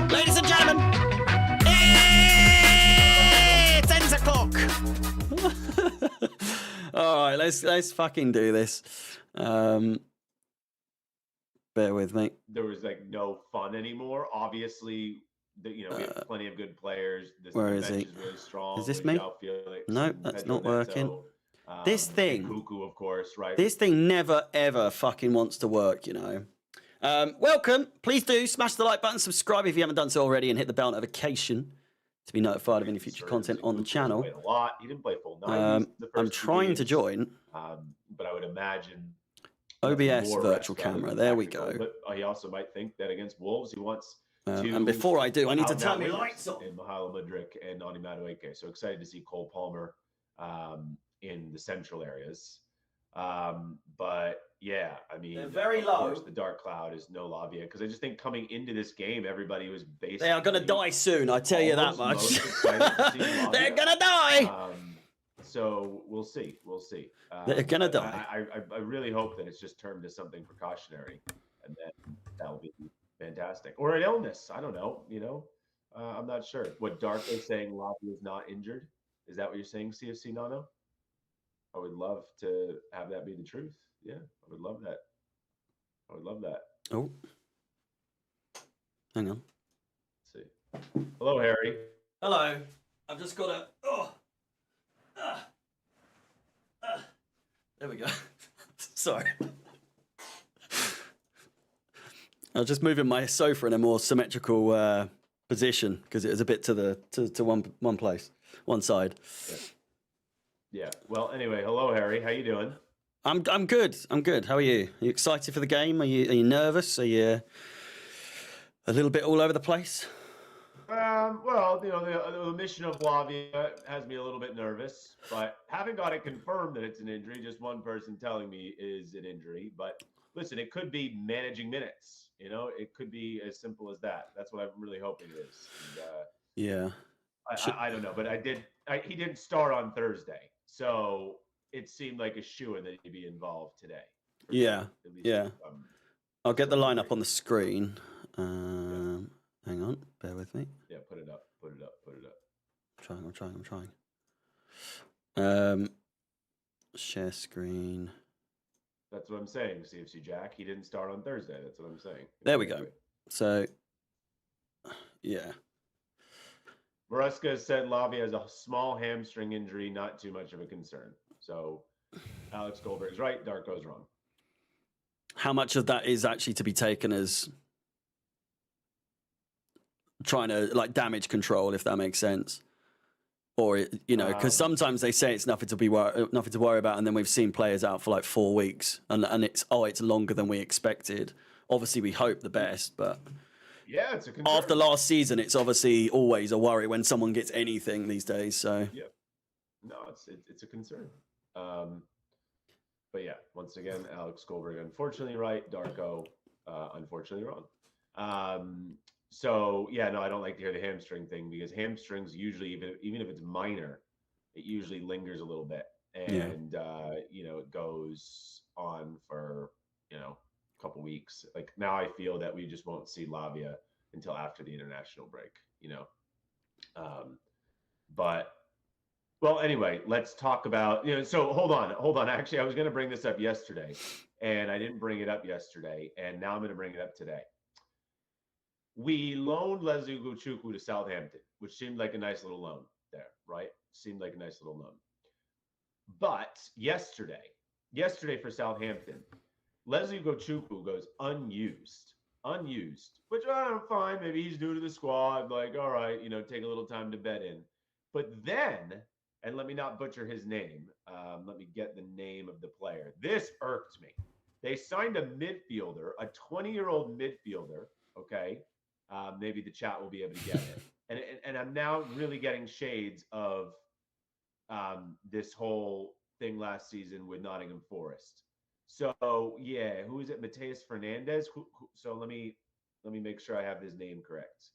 Ladies and gentlemen, it's 10 o'clock. All right, let's fucking do this. Bear with me. There was like no fun anymore. Obviously, we have plenty of good players. Where is bench he? is really strong. Is this me? Felix, No, that's not working. This thing, Cuckoo, of course, right? This thing never ever fucking wants to work, you know. Welcome. Please do smash the like button, subscribe if you haven't done so already, and hit the bell notification to be notified of any future content on the channel. Played a lot. He didn't play full 90s the first I'm trying games, to join. but I would imagine OBS virtual camera. There we go. But he also might think that against Wolves, he wants to. And before I do, I need to turn my lights on. In Mihailo Mudryk and Nani Madueke. So excited to see Cole Palmer in the central areas. But yeah, I mean, they're very of low. course, the dark cloud is no Lavia, because I just think coming into this game, everybody was basically. They are going to die soon, I tell you that much. They're going to die. So we'll see. They're going to die. I really hope that it's just turned to something precautionary, and then that'll be fantastic. Or an illness. I don't know. I'm not sure. What Dark is saying, Lavia is not injured. Is that what you're saying, CFC Nano? I would love to have that be the truth. Yeah, I would love that. Oh. Hang on. Let's see. Hello, Harry. Hello. I've just got a... There we go. Sorry. I was just moving my sofa in a more symmetrical position because it was a bit to one place, one side. Yeah. Well, anyway, hello, Harry. How you doing? I'm good. How are you? Are you excited for the game? Are you nervous? Are you a little bit all over the place? Well, the omission of Lavia has me a little bit nervous, but haven't got it confirmed that it's an injury. Just one person telling me is an injury. But listen, it could be managing minutes. It could be as simple as that. That's what I'm really hoping it is. And, yeah. I don't know, but he didn't start on Thursday, so it seemed like a shoo-in that he'd be involved today. Yeah, yeah. I'll get the lineup on the screen. Hang on, bear with me. Yeah, put it up. I'm trying. Share screen. That's what I'm saying, CFC Jack. He didn't start on Thursday. That's what I'm saying. There we go. So, yeah. Maresca said Lavia has a small hamstring injury, not too much of a concern. So Alex Goldberg's right, Darko's wrong. How much of that is actually to be taken as trying to damage control, if that makes sense? Or, because sometimes they say it's nothing to worry about, and then we've seen players out for 4 weeks, and it's longer than we expected. Obviously, we hope the best, but... Yeah, it's a concern. After last season, it's obviously always a worry when someone gets anything these days. So yeah, no, it's a concern. But yeah, once again, Alex Goldberg unfortunately right, Darko unfortunately wrong. So yeah, no, I don't like to hear the hamstring thing, because hamstrings usually, even if it's minor, it usually lingers a little bit, and it goes on for a couple weeks. Like now, I feel that we just won't see Lavia until after the international break. But well, anyway, let's talk about So hold on. Actually, I was going to bring this up yesterday, and I didn't bring it up yesterday, and now I'm going to bring it up today. We loaned Leslie Ugochukwu to Southampton, which seemed like a nice little loan there, right? Seemed like a nice little loan. But yesterday for Southampton, Leslie Ugochukwu goes unused, which I'm fine. Maybe he's new to the squad. Like, all right, take a little time to bed in. But then, and let me not butcher his name. Let me get the name of the player. This irked me. They signed a midfielder, a 20-year-old midfielder. Okay, maybe the chat will be able to get it. And I'm now really getting shades of this whole thing last season with Nottingham Forest. So yeah, who is it? Mateus Fernandez. So let me make sure I have his name correct.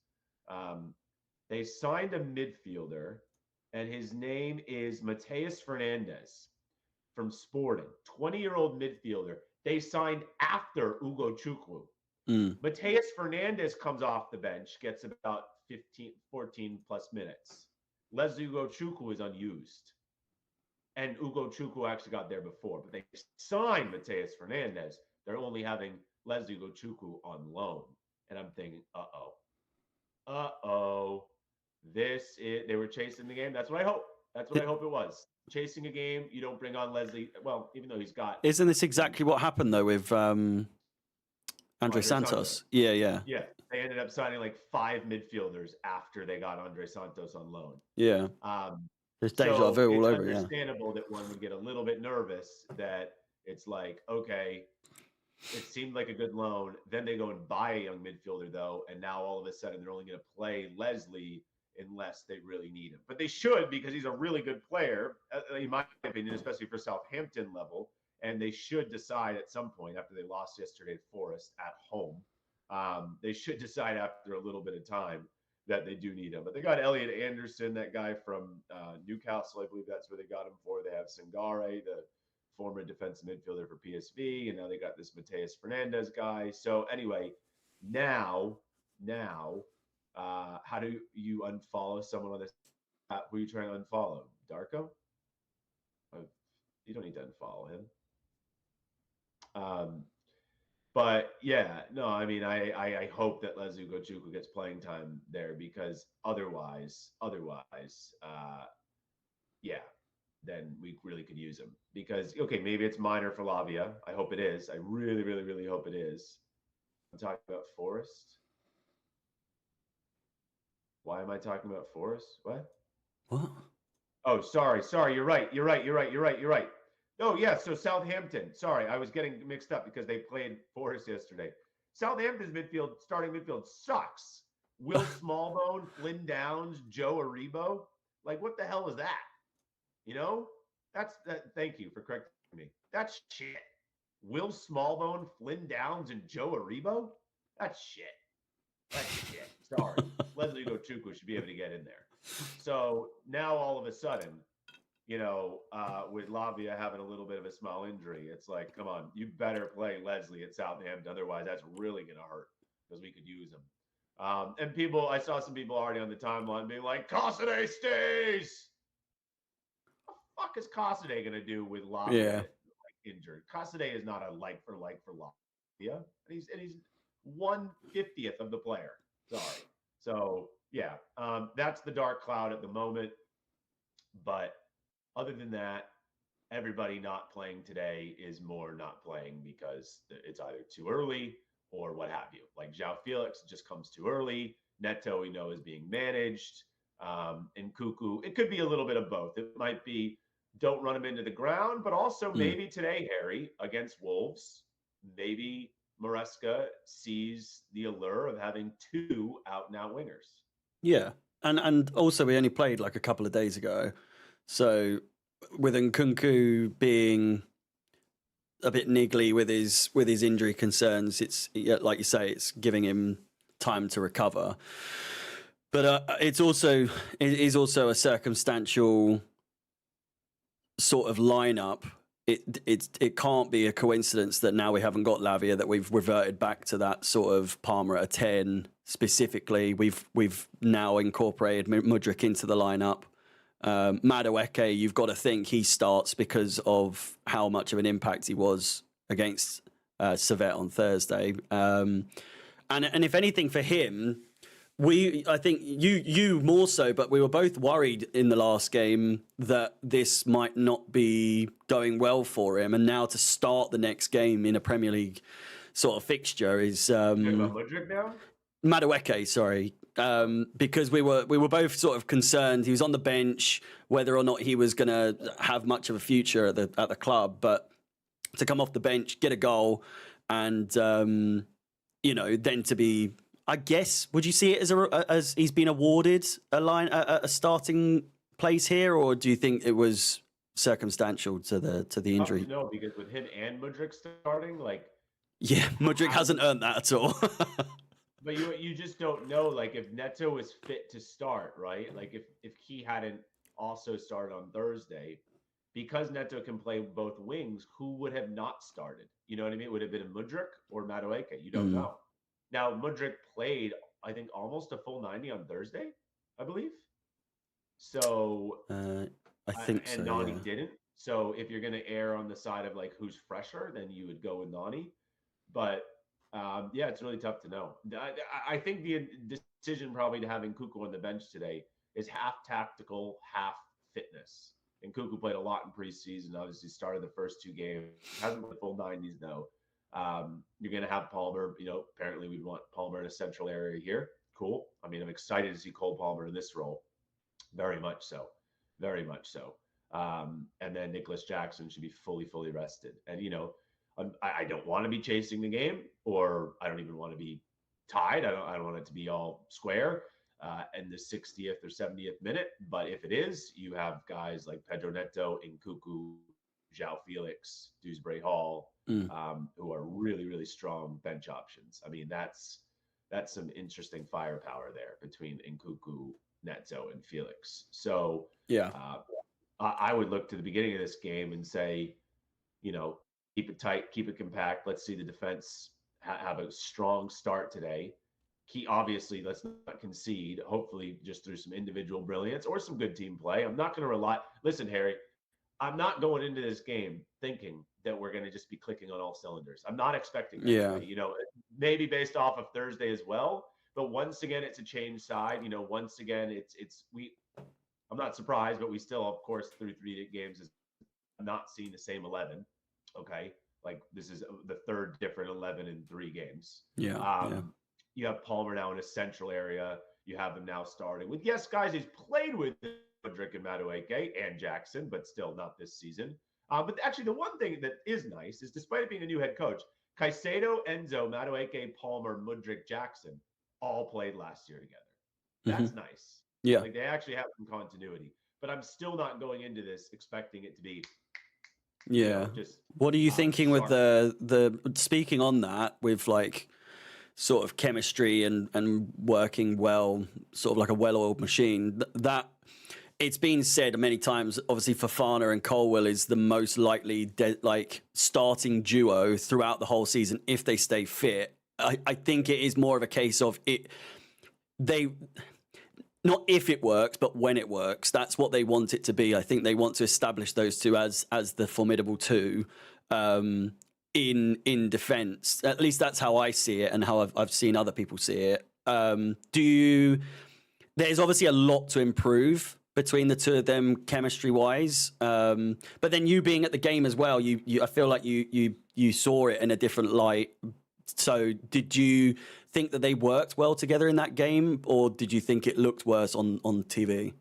They signed a midfielder, and his name is Mateus Fernandez from Sporting. 20-year-old midfielder. They signed after Ugochukwu. Mm. Mateus Fernandez comes off the bench, gets about 14 plus minutes. Leslie Ugochukwu is unused. And Ugochukwu actually got there before, but they signed Mateus Fernandez. They're only having Leslie Ugochukwu on loan. And I'm thinking, they were chasing the game. That's what I hope. That's what I hope it was. Chasing a game, you don't bring on Leslie. Well, even though he's got. Isn't this exactly what happened though with Andre Santos? Yeah. Yeah, they ended up signing like 5 midfielders after they got Andre Santos on loan. Yeah. There's deja so vu all it's over. understandable that one would get a little bit nervous that it's like, okay, it seemed like a good loan. Then they go and buy a young midfielder though, and now all of a sudden they're only going to play Leslie unless they really need him. But they should, because he's a really good player, in my opinion, especially for Southampton level. And they should decide at some point after they lost yesterday to Forest at home. They should decide after a little bit of time that they do need him. But they got Elliot Anderson, that guy from Newcastle. I believe that's where they got him for. They have Sangare, the former defensive midfielder for PSV. And now they got this Mateus Fernandez guy. So anyway, now, how do you unfollow someone on this app? Who are you trying to unfollow? Darko? You don't need to unfollow him. But yeah, no, I mean, I hope that Leslie Ugochukwu gets playing time there, because otherwise, yeah, then we really could use him. Because, okay, maybe it's minor for Lavia. I hope it is. I really, really, really hope it is. I'm talking about Forest. Why am I talking about Forest? What? Oh, sorry. You're right. Oh, yeah. So Southampton. Sorry, I was getting mixed up because they played Forest yesterday. Southampton's starting midfield sucks. Will Smallbone, Flynn Downs, Joe Aribo. Like, what the hell is that? You know? Thank you for correcting me. That's shit. Will Smallbone, Flynn Downs, and Joe Aribo? That's shit. Sorry. Leslie Ugochukwu should be able to get in there. So now all of a sudden, with Lavia having a little bit of a small injury, it's like, come on, you better play Leslie at Southampton. Otherwise, that's really going to hurt, because we could use him. And I saw some people already on the timeline being like, Cassidy stays. What the fuck is Cassidy going to do with Lavia injured? Cassidy is not a like for Lavia. And he's 1/50th of the player. Sorry. So yeah, that's the dark cloud at the moment. But other than that, everybody not playing today is more not playing because it's either too early or what have you. Like João Felix just comes too early. Neto, we know, is being managed. And Cuckoo, it could be a little bit of both. It might be don't run him into the ground, but also maybe today, Harry, against Wolves, maybe Maresca sees the allure of having 2 out-and-out wingers. Yeah. And also we only played like a couple of days ago. So with Nkunku being a bit niggly with his injury concerns, it's, like you say, it's giving him time to recover. But it is also a circumstantial sort of lineup. It can't be a coincidence that now we haven't got Lavia, that we've reverted back to that sort of Palmer at a 10 specifically. We've now incorporated Mudryk into the lineup. Madueke, you've got to think he starts because of how much of an impact he was against Servette on Thursday. And if anything for him, I think you more so, but we were both worried in the last game that this might not be going well for him. And now to start the next game in a Premier League sort of fixture is Mudryk now? Madueke, sorry. Because we were both sort of concerned. He was on the bench, whether or not he was going to have much of a future at the club. But to come off the bench, get a goal, and then to be, I guess, would you see it as he's been awarded a starting place here, or do you think it was circumstantial to the injury? No, because with him and Mudryk starting, Mudryk hasn't earned that at all. But you just don't know, like, if Neto was fit to start, right? Like, if he hadn't also started on Thursday, because Neto can play both wings, who would have not started? You know what I mean? Would it have been a Mudryk or Madueke? You don't know. Now, Mudryk played, I think, almost a full 90 on Thursday, I believe. So, I think so. and Nani Yeah. didn't. So, if you're going to err on the side of like who's fresher, then you would go with Nani. But yeah, it's really tough to know. I think the decision probably to having Kuku on the bench today is half tactical, half fitness. And Kuku played a lot in preseason. Obviously, started the first two games. Hasn't played the full 90s though. You're going to have Palmer. Apparently we'd want Palmer in a central area here. Cool. I mean, I'm excited to see Cole Palmer in this role. Very much so. Very much so. And then Nicholas Jackson should be fully rested. And, I don't want to be chasing the game, or I don't even want to be tied. I don't want it to be all square in the 60th or 70th minute. But if it is, you have guys like Pedro Neto, Nkuku, João Felix, Dewsbury Hall, who are really strong bench options. I mean, that's some interesting firepower there between Nkuku, Neto, and Felix. So Yeah. I would look to the beginning of this game and say, keep it tight, keep it compact. Let's see the defense have a strong start today. Obviously, let's not concede. Hopefully, just through some individual brilliance or some good team play. I'm not going to rely. Listen, Harry, I'm not going into this game thinking that we're going to just be clicking on all cylinders. I'm not expecting that. Yeah. Today. Maybe based off of Thursday as well. But once again, it's a change side. Once again, I'm not surprised, but we still, of course, through 3 games, is not seeing the same 11. Okay, like this is the third different 11 in 3 games. Yeah. You have Palmer now in a central area. You have him now starting with guys he's played with Mudryk and Madueke and Jackson, but still not this season. But actually, the one thing that is nice is, despite it being a new head coach, Caicedo, Enzo, Madueke, Palmer, Mudryk, Jackson all played last year together. That's nice. Yeah. Like, they actually have some continuity. But I'm still not going into this expecting it to be. Yeah. Just what are you thinking with the speaking on that, with like sort of chemistry and working well, sort of like a well-oiled machine? That it's been said many times, obviously Fofana and Colwill is the most likely starting duo throughout the whole season if they stay fit. I think it is more of a case of not if it works, but when it works. That's what they want it to be. I think they want to establish those two as the formidable two in defence. At least that's how I see it, and how I've seen other people see it. There's obviously a lot to improve between the two of them chemistry-wise. But then you being at the game as well, I feel like you saw it in a different light. So did you think that they worked well together in that game, or did you think it looked worse on TV?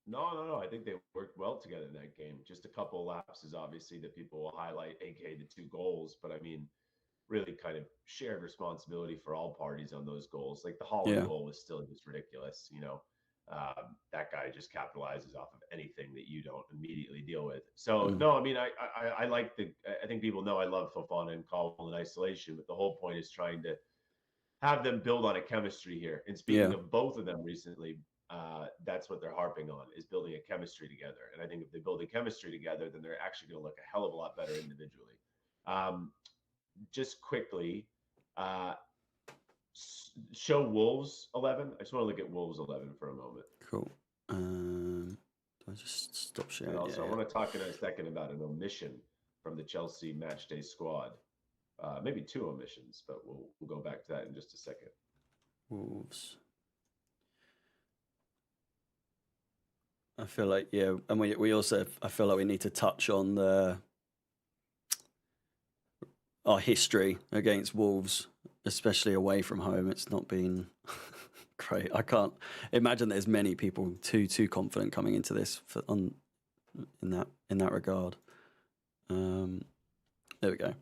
No. I think they worked well together in that game. Just a couple of lapses, obviously, that people will highlight, aka the 2 goals. But I mean, really kind of shared responsibility for all parties on those goals. Like the Holland goal was still just ridiculous. That guy just capitalizes off of anything that you don't immediately deal with. So no, I mean, I like I think people know I love Fofana and Colwill in isolation, but the whole point is trying to have them build on a chemistry here. And speaking of both of them recently, that's what they're harping on, is building a chemistry together. And I think if they build a chemistry together, then they're actually going to look a hell of a lot better individually. Just quickly, show Wolves 11. I just want to look at Wolves 11 for a moment. Cool. Do I just stop sharing? And also, I want to talk in a second about an omission from the Chelsea matchday squad. Maybe 2 omissions, but we'll go back to that in just a second. Wolves. I feel like, and we also, I feel like we need to touch on our history against Wolves, especially away from home. It's not been great. I can't imagine there's many people too confident coming into this in that regard. There we go.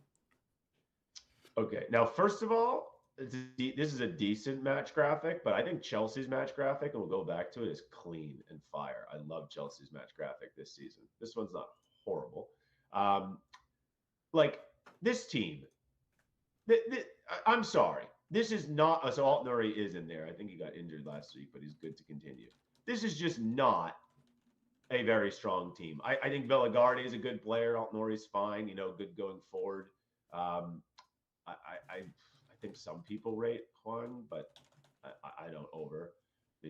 Okay, now first of all, this is a decent match graphic, but I think Chelsea's match graphic, and we'll go back to it, is clean and fire. I love Chelsea's match graphic this season. This one's not horrible. Like this team, I'm sorry. This is not, so Alt-Nouri is in there. I think he got injured last week, but he's good to continue. This is just not a very strong team. I think Villagardi is a good player. Alt-Nouri's fine, good going forward. I think some people rate Juan, but I don't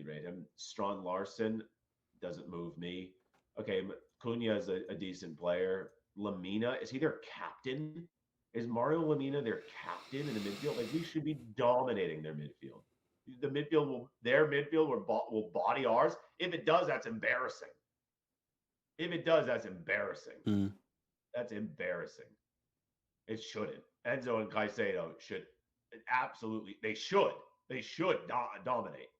rate him. Strong Larson doesn't move me. Okay, Cunha is a decent player. Lamina, is he their captain? Is Mario Lamina their captain in the midfield? Like, we should be dominating their midfield. Their midfield will body ours. If it does, that's embarrassing. If it does, that's embarrassing. That's embarrassing. It shouldn't. Enzo and Caicedo should absolutely. They should dominate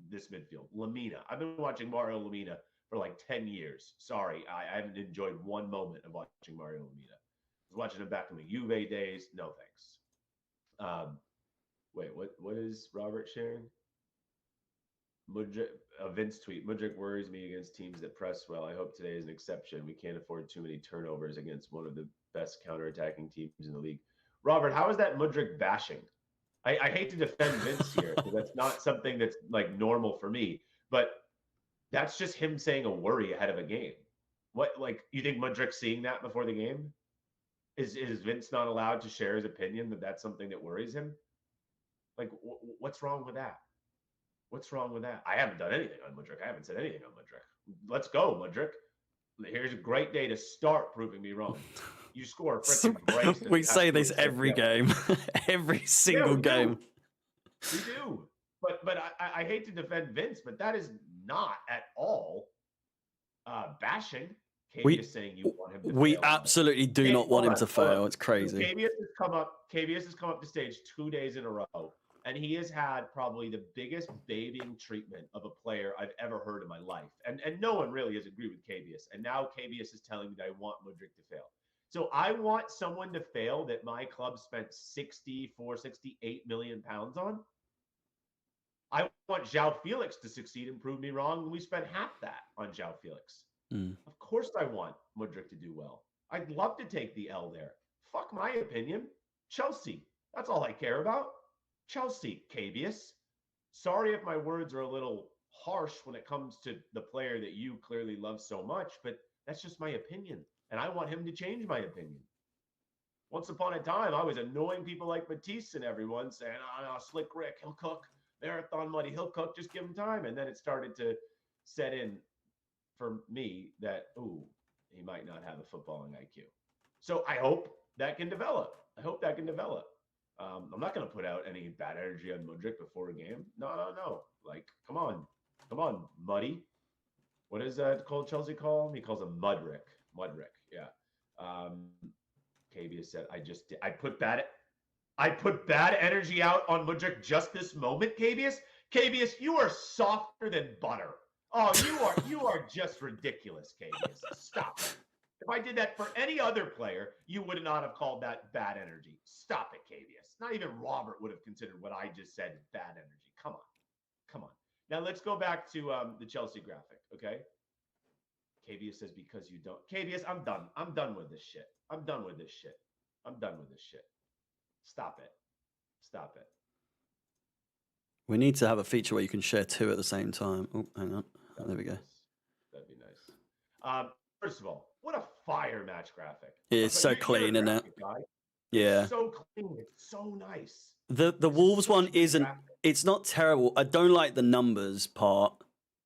this midfield. Lamina. I've been watching Mario Lamina for like 10 years. Sorry, I haven't enjoyed one moment of watching Mario Lamina. I was watching him back in the Juve days. No thanks. Wait, what is Robert sharing? Mudrik, a Vince tweet. Mudrik worries me against teams that press well. I hope today is an exception. We can't afford too many turnovers against one of the best counterattacking teams in the league. Robert, how is that Mudrik bashing? I hate to defend Vince here because that's not something that's like normal for me, but that's just him saying a worry ahead of a game. What, like, you think Mudrik's seeing that before the game? Is Vince not allowed to share his opinion that that's something that worries him? Like, what's wrong with that? What's wrong with that? I haven't done anything on Mudrik. I haven't said anything on Mudrik. Let's go, Mudrik. Here's a great day to start proving me wrong. You score a freaking brace. We say this every game, every single game. We do. But I hate to defend Vince, but that is not at all bashing. KBS is saying you want him to we fail. Absolutely do not want him to fail. It's crazy. KBS has come up to stage 2 days in a row, and he has had probably the biggest babying treatment of a player I've ever heard in my life. And no one really has agreed with KBS. And now KBS is telling me that I want Mudrik to fail. So I want someone to fail that my club spent 68 million pounds on. I want João Felix to succeed and prove me wrong, and we spent half that on João Felix. Of course I want Mudrik to do well. I'd love to take the L there. Fuck my opinion. Chelsea. That's all I care about. Chelsea, KBS. Sorry if my words are a little harsh when it comes to the player that you clearly love so much, but that's just my opinion. And I want him to change my opinion. Once upon a time, I was annoying people like Matisse and everyone saying, oh, Slick Rick, he'll cook. Marathon Muddy, he'll cook. Just give him time. And then it started to set in for me that, he might not have a footballing IQ. So I hope that can develop. I'm not going to put out any bad energy on Mudrik before a game. No. Like, come on, Muddy. What is that called? Chelsea call him? He calls him Mudrik. Yeah. KBS said, I put bad energy out on Mudrik just this moment, KBS. KBS, you are softer than butter. Oh, you are just ridiculous, KBS. Stop it. If I did that for any other player, you would not have called that bad energy. Stop it, KBS. Not even Robert would have considered what I just said bad energy. Come on. Now let's go back to the Chelsea graphic, okay? KBS says because you don't. KBS, I'm done. I'm done with this shit. Stop it. We need to have a feature where you can share two at the same time. Oh, hang on. There we go. That'd be nice. First of all, what a fire match graphic. It's so clean, isn't it? Yeah. It's so clean. It's so nice. The Wolves one isn't. It's not terrible. I don't like the numbers part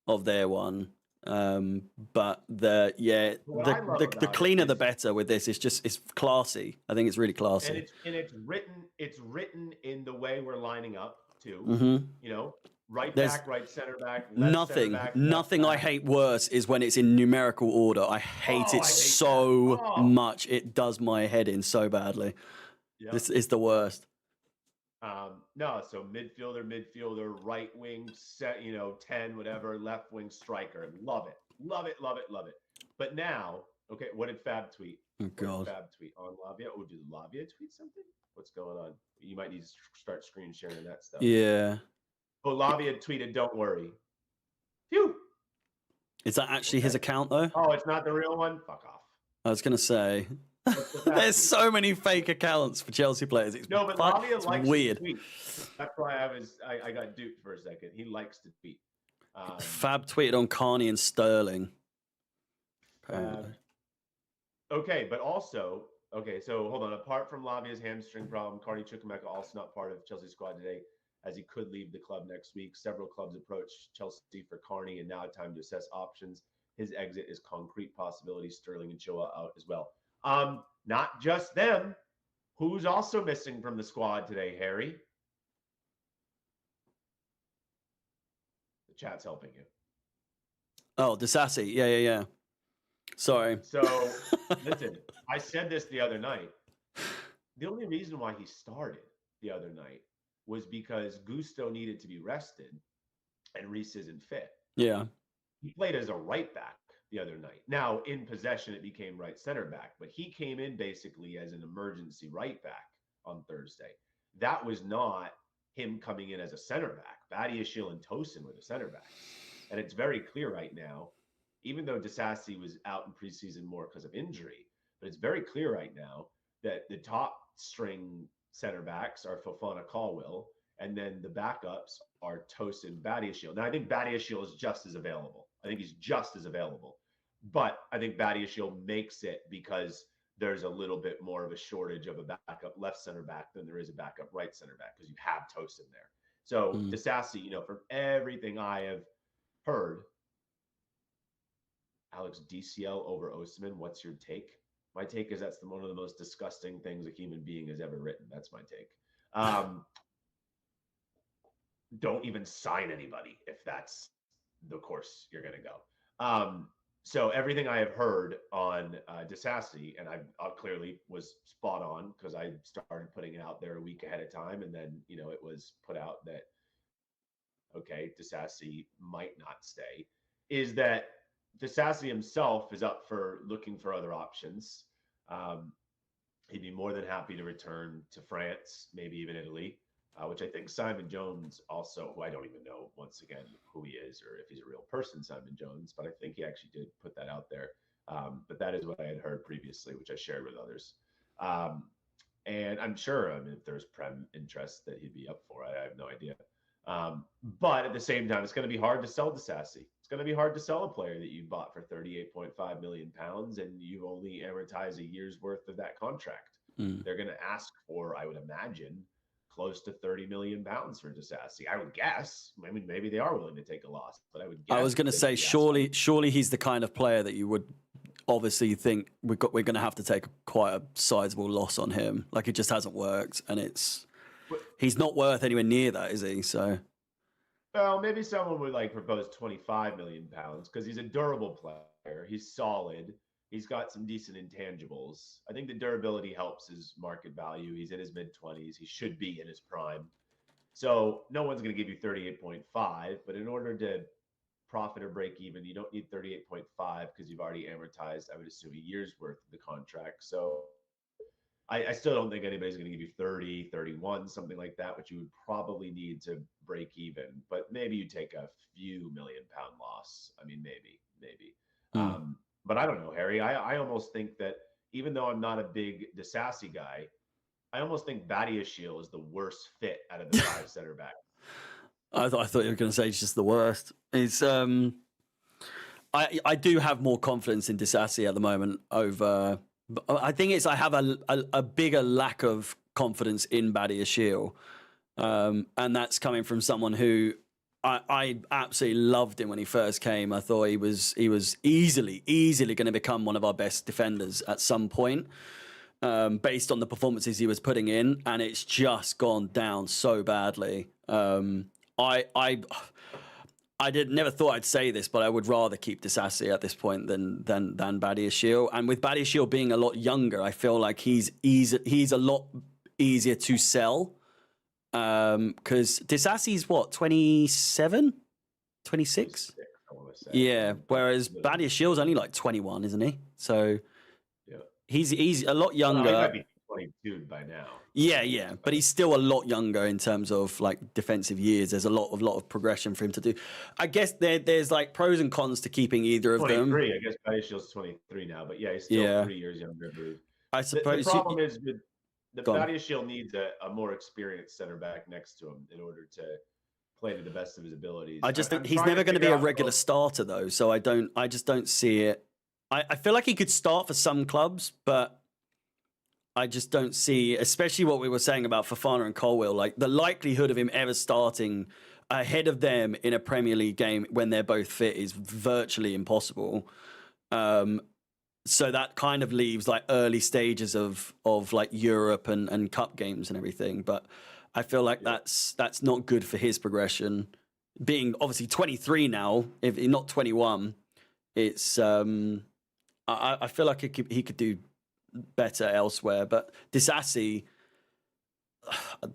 of their one. But the cleaner the better with this. It's classy. I think it's really classy. And it's written in the way we're lining up too. Mm-hmm. You know, right back, right center back. Nothing back. I hate worse is when it's in numerical order. I hate it so much. It does my head in so badly. Yep. This is the worst. No, so midfielder, right wing, 10, whatever, left wing striker. Love it. But now, okay, what did Fab tweet? Oh, God. Fab tweet on Lavia? Oh, did Lavia tweet something? What's going on? You might need to start screen sharing that stuff. Yeah. Oh, Lavia tweeted, don't worry. Phew. Is that actually his account, though? Oh, it's not the real one? Fuck off. I was going to say... There's so many fake accounts for Chelsea players. But Lavia likes weird. To tweet. That's why I got duped for a second. He likes to tweet. Fab tweeted on Carney and Sterling. Okay, but also Okay, so hold on. Apart from Lavia's hamstring problem, Carney Chukwuemeka also not part of Chelsea's squad today, as he could leave the club next week. Several clubs approached Chelsea for Carney, and now time to assess options. His exit is concrete possibility. Sterling and Chilwell out as well. Not just them. Who's also missing from the squad today, Harry? The chat's helping you. Oh, Disassi. Yeah. Sorry. So, listen, I said this the other night. The only reason why he started the other night was because Gusto needed to be rested and Reece isn't fit. Yeah. He played as a right back the other night. Now, in possession, it became right center back, but he came in basically as an emergency right back on Thursday. That was not him coming in as a center back. Badiashile and Tosin were the center backs. And it's very clear right now, even though Disassi was out in preseason more because of injury, but it's very clear right now that the top string center backs are Fofana Caldwell, and then the backups are Tosin Badiashile. Now, I think Badiashile is just as available. I think he's just as available. But I think Badiashile makes it because there's a little bit more of a shortage of a backup left center back than there is a backup right center back because you have Tosin there. So Disassi, from everything I have heard, Alex, DCL over Osimhen, what's your take? My take is that's one of the most disgusting things a human being has ever written. That's my take. Don't even sign anybody if that's the course you're going to go. So everything I have heard on Disassi, and I clearly was spot on because I started putting it out there a week ahead of time, and then it was put out that okay, Disassi might not stay. Is that Disassi himself is up for looking for other options. He'd be more than happy to return to France, maybe even Italy, which I think Simon Jones also, who I don't even know, once again, who he is or if he's a real person, Simon Jones, but I think he actually did put that out there. But that is what I had heard previously, which I shared with others. And I'm sure, if there's Prem interest that he'd be up for, I have no idea. But at the same time, it's going to be hard to sell Disassi. It's going to be hard to sell a player that you bought for £38.5 million and you only amortize a year's worth of that contract. They're going to ask for, I would imagine, close to £30 million for Disassi. I would guess. I mean, maybe they are willing to take a loss, but I would guess. I was going to say, surely he's the kind of player that you would obviously think we're going to have to take quite a sizable loss on him. Like, it just hasn't worked, and he's not worth anywhere near that, is he? So, well, maybe someone would propose £25 million because he's a durable player. He's solid. He's got some decent intangibles. I think the durability helps his market value. He's in his mid-20s. He should be in his prime. So no one's going to give you 38.5, but in order to profit or break even, you don't need 38.5 because you've already amortized, I would assume, a year's worth of the contract. So I still don't think anybody's going to give you 30, 31, something like that, which you would probably need to break even. But maybe you take a few £1 million loss. I mean, maybe. But I don't know, Harry. I almost think that even though I'm not a big Disassi guy, I almost think Badiashile is the worst fit out of the 5 center backs. I thought you were going to say he's just the worst. It's I do have more confidence in Disassi at the moment over. I think I have a bigger lack of confidence in Badiashile, and that's coming from someone who I absolutely loved him when he first came. I thought he was easily going to become one of our best defenders at some point, based on the performances he was putting in, and it's just gone down so badly. I never thought I'd say this, but I would rather keep Disassi at this point than Badiashile. And with Badiashile being a lot younger, I feel like he's a lot easier to sell. Because Disassi's what, 27? 26? Yeah, whereas Badiashile's only like 21, isn't he? So yeah, he's a lot younger. Well, he might be 22 by now. Yeah, but he's still a lot younger in terms of defensive years. There's a lot of progression for him to do. I guess there's pros and cons to keeping either of them. 23, I guess Badiashile's 23 now, but yeah, he's still 3 years younger. I suppose the problem is with Badiashile needs a more experienced center back next to him in order to play to the best of his abilities. I just think he's never going to be a regular starter though, so I just don't see it. I feel like he could start for some clubs, but I just don't see, especially what we were saying about Fofana and Colwill, like the likelihood of him ever starting ahead of them in a Premier League game when they're both fit is virtually impossible. So that kind of leaves like early stages of like Europe and cup games and everything. But I feel like that's not good for his progression. Being obviously 23 now, if not 21, it's I feel like he could do better elsewhere. But Disassi,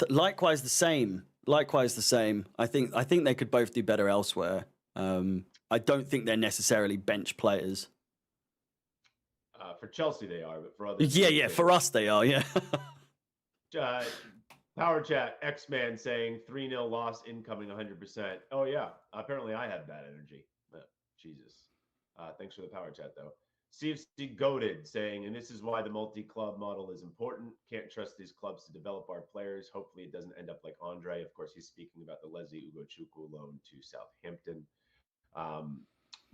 likewise the same. Likewise the same. I think they could both do better elsewhere. I don't think they're necessarily bench players. For Chelsea, they are, but for others, Yeah. For us, they are. Yeah. Power chat, X-Man saying 3-0 loss incoming 100%. Oh, yeah. Apparently I had bad energy. Jesus. Thanks for the power chat, though. CFC Goated saying, and this is why the multi-club model is important. Can't trust these clubs to develop our players. Hopefully it doesn't end up like Andre. Of course, he's speaking about the Leslie Ugochukwu loan to Southampton.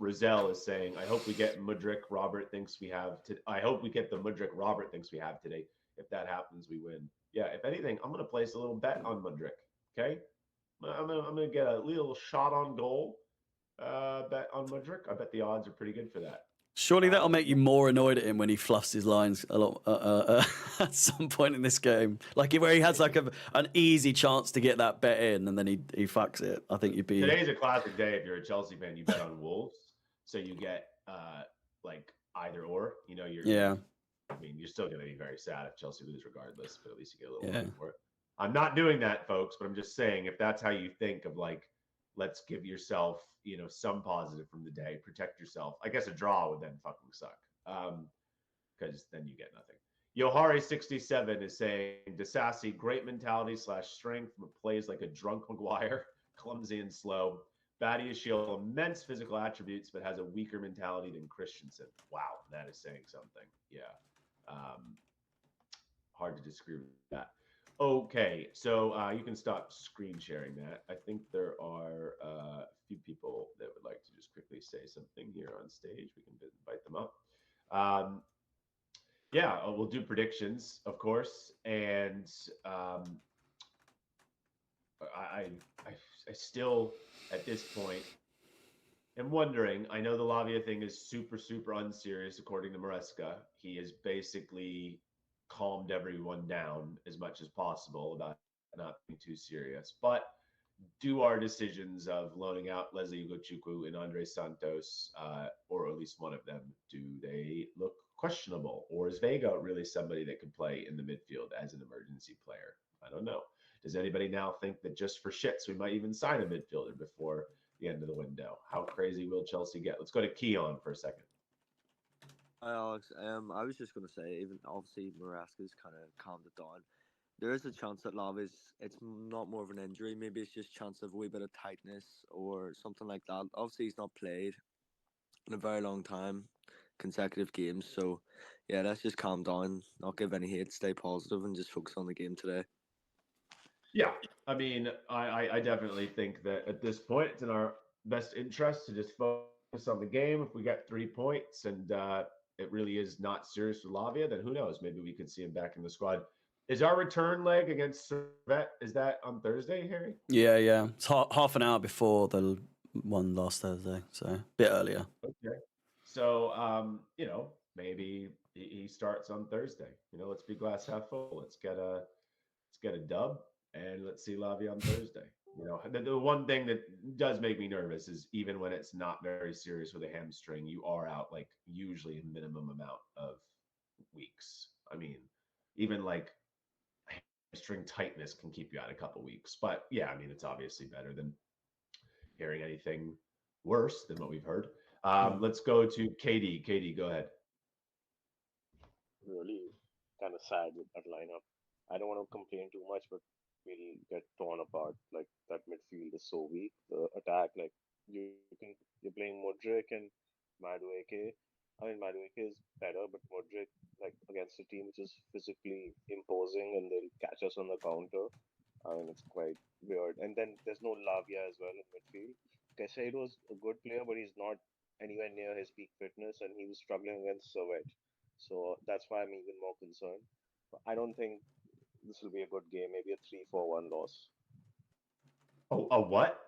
Roselle is saying, I hope we get Mudryk Robert thinks we have I hope we get the Mudryk Robert thinks we have today. If that happens, we win. Yeah, if anything, I'm gonna place a little bet on Mudryk. Okay. I'm gonna get a little shot on goal bet on Mudryk. I bet the odds are pretty good for that. Surely that'll make you more annoyed at him when he fluffs his lines a lot at some point in this game. Like where he has like an easy chance to get that bet in and then he fucks it. I think you'd be. Today's a classic day if you're a Chelsea fan. You bet on Wolves, so you get like either or. You know, yeah. I mean, you're still going to be very sad if Chelsea lose regardless, but at least you get a little money for it. I'm not doing that, folks, but I'm just saying if that's how you think of like, let's give yourself, you know, some positive from the day, protect yourself. I guess a draw would then fucking suck because then you get nothing. Yohari67 is saying, Disassi, great mentality / strength, but plays like a drunk McGuire, clumsy and slow. Badiashile, immense physical attributes, but has a weaker mentality than Christensen. Wow, that is saying something. Yeah. Hard to disagree with that. Okay, so you can stop screen sharing that. I think there are a few people that would like to just quickly say something here on stage. We can invite them up. Yeah, we'll do predictions, of course, and I still at this point am wondering. I know the Lavia thing is super unserious, according to Maresca. He has basically calmed everyone down as much as possible about not being too serious. But do our decisions of loaning out Leslie Ugochukwu and Andre Santos, or at least one of them, do they look questionable? Or is Vega really somebody that could play in the midfield as an emergency player? I don't know. Does anybody now think that just for shits, we might even sign a midfielder before the end of the window? How crazy will Chelsea get? Let's go to Keon for a second. Hi, Alex. I was just going to say, even obviously Marasca's kind of calmed it down. There is a chance that it's not more of an injury. Maybe it's just chance of a wee bit of tightness or something like that. Obviously, he's not played in a very long time, consecutive games. So, yeah, let's just calm down, not give any hate, stay positive, and just focus on the game today. Yeah, I mean, I definitely think that at this point, it's in our best interest to just focus on the game. If we get 3 points and it really is not serious with Lavia, then who knows? Maybe we could see him back in the squad. Is our return leg against Servette, is that on Thursday, Harry? Yeah. It's half an hour before the one last Thursday, so a bit earlier. Okay. So, you know, maybe he starts on Thursday. You know, let's be glass half full. Let's get a dub and let's see Lavia on Thursday. You know, the one thing that does make me nervous is even when it's not very serious with a hamstring, you are out like usually a minimum amount of weeks. I mean, even like hamstring tightness can keep you out a couple weeks. But yeah, I mean, it's obviously better than hearing anything worse than what we've heard. Let's go to Katie. Katie, go ahead. Really kind of sad with that lineup. I don't want to complain too much, but we'll get torn apart. Like that midfield is so weak. The attack, like you're playing Modric and Madueke. I mean, Madueke is better, but Modric, like against a team which is physically imposing and they'll catch us on the counter. I mean, it's quite weird. And then there's no Lavia as well in midfield. Caicedo's a good player, but he's not anywhere near his peak fitness, and he was struggling against Servette. So that's why I'm even more concerned. I don't think this will be a good game. Maybe a 3-4-1 loss. Oh, a what?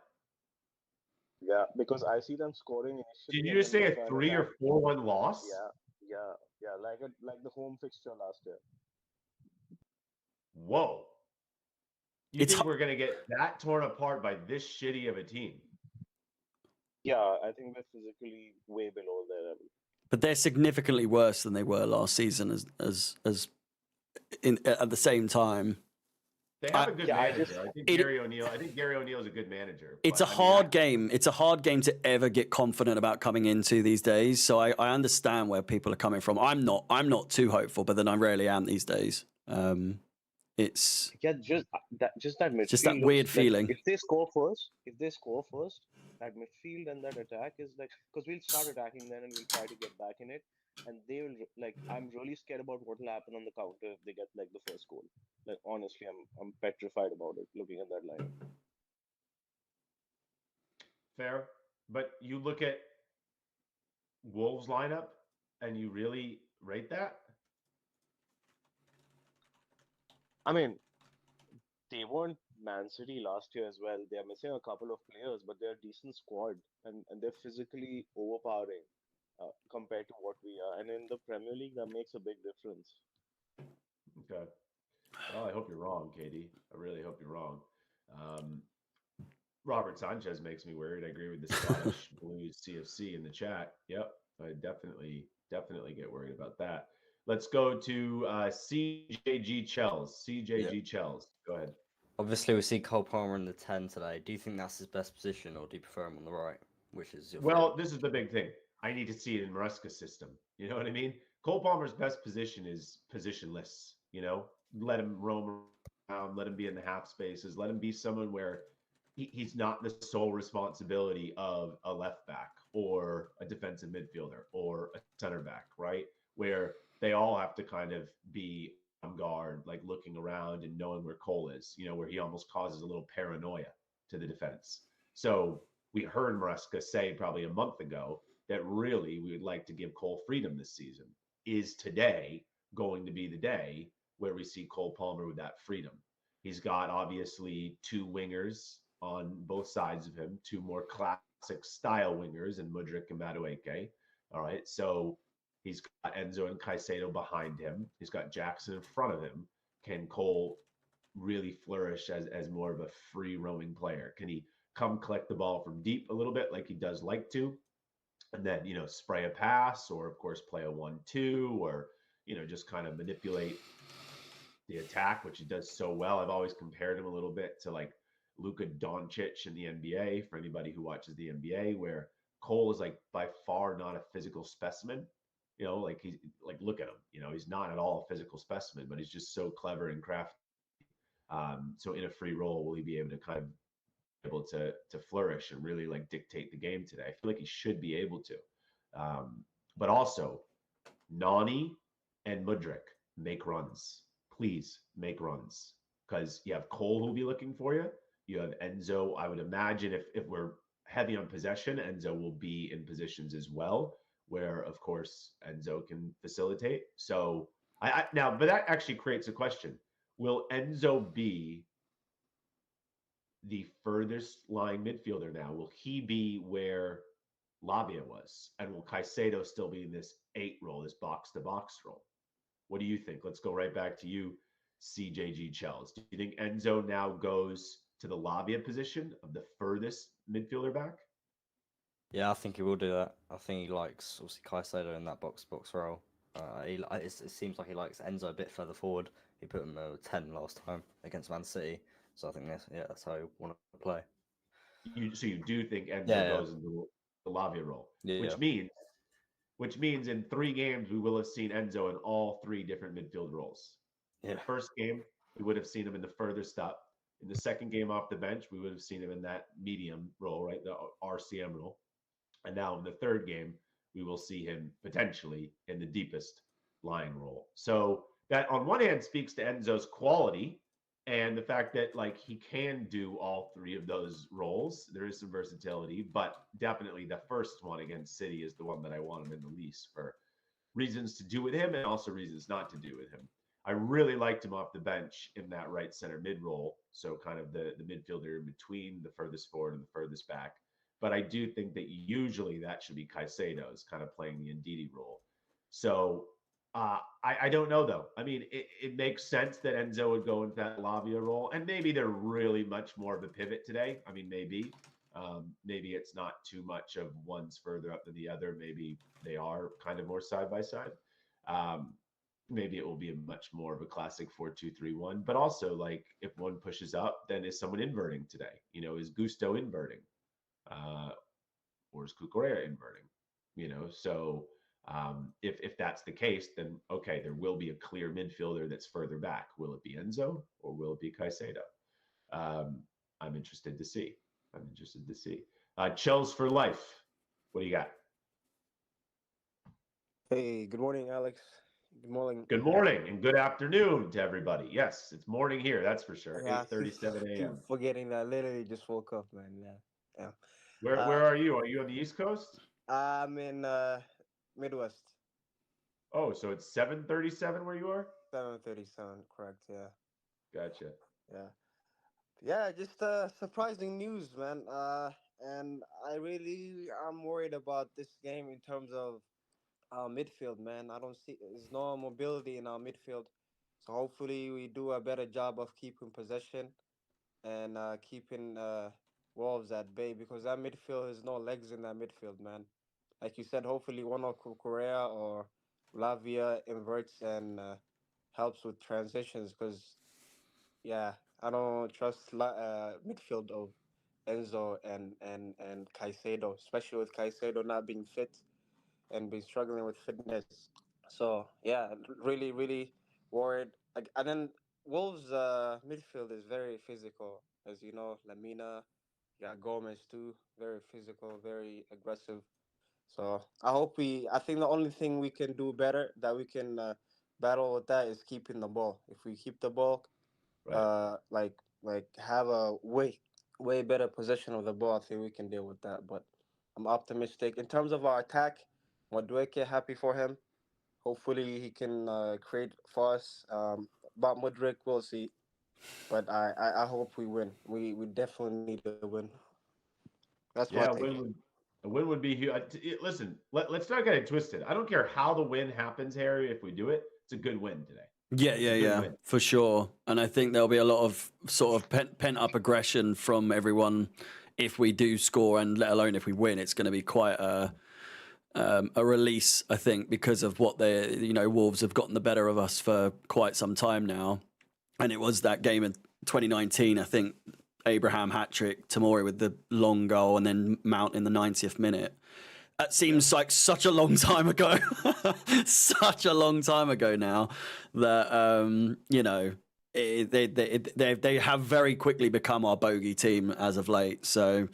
Yeah, because I see them scoring Did initially you and just then they say a try to 3 attack. or 4-1 loss? Yeah, yeah, like the home fixture last year. Whoa. You It's think we're going to get that torn apart by this shitty of a team? Yeah, I think we're physically way below their level. but they're significantly worse than they were last season as at the same time. They have a good Yeah, manager. I think it- Gary O'Neill. I think Gary O'Neill is a good manager. It's but, a I mean, hard game. It's a hard game to ever get confident about coming into these days. So I understand where people are coming from. I'm not too hopeful, but then I rarely am these days. It's yeah, just that midfield just that looks weird like feeling. if they score first, that midfield and that attack is like because we'll start attacking then and we'll try to get back in it, and they will like I'm really scared about what will happen on the counter if they get like the first goal. Like honestly, I'm petrified about it looking at that lineup. fair. But you look at Wolves lineup and you really rate that? I mean, they weren't Man City last year as well. They're missing a couple of players, but they're a decent squad and they're physically overpowering compared to what we are. And in the Premier League, that makes a big difference. Okay. Well, I hope you're wrong, Katie. I really hope you're wrong. Um, Robert Sanchez makes me worried. I agree with the Scottish Blues CFC in the chat. Yep, I definitely get worried about that. Let's go to CJG Chells. CJG Chells. Go ahead. Obviously, we see Cole Palmer in the 10 today. Do you think that's his best position, or do you prefer him on the right? Which is your Well, feeling? this is the big thing. I need to see it in Maresca's system. You know what I mean? Cole Palmer's best position is positionless. You know, let him roam around, let him be in the half spaces, let him be someone where he's not the sole responsibility of a left back or a defensive midfielder or a center back, right? Where they all have to kind of be on guard, like looking around and knowing where Cole is, you know, where he almost causes a little paranoia to the defense. So we heard Maresca say probably a month ago that really we would like to give Cole freedom this season. Is today going to be the day where we see Cole Palmer with that freedom? He's got obviously two wingers on both sides of him, two more classic style wingers in Mudryk and Madueke. All right. So he's got Enzo and Caicedo behind him. He's got Jackson in front of him. Can Cole really flourish as more of a free roaming player? Can he come collect the ball from deep a little bit like he does like to? And then, you know, spray a pass or, of course, play a 1-2 or, you know, just kind of manipulate the attack, which he does so well. I've always compared him a little bit to like Luka Doncic in the NBA for anybody who watches the NBA, where Cole is like by far not a physical specimen. You know, like he's like, look at him, you know, he's not at all a physical specimen, but he's just so clever and crafty. So in a free role, will he be able to kind of able to flourish and really like dictate the game today? I feel like he should be able to. But also, Nani and Mudryk make runs. Please make runs because you have Cole who'll be looking for you. You have Enzo. I would imagine if we're heavy on possession, Enzo will be in positions as well, where of course Enzo can facilitate. So I now, but that actually creates a question: will Enzo be the furthest lying midfielder now? Will he be where Lavia was? And will Caicedo still be in this 8 role, this box to box role? What do you think? Let's go right back to you, CJG Chells. Do you think Enzo now goes to the Lavia position of the furthest midfielder back? Yeah, I think he will do that. I think he likes obviously Caicedo in that box role. It seems like he likes Enzo a bit further forward. He put him 10 last time against Man City, so I think that's how he want to play. So you do think Enzo Yeah. goes into the Lavia role, Yeah. which means in 3 games we will have seen Enzo in all 3 different midfield roles. Yeah. In the first game, we would have seen him in the furthest up. In the second game off the bench, we would have seen him in that medium role, right? The RCM role. And now in the third game, we will see him potentially in the deepest lying role. So that on one hand speaks to Enzo's quality and the fact that like he can do all 3 of those roles. There is some versatility, but definitely the first one against City is the one that I want him in the least for reasons to do with him and also reasons not to do with him. I really liked him off the bench in that right center mid role. So kind of the midfielder in between the furthest forward and the furthest back. But I do think that usually that should be Caicedo's kind of playing the Ndidi role. So I don't know though. I mean, it makes sense that Enzo would go into that Lavia role, and maybe they're really much more of a pivot today. I mean, maybe it's not too much of one's further up than the other. Maybe they are kind of more side by side. Maybe it will be a much more of a classic 4-2-3-1. But also, like, if one pushes up, then is someone inverting today? You know, is Gusto inverting, or is Cucurella inverting? So. If that's the case, then okay, there will be a clear midfielder that's further back. Will it be Enzo or will it be Caicedo? I'm interested to see. Chels for life. What do you got? Hey, good morning, Alex. Good morning. Good morning and good afternoon to everybody. Yes, it's morning here. That's for sure. Yeah, 8:37 keep a.m. forgetting that. I literally just woke up, man. Yeah. Where are you? Are you on the East Coast? I'm in Midwest. Oh, so it's 7:37 where you are? 7:37, correct? Yeah. Gotcha. Yeah. Just surprising news, man. And I'm worried about this game in terms of our midfield, man. I don't see there's no mobility in our midfield, so hopefully we do a better job of keeping possession and keeping Wolves at bay, because that midfield has no legs in that midfield, man. Like you said, hopefully one of Korea or Lavia inverts and helps with transitions, because yeah, I don't trust midfield of Enzo and Caicedo, especially with Caicedo not being fit and been struggling with fitness. So yeah, really, really worried. And then Wolves' midfield is very physical, as you know. Lamina, yeah, Gomez too, very physical, very aggressive. So I think the only thing we can do better that we can battle with that is keeping the ball. If we keep the ball, Right. like have a way better possession of the ball, I think we can deal with that. But I'm optimistic in terms of our attack. Madueke, happy for him. Hopefully he can create for us. About Mudryk, we'll see. But I hope we win. We definitely need a win. That's my Yeah, take. a win would be huge. Listen, let's not get it twisted. I don't care how the win happens, Harry. If we do it, it's a good win today. Yeah, Win. for sure. And I think there'll be a lot of sort of pent up aggression from everyone if we do score, and let alone if we win. It's going to be quite a release, I think, because of what Wolves have gotten the better of us for quite some time now. And it was that game in 2019, I think, Abraham hat-trick, Tomori with the long goal, and then Mount in the 90th minute. That seems like such a long time ago. Such a long time ago now that, they have very quickly become our bogey team as of late. So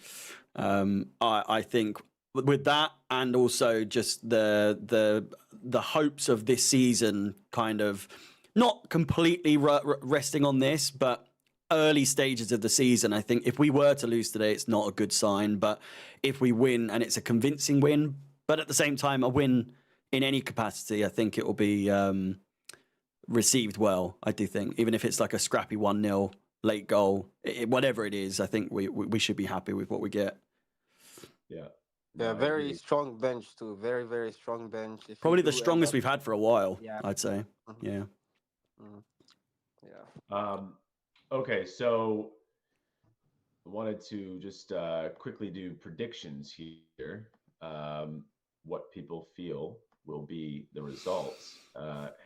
I think with that, and also just the hopes of this season kind of not completely resting on this, but early stages of the season, I think if we were to lose today, it's not a good sign. But if we win, and it's a convincing win, but at the same time, a win in any capacity, I think it will be received well. I do think, even if it's like a scrappy 1-0 late goal, whatever it is, I think we should be happy with what we get. Yeah. Yeah, very strong bench too. Very, very strong bench. Probably the strongest we've had for a while, yeah, I'd say. Mm-hmm. Yeah. Yeah. Okay, so I wanted to just quickly do predictions here. What people feel will be the results.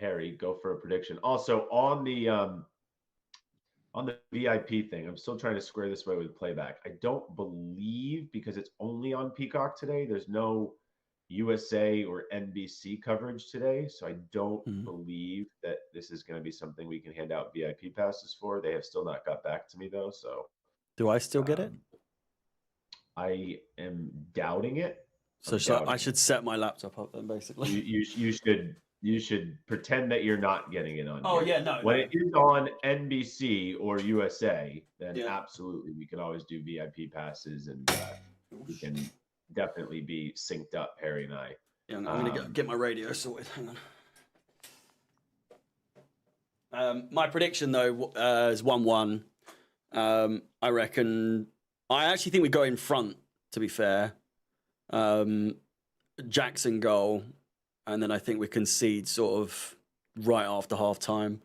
Harry, go for a prediction. Also on the VIP thing, I'm still trying to square this way with playback. I don't believe, because it's only on Peacock today, there's no USA or NBC coverage today. So I don't believe that this is going to be something we can hand out VIP passes for. They have still not got back to me though. So do I still get it? I am doubting it. So I should set my laptop up then, basically. You should pretend that you're not getting it on. Oh here. yeah, no. When it is on NBC or USA, then absolutely we can always do VIP passes, and we can definitely be synced up, Harry and I. Yeah, I'm gonna get my radio sorted. Hang on. My prediction though is 1-1. I reckon. I actually think we go in front. To be fair, Jackson goal, and then I think we concede sort of right after half time.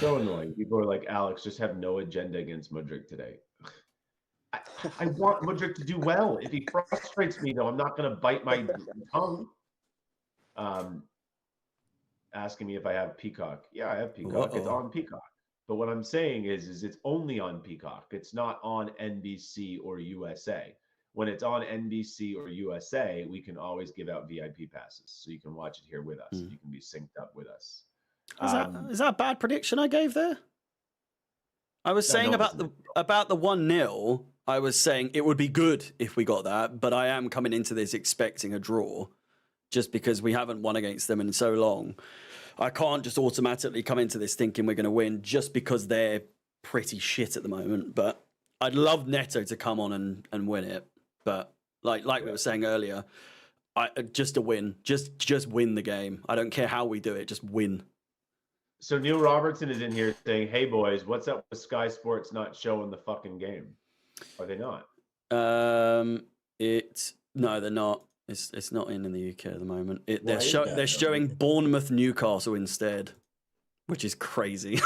So annoying. People are like, Alex, just have no agenda against Mudryk today. I want Mudryk to do well. If he frustrates me, though, I'm not going to bite my tongue. Asking me if I have Peacock. Yeah, I have Peacock. It's on Peacock. But what I'm saying is it's only on Peacock. It's not on NBC or USA. When it's on NBC or USA, we can always give out VIP passes, so you can watch it here with us. You can be synced up with us. Is that a bad prediction I gave there? I was saying about the 1-0. I was saying it would be good if we got that, but I am coming into this expecting a draw, just because we haven't won against them in so long. I can't just automatically come into this thinking we're going to win just because they're pretty shit at the moment. But I'd love Neto to come on and win it. But like we were saying earlier, just a win, just win the game. I don't care how we do it, just win. So Neil Robertson is in here saying, "Hey boys, what's up with Sky Sports not showing the fucking game? Are they not?" No, they're not. It's not in the UK at the moment. They're showing Bournemouth Newcastle instead, which is crazy.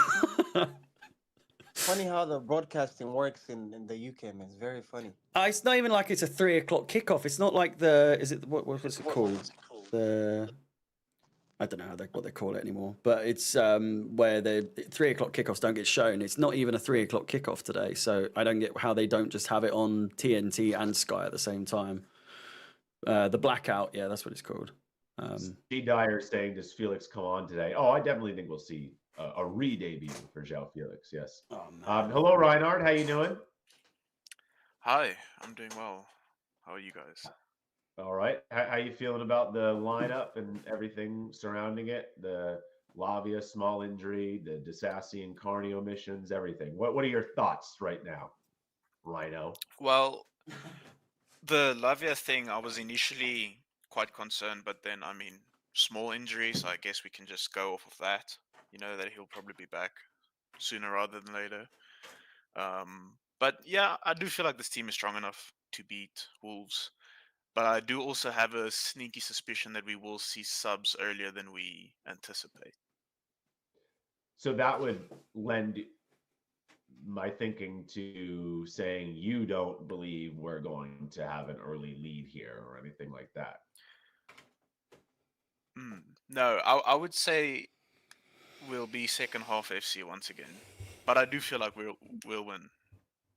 Funny how the broadcasting works in the UK, man. It's very funny. It's not even like it's a 3 o'clock kickoff. It's not like what's it called? I don't know what they call it anymore. But it's where the 3 o'clock kickoffs don't get shown. It's not even a 3 o'clock kickoff today. So I don't get how they don't just have it on TNT and Sky at the same time. The blackout, yeah, that's what it's called. D. Dyer saying, "Does Felix come on today?" Oh, I definitely think we'll see a re-debut for João Felix. Yes. Oh, hello, Reinhard. How you doing? Hi, I'm doing well. How are you guys? All right. How you feeling about the lineup and everything surrounding it? The Lavia small injury, the Disassi and Carney omissions, everything. What are your thoughts right now, Rhino? Well, the Lavia thing, I was initially quite concerned, but then, I mean, small injury, so I guess we can just go off of that. You know, that he'll probably be back sooner rather than later. But yeah, I do feel like this team is strong enough to beat Wolves. But I do also have a sneaky suspicion that we will see subs earlier than we anticipate. So that would lend my thinking to saying you don't believe we're going to have an early lead here or anything like that. No, I would say we'll be second half FC once again. But I do feel like we'll win.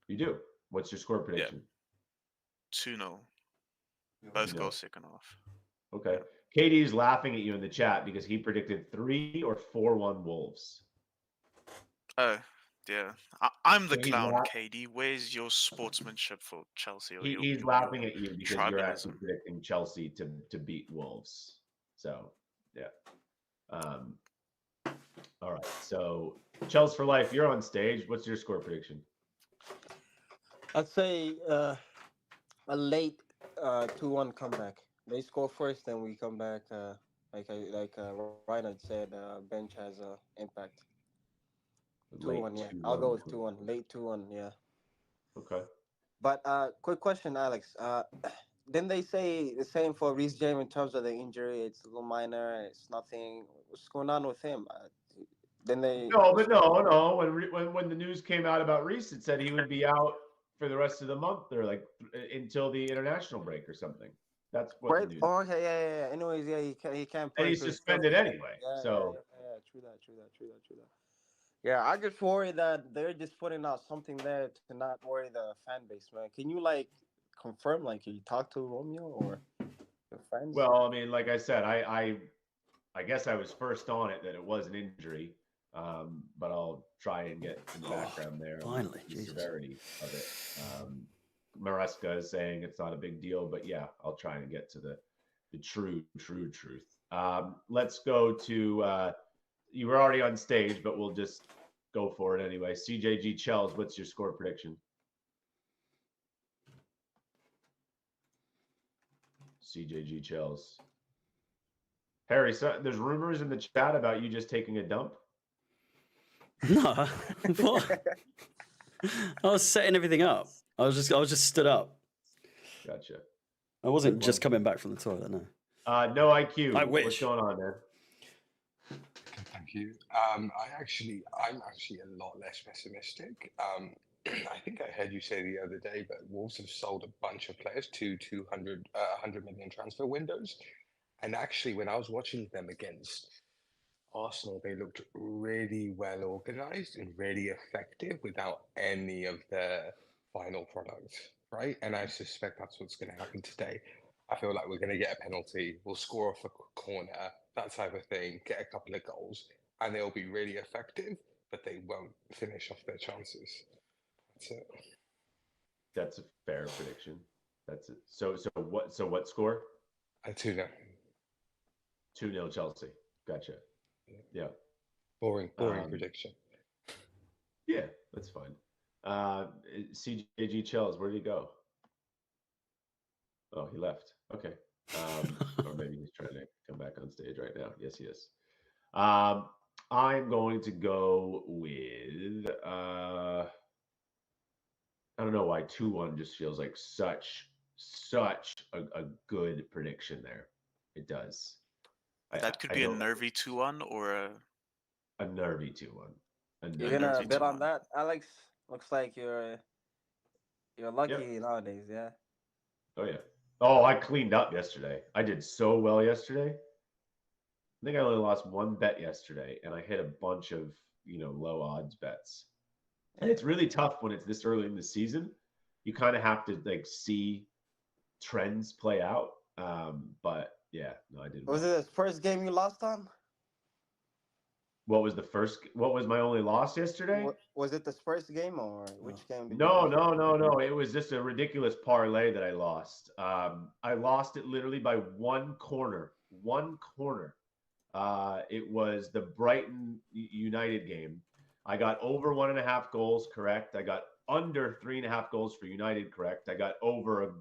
You do? What's your score prediction? Yeah. 2-0. Both goals second half. Okay. Katie's laughing at you in the chat because he predicted 3 or 4-1 Wolves. Oh, yeah. I'm the clown, KD. Where's your sportsmanship for Chelsea? He's laughing at you because you're actually predicting Chelsea to beat Wolves. So, yeah. All right. So, Chelsea for life, you're on stage. What's your score prediction? I'd say a late 2-1 comeback. They score first, then we come back. Like Reinhard said, bench has impact. 2-1, yeah. I'll go with 2-1. Late 2-1, yeah. Okay. But quick question, Alex. Didn't they say the same for Reece James in terms of the injury? It's a little minor. It's nothing. What's going on with him? Then they no. When the news came out about Reece, it said he would be out for the rest of the month or like until the international break or something. That's what the news. Oh, okay, yeah. Anyways, yeah, he can't play. And he's suspended anyway. Yeah, so yeah, true that. Yeah, I just worry that they're just putting out something there to not worry the fan base, man. Can you confirm? You talk to Romeo or your friends? Well, I mean, like I said, I guess I was first on it that it was an injury, but I'll try and get in the background there. Finally, the severity of it. Maresca is saying it's not a big deal, but yeah, I'll try and get to the true truth. Let's go to. You were already on stage, but we'll just go for it anyway. CJG Chels, what's your score prediction? CJG Chels. Harry, so there's rumors in the chat about you just taking a dump. No, what? I was setting everything up. I was just stood up. Gotcha. I wasn't Good just one. coming back from the toilet. No. No IQ. I What's wish. going on, man? Thank you. I'm actually a lot less pessimistic. I think I heard you say the other day, but Wolves have sold a bunch of players to 100 million transfer windows. And actually, when I was watching them against Arsenal, they looked really well organized and really effective without any of the final products, right? And I suspect that's what's going to happen today. I feel like we're going to get a penalty, we'll score off a corner, that type of thing, get a couple of goals, and they'll be really effective, but they won't finish off their chances. That's it. That's a fair prediction. That's it. So what score? 2-0. 2-0 Chelsea. Gotcha. Yeah. Boring prediction. Yeah, that's fine. CJG Chels, where did he go? Oh, he left. Okay. Or maybe he's trying to come back on stage right now. Yes, he is. I'm going to go with I don't know why 2-1 just feels like such a good prediction there. It does. That could be a nervy 2-1 or a nervy 2-1. You're gonna nervy bet on 2-1. that, Alex? Looks like you're lucky nowadays, yeah. Oh yeah. Oh, I cleaned up yesterday. I did so well yesterday. I think I only lost one bet yesterday, and I hit a bunch of low odds bets. And it's really tough when it's this early in the season. You kind of have to like see trends play out. But yeah, no, I did. Was it the first game you lost on? What was my only loss yesterday? Was it the Spurs game or which game? No. It was just a ridiculous parlay that I lost. I lost it literally by one corner. It was the Brighton United game. I got over 1.5 goals correct. I got under 3.5 goals for United correct. I got over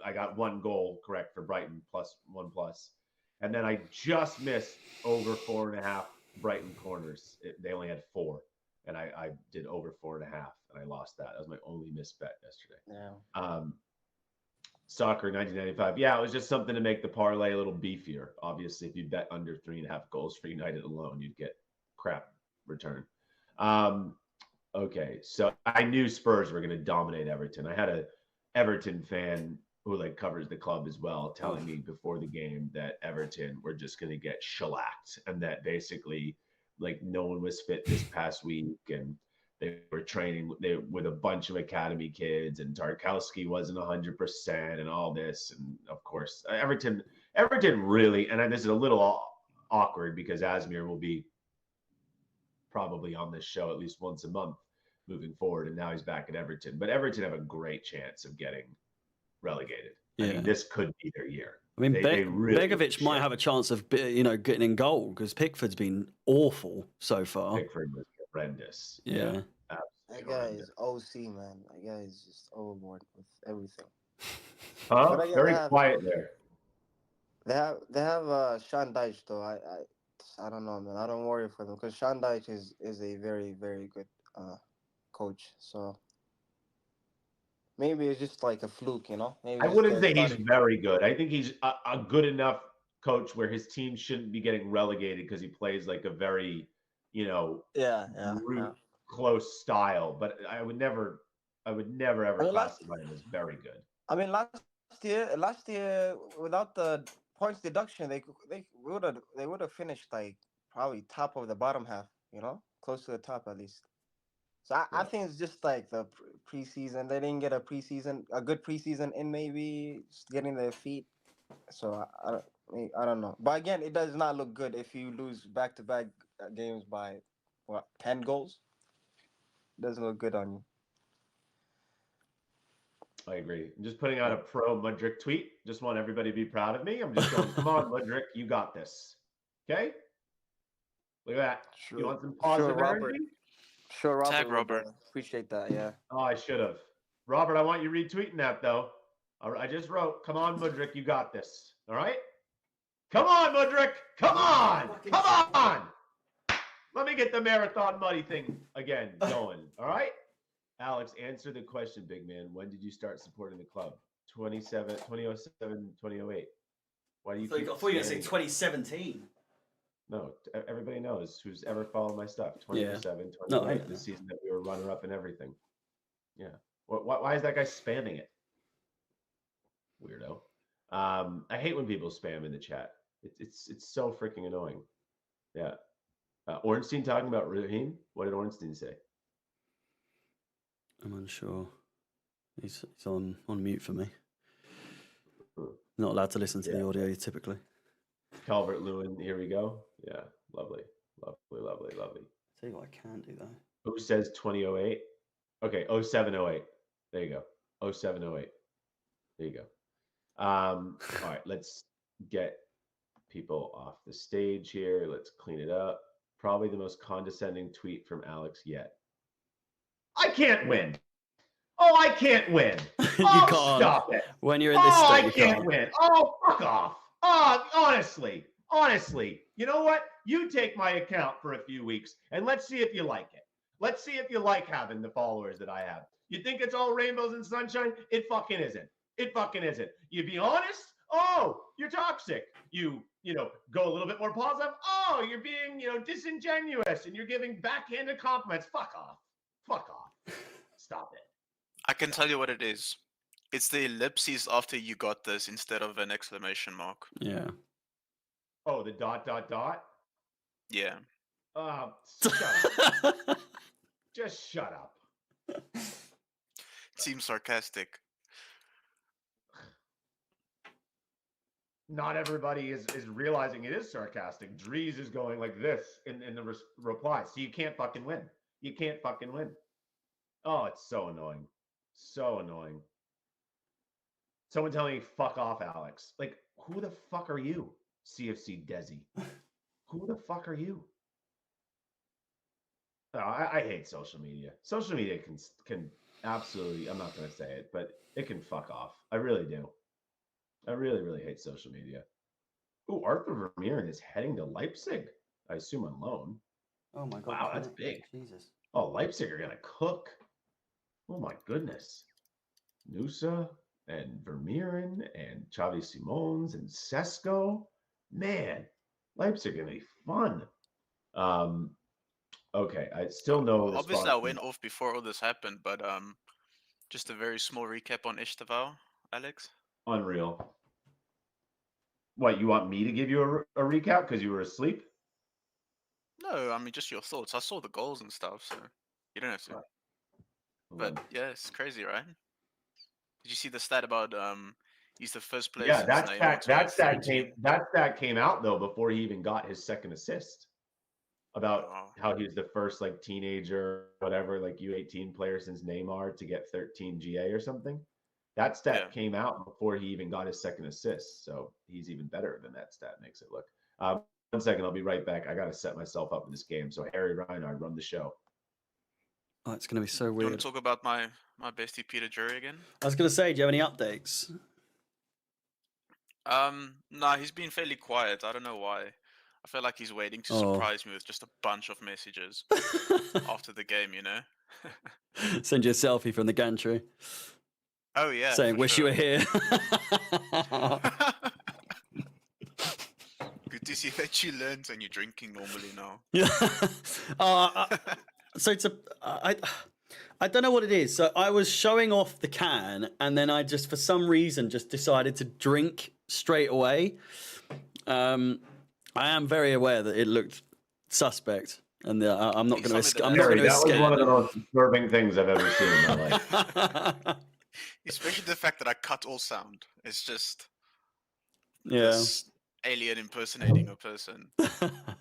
I got 1 goal correct for Brighton +1+. And then I just missed over 4.5 Brighton corners. They only had 4, and I did over 4.5, and I lost that. That was my only missed bet yesterday. Yeah. Soccer 1995. Yeah, it was just something to make the parlay a little beefier. Obviously, if you bet under 3.5 goals for United alone, you'd get crap return. Okay, so I knew Spurs were going to dominate Everton. I had a Everton fan who like covers the club as well telling me before the game that Everton were just going to get shellacked, and that basically like no one was fit this past week, and they were training with a bunch of academy kids, and Tarkowski wasn't 100% and all this. And of course, Everton really, and this is a little awkward because Asmir will be probably on this show at least once a month moving forward, and now he's back at Everton. But Everton have a great chance of getting relegated. Yeah. I mean, this could be their year. I mean, Begovic might have a chance of getting in goal because Pickford's been awful so far. Pickford was horrendous. Yeah. That guy is OC, man. That guy is just overboard with everything. Huh? Very quiet there. They have Sean Dyche though. I don't know, man. I don't worry for them because Sean Dyche is a very, very good coach. So maybe it's just like a fluke, Maybe I wouldn't say he's very good. I think he's a good enough coach where his team shouldn't be getting relegated because he plays like a very, close style. But I would never ever classify him as very good. I mean, last year without the points deduction, they would have finished like probably top of the bottom half, close to the top at least. So I think it's just like the preseason. They didn't get a good preseason in, maybe just getting their feet. So I don't know. But again, it does not look good if you lose back-to-back games by 10 goals. It doesn't look good on you. I agree. I'm just putting out a pro Mudryk tweet. Just want everybody to be proud of me. I'm just going, come on, Mudryk, you got this. Okay? Look at that. Sure. You want some positive energy? Sure, Robert. Tag Robert. Appreciate that, yeah. Oh, I should have. Robert, I want you retweeting that, though. I just wrote, come on, Mudryk, you got this. All right? Come on, Mudrick. Come on. Come on. Let me get the marathon money thing again going. All right? Alex, answer the question, big man. When did you start supporting the club? 2007, 2008. Why do you keep I thought you were going to say spamming it? 2017. No, everybody knows who's ever followed my stuff. 2007, No, 2008, the season that we were runner-up and everything. Yeah. Why is that guy spamming it? Weirdo. I hate when people spam in the chat. It's so freaking annoying. Yeah. Ornstein talking about Raheem? What did Ornstein say? I'm unsure. He's on mute for me. Not allowed to listen to the audio typically. Calvert-Lewin, here we go. Yeah, lovely. Tell you what, I can do though. Who says 2008? Okay, 0708. There you go. 0708. There you go. All right, let's get people off the stage here. Let's clean it up. Probably the most condescending tweet from Alex yet. I can't win. Oh, I can't win. You Oh, can't. stop it. When you're in this state, I you can't can't win. Oh, fuck off. Oh, honestly, you know what? You take my account for a few weeks and let's see if you like it. Let's see if you like having the followers that I have. You think it's all rainbows and sunshine? It fucking isn't. It fucking isn't. You be honest? Oh, you're toxic. You go a little bit more positive. Oh, you're being, disingenuous and you're giving backhanded compliments. Fuck off. Fuck off. Stop it. I can tell you what it is. It's the ellipses after you got this instead of an exclamation mark. Yeah. Oh, the ... Yeah. Shut up. Just shut up. It seems sarcastic. Not everybody is realizing it is sarcastic. Drees is going like this in the reply. So you can't fucking win. You can't fucking win. Oh, it's so annoying. So annoying. Someone telling me, fuck off, Alex. Like, who the fuck are you, CFC Desi? Who the fuck are you? No, I hate social media. Social media can absolutely, I'm not going to say it, but it can fuck off. I really do. I really, really hate social media. Oh, Arthur Vermeeren is heading to Leipzig. I assume on loan. Oh my god. Wow, that's big. Jesus. Oh, Leipzig are going to cook. Oh my goodness. Nusa and Vermeeren and Xavi Simons and Sesko. Man, Leipzig are going to be fun. Okay, I still know. Obviously, I went off before all this happened, but just a very small recap on Ishtaval, Alex. Unreal. What, you want me to give you a recap because you were asleep? No, I mean just your thoughts. I saw the goals and stuff, so you don't have to. But yeah, it's crazy, right? Did you see the stat about he's the first player? Yeah, that stat came out though before he even got his second assist. About how he was the first like teenager, whatever, like U18 player since Neymar to get 13 GA or something. That stat came out before he even got his second assist. So he's even better than that stat makes it look. 1 second, I'll be right back. I got to set myself up for this game. So Harry Reinhard, run the show. Oh, it's going to be so weird. You want to talk about my bestie Peter Drury again? I was going to say, do you have any updates? Nah, he's been fairly quiet. I don't know why. I feel like he's waiting to surprise me with just a bunch of messages after the game, you know? Send you a selfie from the gantry. Oh, yeah. Saying, wish you were here. Good to see that you learned and you're drinking normally now. Yeah. So it's I don't know what it is. So I was showing off the can and then I just, for some reason, just decided to drink straight away. I am very aware that it looked suspect, and I'm not going to escape. That was one of the most disturbing things I've ever seen in my life. Especially the fact that I cut all sound. It's just this alien impersonating a person.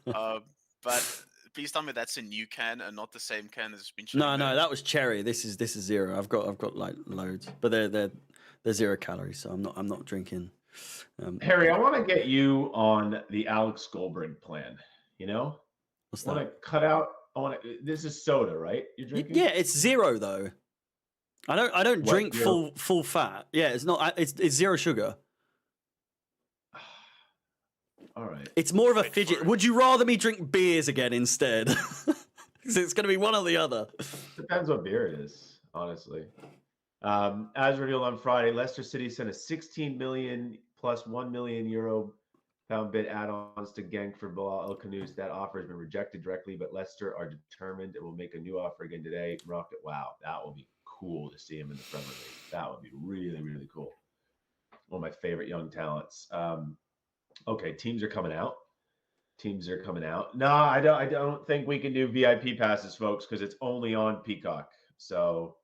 But please tell me that's a new can and not the same can that's been shown. No, that was cherry. This is zero. I've got like loads, but they're 0 calories, so I'm not drinking. Harry, I want to get you on the Alex Goldberg plan. You know, what's that? I want to cut out. This is soda, right? You're drinking? Yeah, it's 0 though. I don't drink full fat. Yeah, it's not. It's 0 sugar. All right. It's more of a Wait for fidget. it. Would you rather me drink beers again instead? Because it's going to be one or the other. Depends what beer it is, honestly. As revealed on Friday, Leicester City sent a 16 million plus 1 million euro pound bid add-ons to Genk for Bilal El Khanous. That offer has been rejected directly, but Leicester are determined it will make a new offer again today. Rocket, wow, that will be cool to see him in the Premier League. That would be really, really cool. One of my favorite young talents. Okay, teams are coming out. Teams are coming out. No, I don't think we can do VIP passes, folks, because it's only on Peacock. So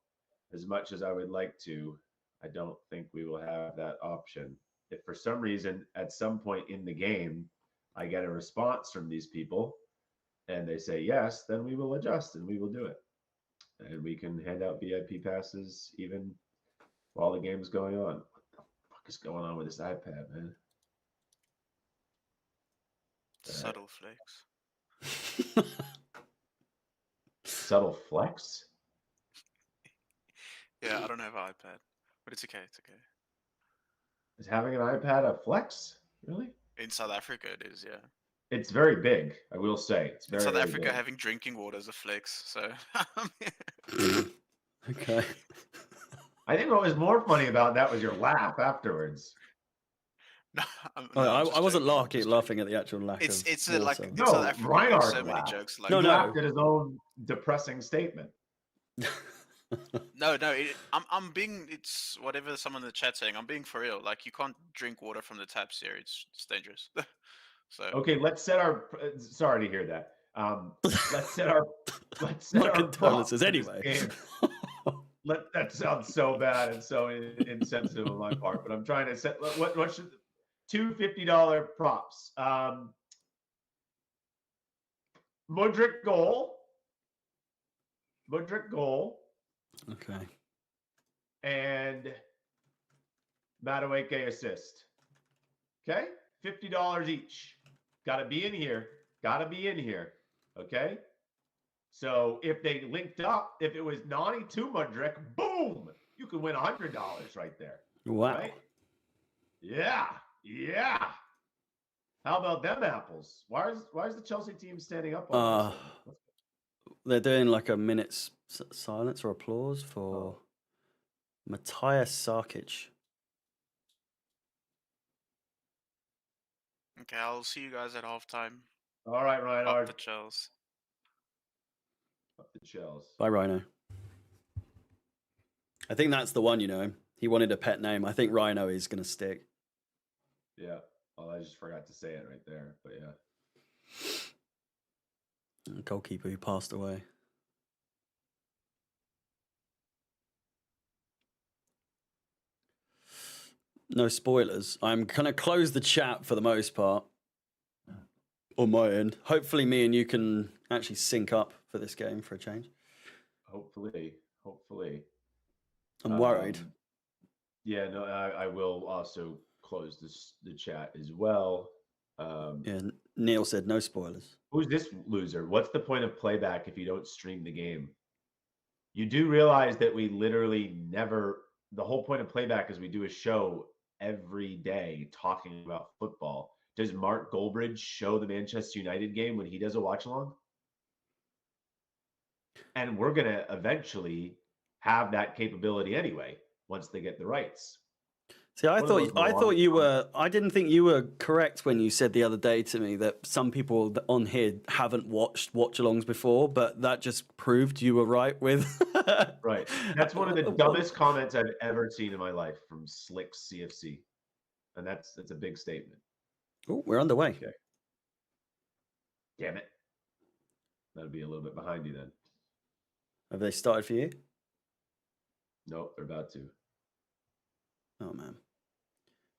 as much as I would like to, I don't think we will have that option. If for some reason at some point in the game I get a response from these people and they say yes, then we will adjust and we will do it. And we can hand out VIP passes even while the game is going on. What the fuck is going on with this iPad, man? Subtle flex. Subtle flex? Yeah, I don't have an iPad, but it's okay. It's okay. Is having an iPad a flex? Really? In South Africa, it is. Yeah. It's very big, I will say. It's In very, South very Africa, big. having drinking water is a flex. So. Okay. I think what was more funny about that was your laugh afterwards. No, I wasn't laughing at the actual lack It's of a, like water. in South No, Africa, we have Reinhardt so many laughed. jokes like No, He no. laughed at his own depressing statement. No. I'm being. It's whatever someone in the chat saying. I'm being for real. Like you can't drink water from the taps here. It's dangerous. So. Okay, let's set our. Sorry to hear that. Let's set our. Let's set My our props condolences for this anyway. game. That sounds so bad and so insensitive on my part, but I'm trying to set. What should two $50 props? Mudryk goal. Okay. And Madueke assist. Okay? $50 each. Gotta be in here. Okay? So if they linked up, if it was Nani to Mudryk, boom! You could win $100 right there. Wow. Right? Yeah. How about them apples? Why is the Chelsea team standing up on this? They're doing like a minute's silence or applause for Matthias Sarkic. Okay, I'll see you guys at halftime. All right, Up Reinhard. the Chels. Up the Chels. By Rhino. I think that's the one, He wanted a pet name. I think Rhino is going to stick. Yeah. Well, I just forgot to say it right there, but yeah. Goalkeeper who passed away. No spoilers. I'm going to close the chat for the most part on my end. Hopefully me and you can actually sync up for this game for a change. Hopefully. I'm worried. Yeah, no, I will also close the chat as well. Yeah, Neil said no spoilers. Who's this loser? What's the point of playback if you don't stream the game? You do realize that we literally never, the whole point of playback is we do a show every day talking about football. Does Mark Goldbridge show the Manchester United game when he does a watch along? And we're going to eventually have that capability anyway, once they get the rights. See, I thought you were. I didn't think you were correct when you said the other day to me that some people on here haven't watched watch-alongs before, but that just proved you were right with. Right. That's one of the dumbest comments I've ever seen in my life from Slick CFC, and that's a big statement. Oh, we're underway. Okay. Damn it. That'll be a little bit behind you then. Have they started for you? Nope, they're about to. Oh man.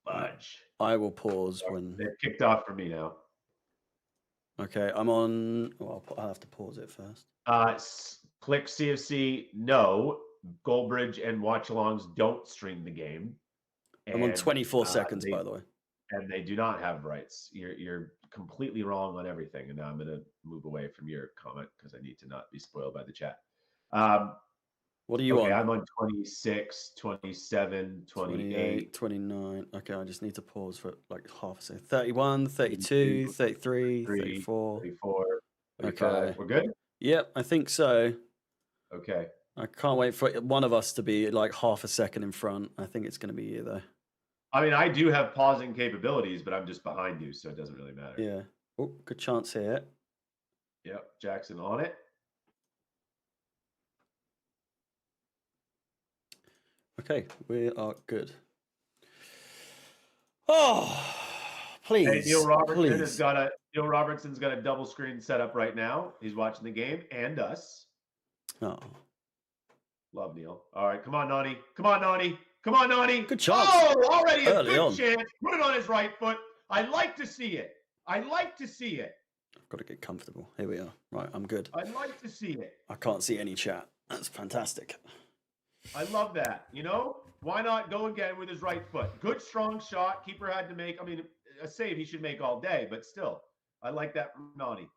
Fudge. I will pause when They've kicked off for me now. Okay, I'm on. Well, I'll have to pause it first. Click CFC. No, Goldbridge and watch-alongs don't stream the game. I'm on 24 seconds, by the way. And they do not have rights. You're completely wrong on everything. And now I'm going to move away from your comment because I need to not be spoiled by the chat. What are you Okay, on? I'm on 26, 27, 28. 29. Okay, I just need to pause for like half a second. 31, 32, 33, 34. 34, 35. Okay. We're good? Yep, I think so. Okay. I can't wait for one of us to be like half a second in front. I think it's going to be you, though. I mean, I do have pausing capabilities, but I'm just behind you, so it doesn't really matter. Yeah. Oh, good chance here. Yep, Jackson on it. Okay, we are good. Oh, please. Hey, Neil please. Robertson's got a double screen set up right now. He's watching the game and us. Oh. Love Neil. All right, come on, Nani. Come on, Nani. Come on, Nani. Good chance. Oh, already a Early good on. chance. Put it on his right foot. I like to see it. I like to see it. I've got to get comfortable. Here we are. Right, I'm good. I like to see it. I can't see any chat. That's fantastic. I love that. You know, why not go again with his right foot? Good, strong shot. Keeper had to make. I mean, a save he should make all day, but still, I like that from Nani.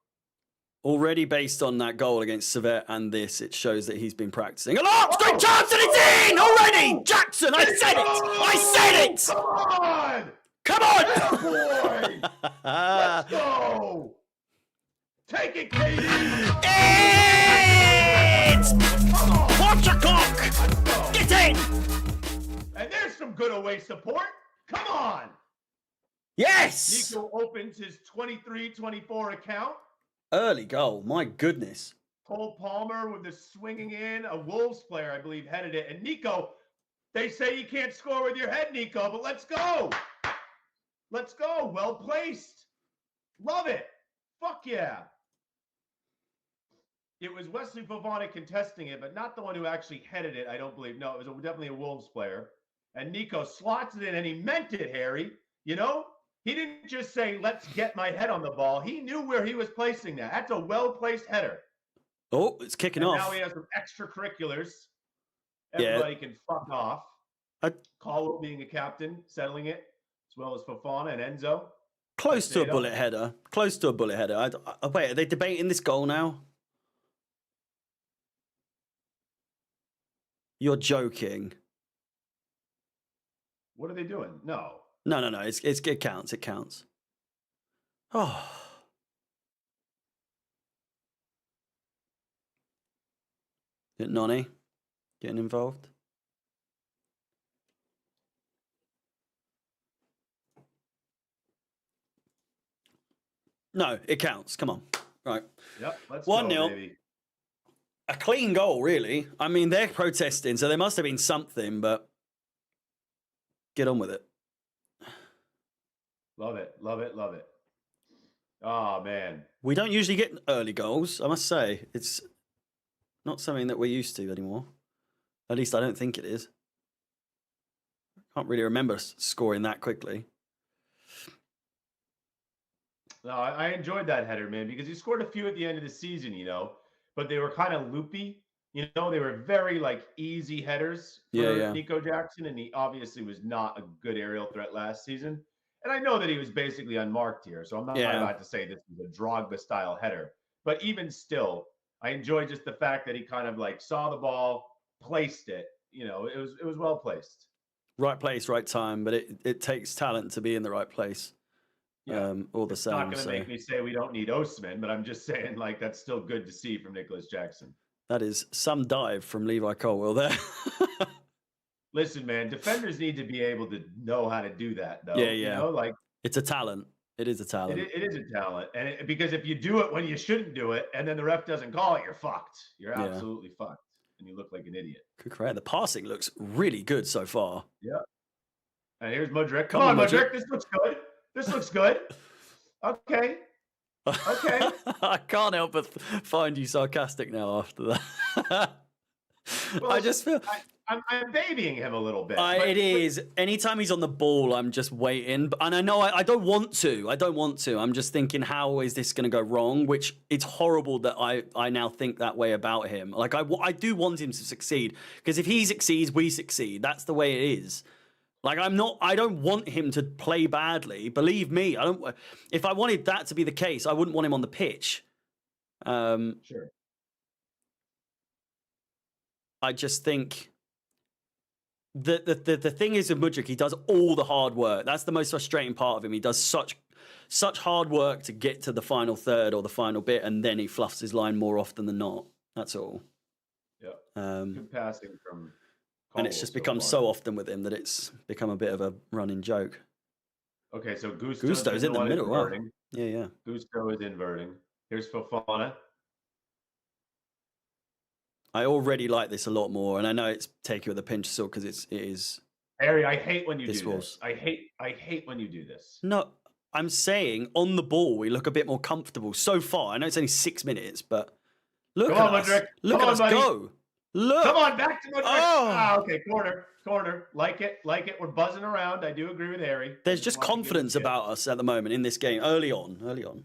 Already based on that goal against Servette and this, it shows that he's been practicing a lot. Great chance and it's in already. Jackson, I said it. I said it. Come on. Come on. Boy. Let's go. Take it, Katie. It's Portugal. Get in. And there's some good away support. Come on. Yes. Nico opens his 23-24 account. Early goal. My goodness. Cole Palmer with the swinging in. A Wolves player, I believe, headed it. And Nico, they say you can't score with your head, Nico, but let's go. Let's go. Well placed. Love it. Fuck yeah. It was Wesley Fofana contesting it, but not the one who actually headed it, I don't believe. No, it was definitely a Wolves player. And Nico slots it in, and he meant it, Harry. You know? He didn't just say, let's get my head on the ball. He knew where he was placing that. That's a well-placed header. Oh, it's kicking and off. Now he has some extracurriculars. Everybody can fuck off. Caldwell being a captain, settling it, as well as Fofana and Enzo. Close to a bullet header. Close to a bullet header. Wait, are they debating this goal now? You're joking. What are they doing? No. No. It counts. It counts. Oh. Nani getting involved? No, it counts. Come on. Right. Yep. Let's 1-0. go, baby. A clean goal, really. I mean, they're protesting, so there must have been something, but get on with it. Love it. Love it. Love it. Oh, man. We don't usually get early goals, I must say. It's not something that we're used to anymore. At least I don't think it is. Can't really remember scoring that quickly. No, I enjoyed that header, man, because he scored a few at the end of the season, you know, but they were kind of loopy. You know, they were very, like, easy headers for Nico Jackson, and he obviously was not a good aerial threat last season. And I know that he was basically unmarked here, so I'm not about to say this is a Drogba-style header. But even still, I enjoy just the fact that he kind of, like, saw the ball, placed it. You know, it was well placed. Right place, right time, but it takes talent to be in the right place. Yeah. All the same. It's not going to make me say we don't need Osimhen, but I'm just saying, like, that's still good to see from Nicholas Jackson. That is some dive from Levi Colwill there. Listen, man, defenders need to be able to know how to do that, though. Yeah. You know, like, it's a talent. It is a talent. It is a talent. And because if you do it when you shouldn't do it, and then the ref doesn't call it, you're fucked. You're absolutely fucked. And you look like an idiot. Correct. The passing looks really good so far. Yeah. And here's Mudryk. Come on, Mudryk. This looks good. This looks good. Okay. Okay. I can't help but find you sarcastic now after that. Well, I just feel I'm babying him a little bit. It is. Anytime he's on the ball, I'm just waiting. And I know I don't want to. I'm just thinking, how is this going to go wrong? Which it's horrible that I now think that way about him. Like, I do want him to succeed. Because if he succeeds, we succeed. That's the way it is. Like, I don't want him to play badly. Believe me, if I wanted that to be the case, I wouldn't want him on the pitch. Sure. I just think the thing is with Mudryk, he does all the hard work. That's the most frustrating part of him. He does such hard work to get to the final third or the final bit, and then he fluffs his line more often than not. That's all. Yeah. Um, Good passing from. and it's just become so often with him that it's become a bit of a running joke. Okay, so Gusto's in the middle. Wow. Yeah. Gusto is inverting. Here's Fofana. I already like this a lot more, and I know it's taken with a pinch of salt because it is. Harry, I hate when you This do was- this. I hate when you do this. No, I'm saying on the ball we look a bit more comfortable so far. I know it's only 6 minutes, but look Come at on, us. Mudryk. Look Come at on, us buddy. go. Look. Come on, back to Mudryk. Oh. Okay, corner. Like it. We're buzzing around. I do agree with Harry. There's just confidence about us at the moment in this game. Early on.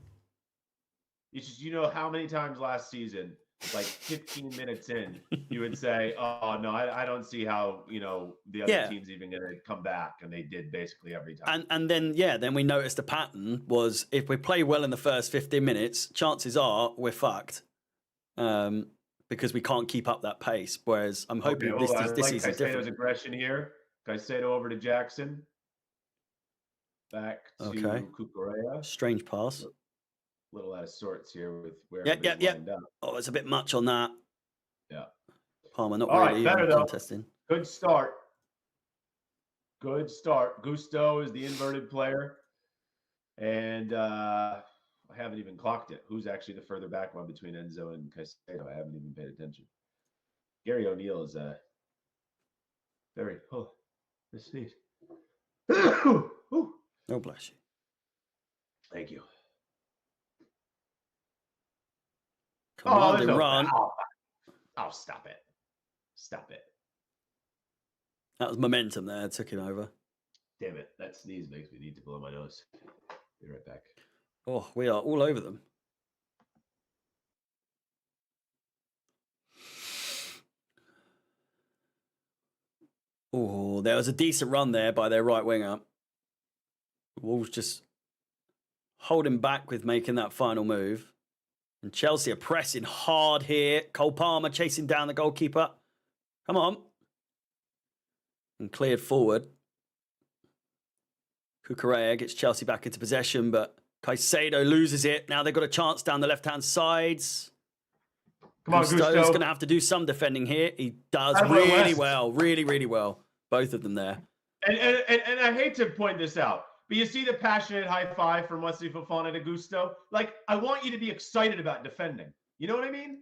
It's just, you know how many times last season, like 15 minutes in, you would say, "Oh no, I don't see how the other team's even going to come back," and they did basically every time. And then we noticed a pattern was if we play well in the first 15 minutes, chances are we're fucked. Because we can't keep up that pace. Whereas I'm hoping this is different. Aggression here. Caicedo over to Jackson. Back to Cucurella. Strange pass. Little out of sorts here with where lined up. Oh, it's a bit much on that. Yeah. Palmer not All really right, better though. contesting. Good start. Gusto is the inverted player. And I haven't even clocked it. Who's actually the further back one between Enzo and Caicedo? I haven't even paid attention. Gary O'Neill is very sneeze. Oh, bless you. Thank you. Commanding run. Oh, stop it. Stop it. That was momentum there. Took him over. Damn it. That sneeze makes me need to blow my nose. Be right back. Oh, we are all over them. Oh, there was a decent run there by their right winger. Wolves just holding back with making that final move. And Chelsea are pressing hard here. Cole Palmer chasing down the goalkeeper. Come on. And cleared forward. Cucurella gets Chelsea back into possession, but Caicedo loses it. Now they've got a chance down the left-hand sides. Come on, Gusto's Gusto. going to have to do some defending here. He does really well. Really well. Both of them there. And I hate to point this out, but you see the passionate high five from Wesley Fofana to Gusto? Like, I want you to be excited about defending. You know what I mean?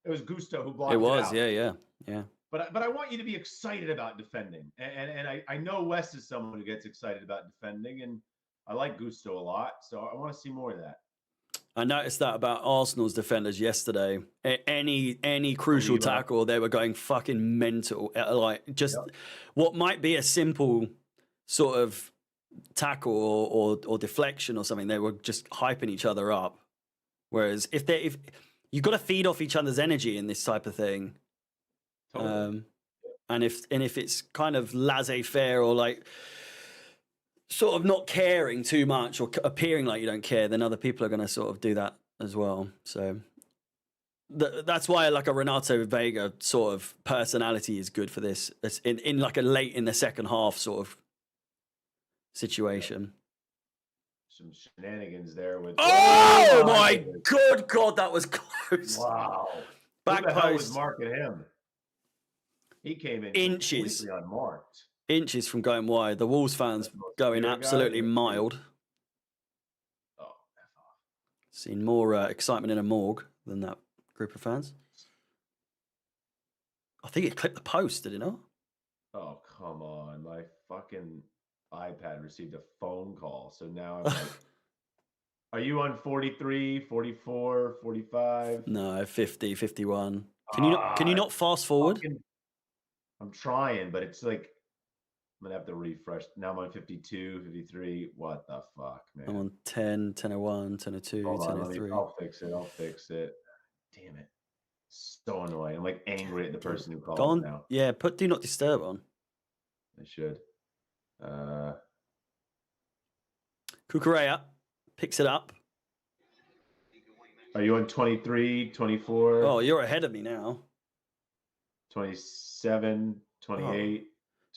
It was Gusto who blocked it out. Yeah. But I want you to be excited about defending. And I know Wes is someone who gets excited about defending, and I like Gusto a lot, so I want to see more of that. I noticed that about Arsenal's defenders yesterday. Any crucial tackle, they were going fucking mental. Like, just what might be a simple sort of tackle or deflection or something, they were just hyping each other up. Whereas if you've got to feed off each other's energy in this type of thing. Totally. And if it's kind of laissez-faire or like sort of not caring too much or appearing like you don't care, then other people are going to sort of do that as well. So that's why like a Renato Vega sort of personality is good for this. It's in like a late in the second half sort of situation. Some shenanigans there with. Oh my good God, that was close. Wow. Back Who the hell was post. marking him? He came in Inches. completely unmarked. Inches from going wide. The Wolves fans going absolutely mild. Oh, F off. Seen more excitement in a morgue than that group of fans. I think it clipped the post, did it not? Oh, come on. My fucking iPad received a phone call. So now I'm like, are you on 43, 44, 45? No, 50, 51. Can you not fast forward? I'm trying, but it's like, I'm going to have to refresh. Now I'm on 52, 53. What the fuck, man? I'm on 10, 10:01, 10:02, Hold on, 10:03. I'll fix it. Damn it. So annoying. I'm like angry at the person who called Go on. now. Yeah, put do not disturb on. I should. Cucurella picks it up. Are you on 23, 24? Oh, you're ahead of me now. 27, 28,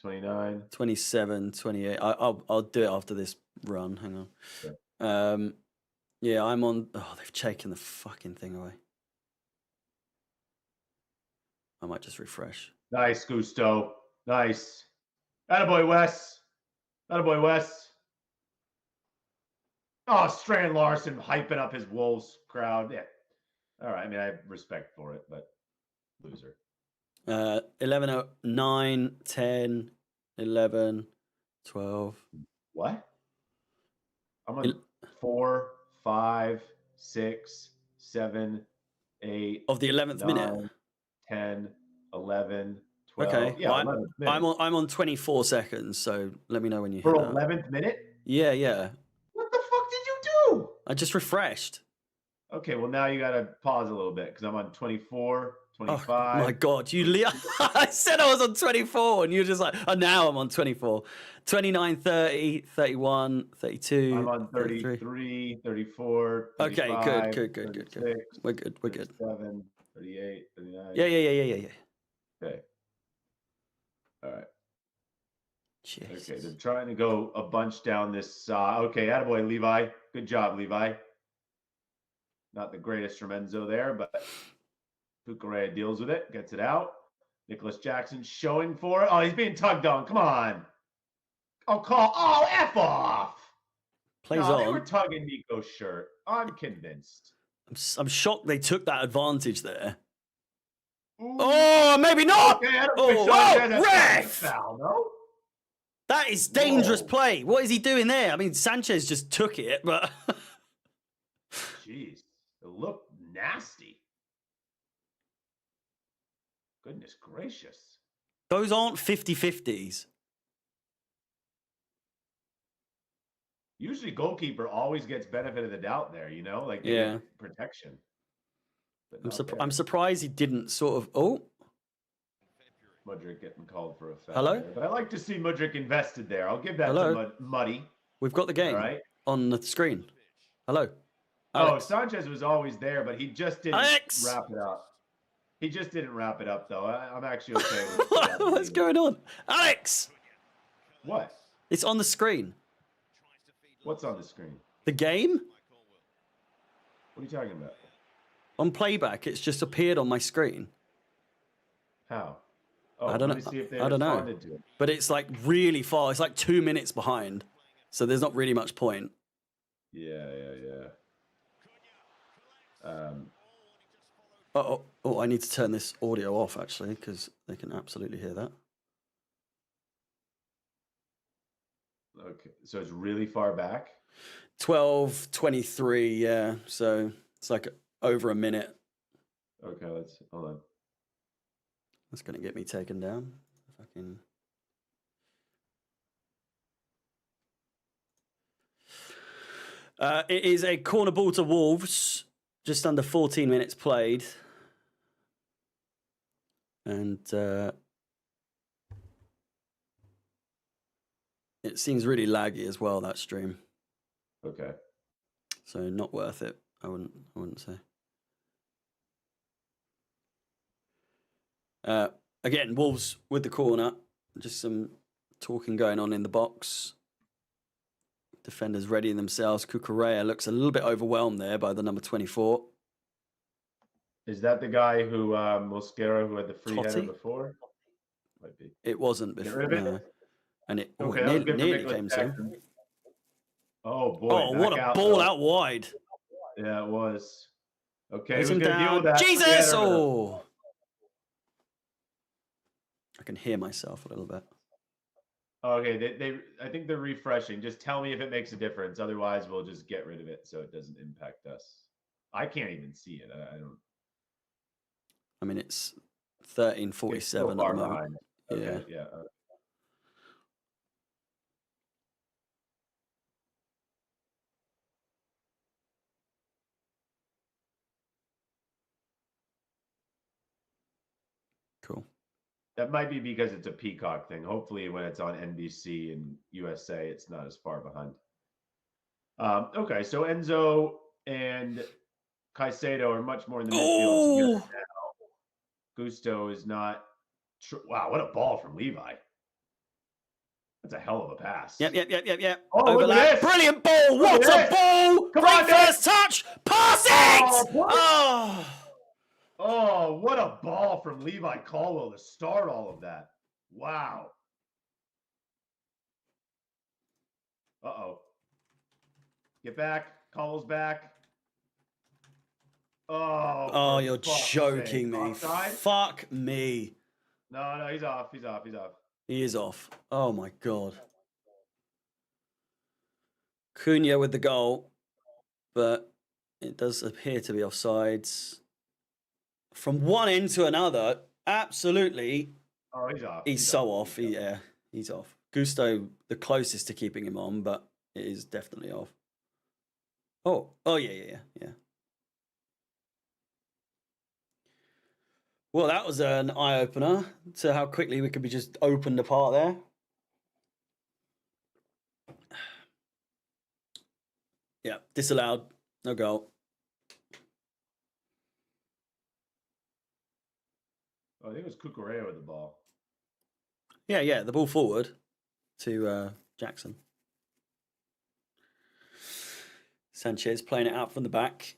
29. 27, 28. I'll do it after this run. Hang on. Okay. Yeah, I'm on. Oh, they've taken the fucking thing away. I might just refresh. Nice, Gusto. Nice. Attaboy, Wes. Attaboy, Wes. Oh, Strand Larson hyping up his Wolves crowd. Yeah. All right. I mean, I have respect for it, but loser. 11, 9, 10, 11, 12. What? I'm on 4, 5, 6, 7, 8. Of the 11th 9, minute. 10, 11, 12. Okay. Yeah, Well, 11th minute. I'm on 24 seconds, so let me know when you For hit that. 11th minute? Yeah, yeah. What the fuck did you do? I just refreshed. Okay, well now you gotta pause a little bit because I'm on 24, 25. Oh my god, I said I was on 24 and you're just like, oh, now I'm on 24. 29, 30, 31, 32. I'm on 33, 34, 35, Okay, good. 36, We're good. 37, 38, 39. Yeah. Okay. All right. Jesus. Okay, they're trying to go a bunch down this. Okay, attaboy, Levi. Good job, Levi. Not the greatest from Enzo there, but Cucurella deals with it, gets it out. Nicholas Jackson showing for it. Oh, he's being tugged on. Come on. Oh, call. Oh, F off. Plays No, on. they were tugging Nico's shirt. I'm convinced. I'm shocked they took that advantage there. Ooh. Oh, maybe not. Okay, ref! Foul, no? That is dangerous Whoa. play. What is he doing there? I mean, Sanchez just took it, but Jeez, it looked nasty. Goodness gracious. those aren't 50-50s. Usually goalkeeper always gets benefit of the doubt there, you know? Like, they get protection. But I'm surprised he didn't sort of... Oh. Mudryk getting called for a foul. Hello? There. But I like to see Mudryk invested there. I'll give that to Muddy. We've got the game on the screen. Hello. Alex. Oh, Sanchez was always there, but he just didn't wrap it up. He just didn't wrap it up, though. I'm actually okay with that. What's going on? Alex! What? It's on the screen. What's on the screen? The game? What are you talking about? On playback, it's just appeared on my screen. How? Oh, I don't know. Let me see if they I don't know. responded to it. But it's like really far. It's like 2 minutes behind. So there's not really much point. Yeah. Oh, I need to turn this audio off, actually, because they can absolutely hear that. Okay, so it's really far back? 12:23, yeah. So it's like over a minute. Okay, hold on. That's going to get me taken down. If I can... It is a corner ball to Wolves, just under 14 minutes played. And it seems really laggy as well, that stream. Okay. So not worth it, I wouldn't say. Again, Wolves with the corner. Just some talking going on in the box. Defenders readying themselves. Cucurella looks a little bit overwhelmed there by the number 24. Is that the guy who Mosquera, who had the free header Totti? before? Might be. It wasn't before. No. And it, Okay, it nearly came to. Oh boy! Oh, what a ball out wide! Yeah, it was. Okay, Who's who's him gonna deal down? with that? Jesus! Oh, I can hear myself a little bit. Okay, I think they're refreshing. Just tell me if it makes a difference. Otherwise, we'll just get rid of it so it doesn't impact us. I can't even see it. I don't. I mean, it's 13:47 at the moment. Okay, yeah. Cool. That might be because it's a Peacock thing. Hopefully, when it's on NBC and USA, it's not as far behind. Okay, so Enzo and Caicedo are much more in the midfield together now. Gusto is not Wow, what a ball from Levi. That's a hell of a pass. Yep. Oh, look Overlap. at this. Brilliant ball. Look What at a this. ball. Come Great on, Nick. first touch. Pass it. Oh, Oh. Oh, what a ball from Levi Caldwell to start all of that. Wow. Uh-oh. Get back. Caldwell's back. Oh, You're joking me. Offside? Fuck me. No, he's off. He's off. He is off. Oh my God. Cunha with the goal, but it does appear to be offsides. From one end to another, absolutely. Oh, he's off. He's so off. He's off. Gusto, the closest to keeping him on, but it is definitely off. Oh yeah. Well, that was an eye-opener to how quickly we could be just opened apart there. Yeah, disallowed. No goal. Oh, I think it was Cucurella with the ball. Yeah, the ball forward to Jackson. Sanchez playing it out from the back.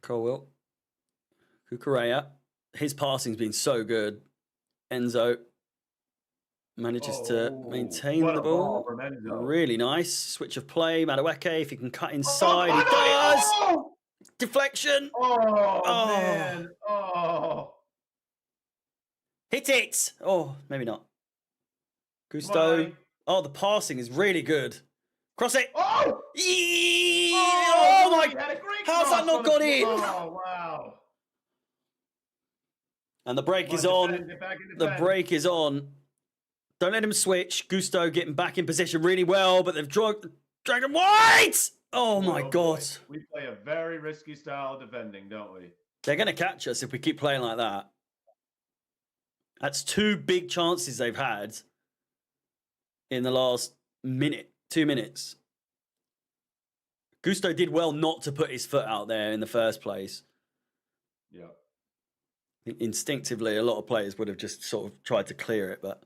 Colwell. Cucurella. His passing's been so good. Enzo manages to maintain what the a ball. from Enzo. Really nice. Switch of play. Madueke, if he can cut inside, he does! Oh! Deflection! Oh, man. Oh. Hit it! Oh, maybe not. Gusto. Oh, the passing is really good. Cross it! Oh! Oh my! He had a great How's that cross not on got the- in? Oh, wow. And the break is Come on. defend, get back and The defend. break is on. Don't let him switch. Gusto getting back in position really well, but they've dragged him wide! Oh my God. Boy. We play a very risky style of defending, don't we? They're going to catch us if we keep playing like that. That's 2 big chances they've had in the last 2 minutes. Gusto did well not to put his foot out there in the first place. Yeah. Instinctively, a lot of players would have just sort of tried to clear it, but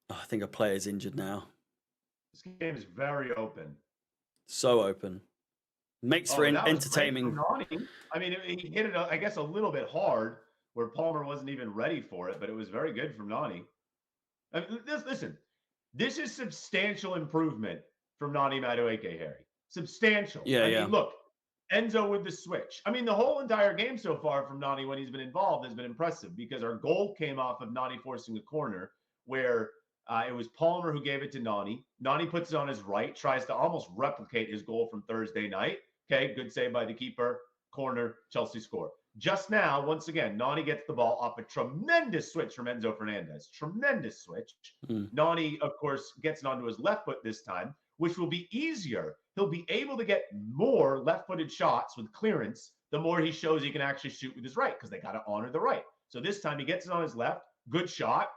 I think a player's injured now. This game is very open. So open. Makes for that was great entertaining. from Nani. I mean, he hit it, I guess, a little bit hard where Palmer wasn't even ready for it, but it was very good from Nani. I mean, listen, this is substantial improvement from Nani Madueke, Harry. Substantial. Yeah, I yeah. mean, look, Enzo with the switch. I mean, the whole entire game so far from Nani when he's been involved has been impressive because our goal came off of Nani forcing a corner where it was Palmer who gave it to Nani. Nani puts it on his right, tries to almost replicate his goal from Thursday night. Okay, good save by the keeper. Corner, Chelsea score. Just now, once again, Nani gets the ball off a tremendous switch from Enzo Fernandez. Tremendous switch. Nani, of course, gets it onto his left foot this time, which will be easier. He'll be able to get more left-footed shots with clearance the more he shows he can actually shoot with his right because they got to honor the right. So this time he gets it on his left. Good shot.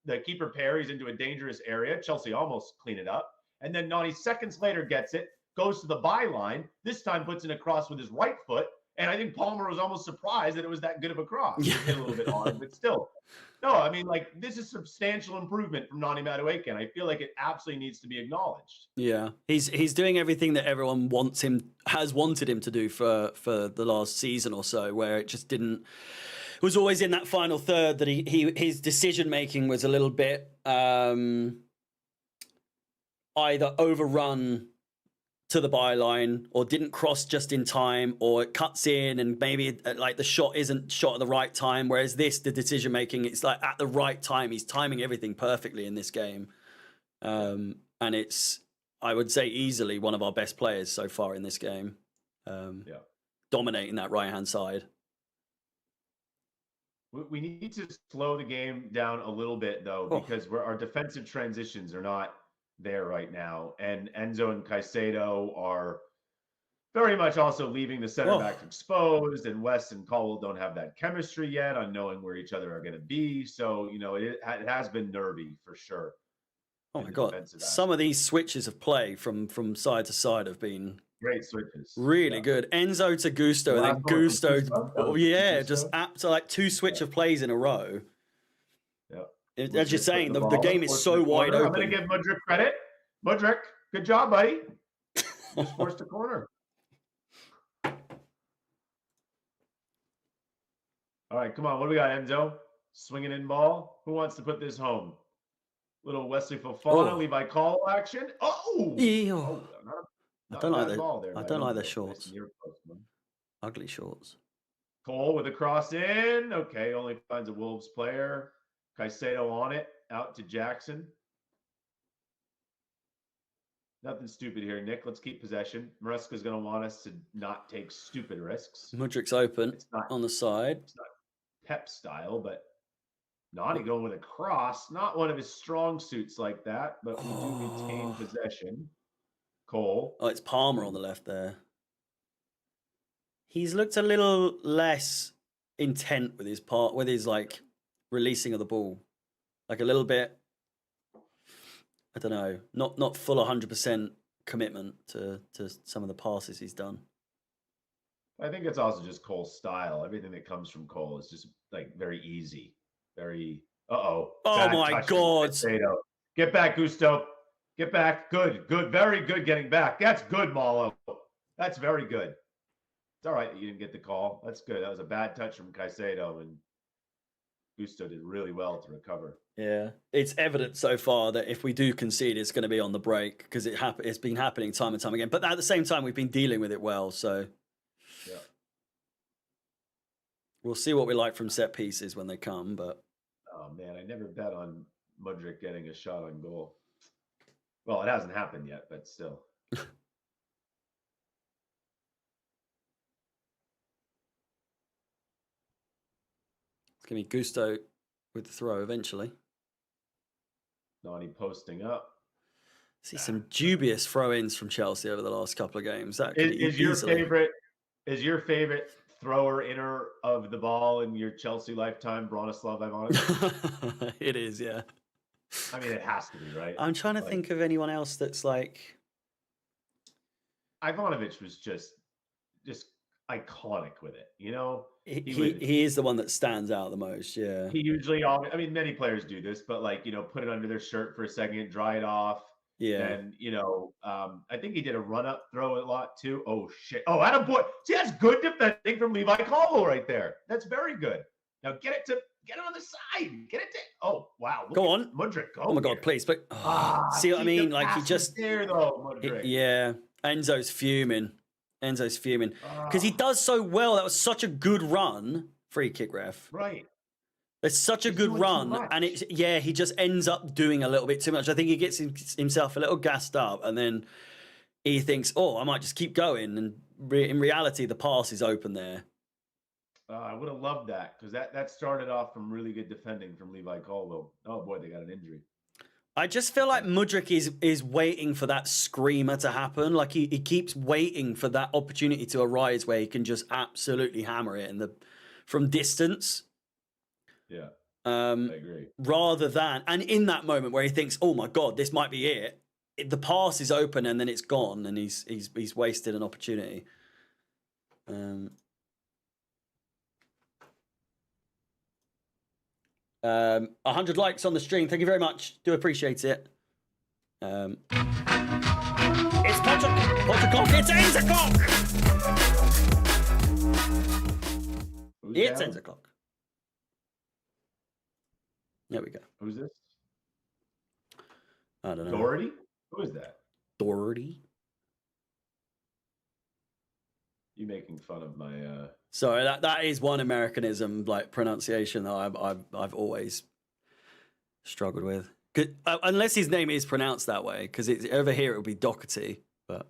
The keeper parries into a dangerous area. Chelsea almost clean it up. And then Nani seconds later gets it, goes to the byline. This time puts it across with his right foot. And I think Palmer was almost surprised that it was that good of a cross. It hit a little bit hard, but still. No, I mean, like, this is substantial improvement from Nani Madueke, and I feel like it absolutely needs to be acknowledged. Yeah, he's doing everything that everyone has wanted him to do for the last season or so, where it just didn't. It was always in that final third that his decision making was a little bit either overrun to the byline or didn't cross just in time, or it cuts in and maybe like the shot isn't shot at the right time. Whereas this, the decision making, it's like at the right time. He's timing everything perfectly in this game. And it's, I would say, easily one of our best players so far in this game. Dominating that right-hand side. We need to slow the game down a little bit, though, because our defensive transitions are not there right now. And Enzo and Caicedo are very much also leaving the center back exposed, and West and Caldwell don't have that chemistry yet on knowing where each other are going to be. So, you know, it has been nervy for sure. Oh my God. Some of these switches of play from side to side have been great switches. Really good. Enzo to Gusto, and then Gusto. Just up to like 2 switch of plays in a row. As you're saying, the game is so wide I'm open. going to give Mudryk credit. Mudryk, good job, buddy. Just forced a corner. All right, come on. What do we got, Enzo? Swinging in ball. Who wants to put this home? Little Wesley Fofana, Levi Call action. Oh! I don't like the shorts. Nice post, Ugly shorts. Cole with a cross in. Okay, only finds a Wolves player. Caicedo on it. Out to Jackson. Nothing stupid here, Nick. Let's keep possession. Maresca's going to want us to not take stupid risks. Mudryk's open on the side. It's not Pep style, but Nani going with a cross. Not one of his strong suits like that, but we do retain possession. Cole. Oh, it's Palmer on the left there. He's looked a little less intent with his like releasing of the ball. Like a little bit, I don't know, not full 100% commitment to some of the passes he's done. I think it's also just Cole's style. Everything that comes from Cole is just like very easy. Very Oh my God. Get back, Gusto. Get back. Good. Very good getting back. That's good, Malo. That's very good. It's all right that you didn't get the call. That's good. That was a bad touch from Caicedo, and Gusto did really well to recover. Yeah, it's evident so far that if we do concede, it's going to be on the break because it's been happening time and time again. But at the same time, we've been dealing with it well. So yeah, we'll see what we like from set pieces when they come. But oh man, I never bet on Mudryk getting a shot on goal. Well, it hasn't happened yet, but still. It's going to be Gusto with the throw eventually. Nani posting up. See some dubious throw-ins from Chelsea over the last couple of games. That could is your favorite thrower inner of the ball in your Chelsea lifetime Bronislav Ivanovic? It is, yeah. I mean, it has to be, right? I'm trying to think of anyone else that's like. Ivanovic was just iconic with it, you know. He is the one that stands out the most. Yeah. He usually, I mean, many players do this, but like, you know, put it under their shirt for a second, dry it off. Yeah. And, you know, I think he did a run-up throw a lot too. Oh, shit. Oh, attaboy. See, that's good defending from Levi Colwell right there. That's very good. Now get it on the side. Get it to. Oh, wow. Go on. Mudryk, go. Oh, my God, please. But see what I mean? Like, he just. There, though, Mudryk. Yeah. Enzo's fuming. Because he does so well. That was such a good run. Free kick, ref. Right. It's such a good run, and he just ends up doing a little bit too much. I think he gets himself a little gassed up, and then he thinks, "Oh, I might just keep going." And in reality, the pass is open there. I would have loved that because that started off from really good defending from Levi Colwell. Oh boy, they got an injury. I just feel like Mudryk is waiting for that screamer to happen. Like he keeps waiting for that opportunity to arise where he can just absolutely hammer it from distance. Yeah, I agree. Rather than, and in that moment where he thinks, "Oh my God, this might be it," the pass is open and then it's gone, and he's wasted an opportunity. 100 likes on the stream. Thank you very much. Do appreciate it. It's Pottercock. It's Enzacock. It's Enzacock. There we go. Who's this? I don't know. Doherty? Who is that? Doherty? You making fun of my Sorry, that is one Americanism like pronunciation that I've always struggled with. Unless his name is pronounced that way, because over here it would be Doherty, but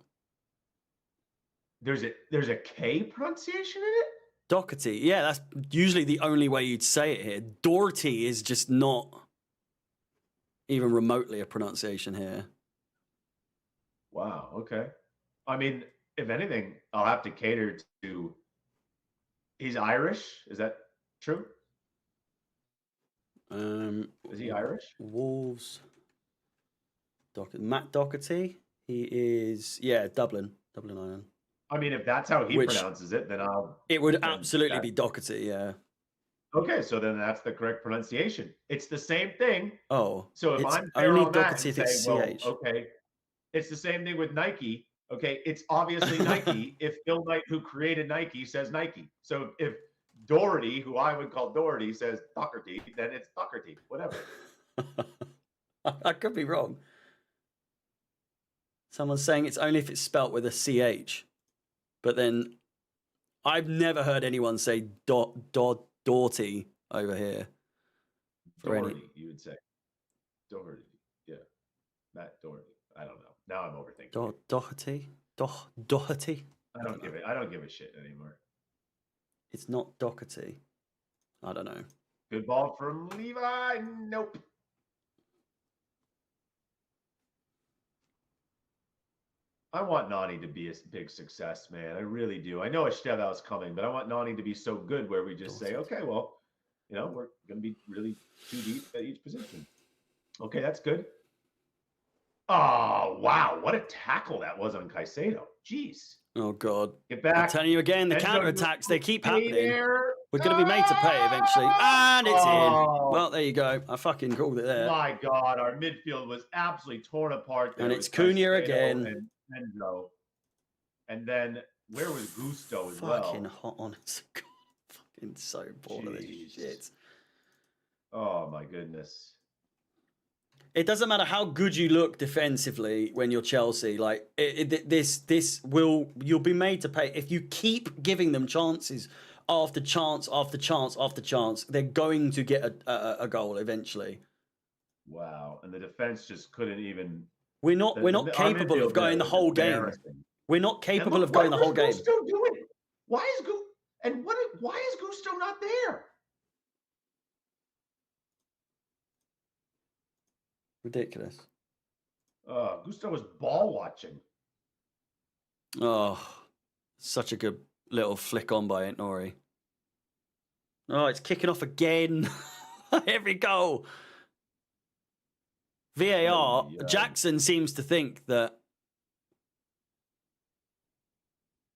there's a K pronunciation in it? Doherty, yeah, that's usually the only way you'd say it here. Doherty is just not even remotely a pronunciation here. Wow, okay. I mean, if anything, I'll have to cater to. He's Irish. Is that true? Is he Irish? Wolves. Matt Doherty. He is, Dublin Ireland. I mean, if that's how he pronounces it, then I'll. It would absolutely be Doherty, yeah. Okay, so then that's the correct pronunciation. It's the same thing. Oh, So if it's I'm fair only on that Doherty and if say, it's well, CH. okay, it's the same thing with Nike. Okay, it's obviously Nike if Phil Knight, who created Nike, says Nike. So if Doherty, who I would call Doherty, says Doherty, then it's Doherty, whatever. I could be wrong. Someone's saying it's only if it's spelt with a CH. But then I've never heard anyone say Doherty over here. Doherty, you would say. Doherty, yeah. Matt Doherty. I don't know. Now I'm overthinking. Doherty? Doherty? I don't give it. I don't give a shit anymore. It's not Doherty. I don't know. Good ball from Levi. Nope. I want Nani to be a big success, man. I really do. I know a Stevau's coming, but I want Nani to be so good where we just say, okay, well, we're going to be really too deep at each position. Okay, that's good. Oh, wow. What a tackle that was on Caicedo. Jeez. Oh, God. Get back. I'm telling you again, the Enzo, counterattacks, they keep happening. There. We're going to be made to pay eventually. And it's in. Oh. Well, there you go. I fucking called it there. My God, our midfield was absolutely torn apart there. And it's Cunha again. And Enzo. And then where was Gusto as Fucking well? hot on it. Fucking so bored of this Jeez. shit. Oh, my goodness. It doesn't matter how good you look defensively when you're Chelsea. Like you'll be made to pay if you keep giving them chances after chance after chance after chance. They're going to get a goal eventually. Wow, and the defense just couldn't even. We're not capable of going the whole game. We're not capable of going the whole game. Gusto doing? Why is Gusto not there? Ridiculous. Gusto was ball watching. Oh, such a good little flick on by Nori. Oh, it's kicking off again. Every goal. VAR, Jackson seems to think that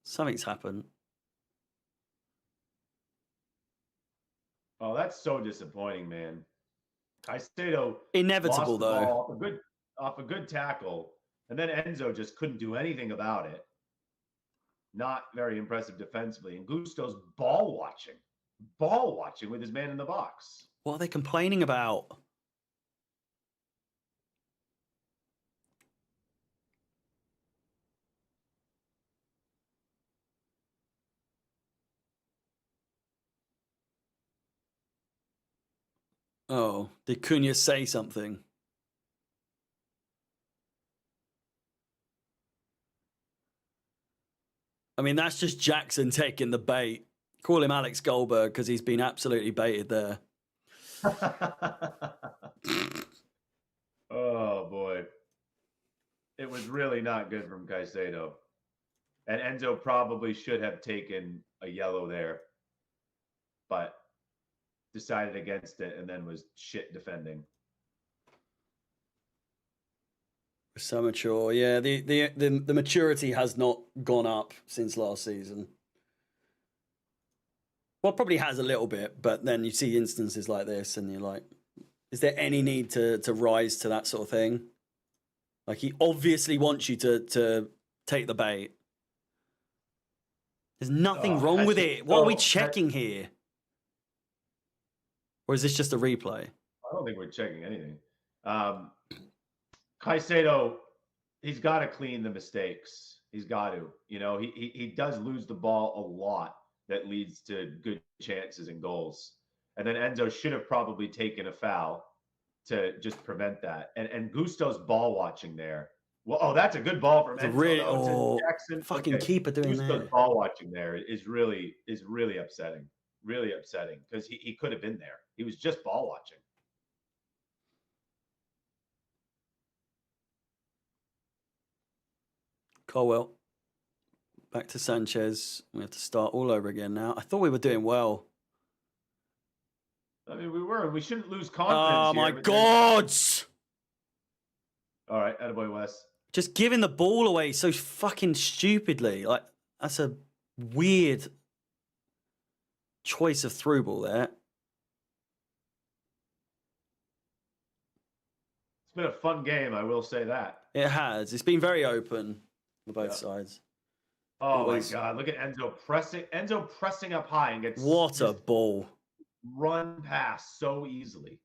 something's happened. Oh, that's so disappointing, man. Caicedo Inevitable, lost the though. ball off a good tackle, and then Enzo just couldn't do anything about it. Not very impressive defensively. And Gusto's ball watching with his man in the box. What are they complaining about? Oh, did Cunha say something? I mean, that's just Jackson taking the bait. Call him Alex Goldberg because he's been absolutely baited there. Oh, boy. It was really not good from Caicedo. And Enzo probably should have taken a yellow there, but decided against it and then was shit defending. So mature, yeah. The maturity has not gone up since last season. Well, probably has a little bit, but then you see instances like this, and you're like, is there any need to rise to that sort of thing? Like, he obviously wants you to take the bait. There's nothing wrong with it. What are we checking here? Or is this just a replay? I don't think we're checking anything. Caicedo, he's got to clean the mistakes. He's got to. He does lose the ball a lot that leads to good chances and goals. And then Enzo should have probably taken a foul to just prevent that. And Gusto's ball watching there. Well, that's a good ball from Enzo. Jackson. Fucking keeper doing Gusto's that. Ball watching there is really upsetting. Really upsetting because he could have been there. He was just ball watching. Colwell. Back to Sanchez. We have to start all over again now. I thought we were doing well. I mean, we were. We shouldn't lose confidence. Oh, my God. All right, attaboy, Wes. Just giving the ball away so fucking stupidly. Like, that's a weird choice of through ball there. It's been a fun game, I will say that. It has. It's been very open for both Yeah. sides. Oh Always. my God! Look at Enzo pressing up high and gets What a just ball. run past so easily.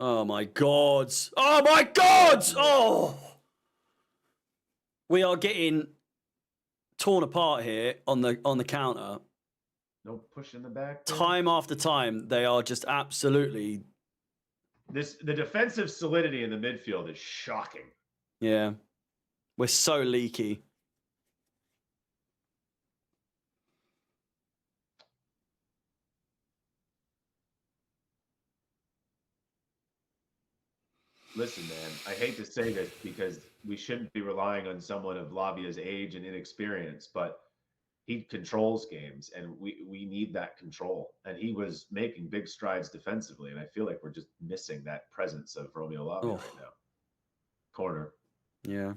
Oh my God. Oh my God. Oh. We are getting torn apart here on the counter. No push in the back. There. Time after time, they are just absolutely. The defensive solidity in the midfield is shocking. Yeah. We're so leaky. Listen, man, I hate to say this because we shouldn't be relying on someone of Lavia's age and inexperience, but he controls games and we need that control. And he was making big strides defensively. And I feel like we're just missing that presence of Romeo Lavia right now. Corner. Yeah.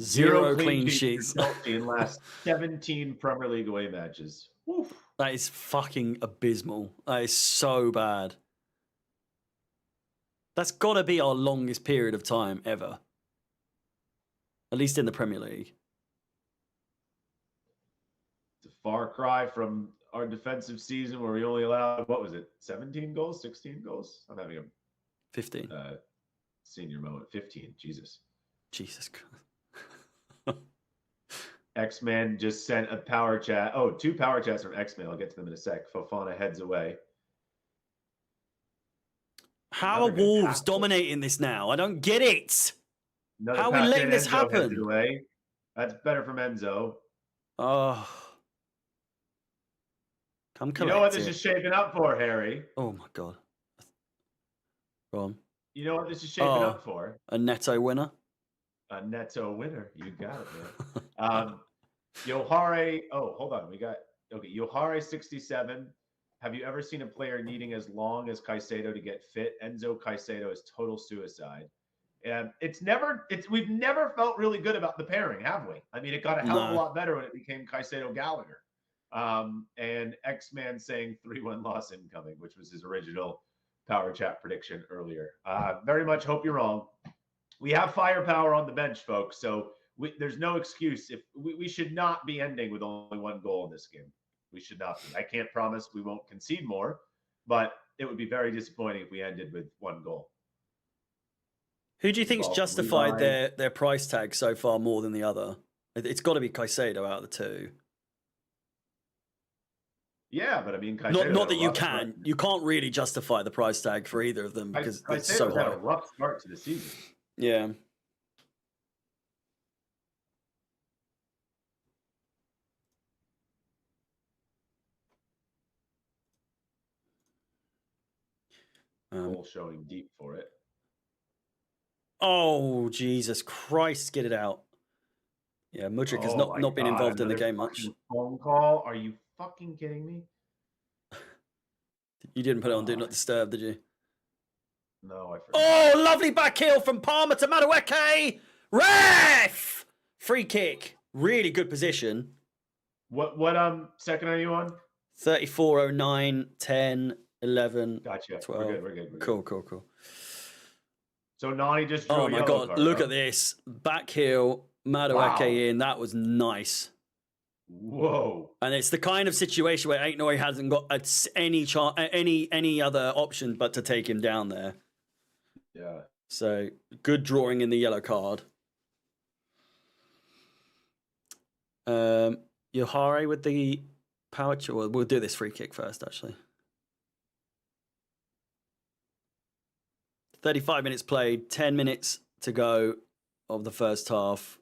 Zero clean sheets sheets. for Chelsea in last 17 Premier League away matches. Woof. That is fucking abysmal. That is so bad. That's got to be our longest period of time ever. At least in the Premier League. It's a far cry from our defensive season where we only allowed, what was it, 17 goals, 16 goals? I'm having a 15. Senior moment. 15, Jesus. Jesus Christ. X-Man just sent a power chat. Oh, 2 power chats from X-Man. I'll get to them in a sec. Fofana heads away. How are Wolves dominating this now? I don't get it. How are we letting this happen? Away. That's better from Enzo. Oh. Come collect You know what this it. is shaping up for, Harry? Oh my God. Go on. You know what this is shaping up for? A Neto winner? A Neto winner. You got it, man. Yohare. Oh, hold on. We got Yohare 67. Have you ever seen a player needing as long as Caicedo to get fit? Enzo Caicedo is total suicide. And we've never felt really good about the pairing, have we? I mean, it got a hell of a lot better when it became Caicedo Gallagher. And X-Man saying 3-1 loss incoming, which was his original power chat prediction earlier. Very much hope you're wrong. We have firepower on the bench, folks. So there's no excuse. If we should not be ending with only 1 goal in this game. We should not be. I can't promise we won't concede more, but it would be very disappointing if we ended with 1 goal. Who do you think's justified their price tag so far more than the other? It's got to be Caicedo out of the 2. Yeah, but I mean, Caicedo not that you can. You can't really justify the price tag for either of them because it's so high. Had a rough start to the season. Yeah. Goal showing deep for it. Oh, Jesus Christ, get it out. Yeah, Mudryk has not been involved in the game much. Phone call? Are you fucking kidding me? You didn't put it on Do Not Disturb, did you? No, I forgot. Oh, lovely back heel from Palmer to Madueke. Ref! Free kick. Really good position. What second are you on? 34:09, 10, 11, Gotcha. 12. We're good. Cool. So Nani just drew Oh a my yellow God, card, look huh? at this. Back heel, Madueke in. That was nice. Whoa. And it's the kind of situation where Ain't Noy hasn't got any other option but to take him down there. Yeah. So good drawing in the yellow card. Yohare with the power. We'll do this free kick first, actually. 35 minutes played, 10 minutes to go of the first half.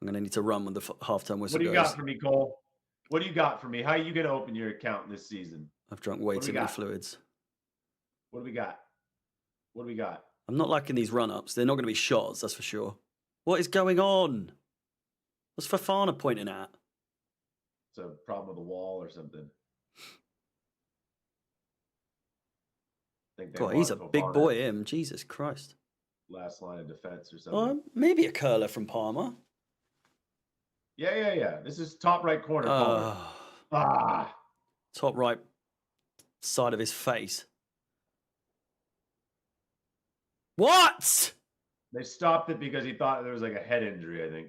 I'm going to need to run when the halftime whistle goes. What do you got for me, Cole? What do you got for me? How are you going to open your account this season? I've drunk way too many fluids. What do we got? I'm not liking these run-ups. They're not going to be shots, that's for sure. What is going on? What's Fofana pointing at? It's a problem with the wall or something. God, he's a big boy, him. Jesus Christ. Last line of defense or something. Maybe a curler from Palmer. Yeah. This is top right corner. Palmer. Top right side of his face. What? They stopped it because he thought there was like a head injury, I think.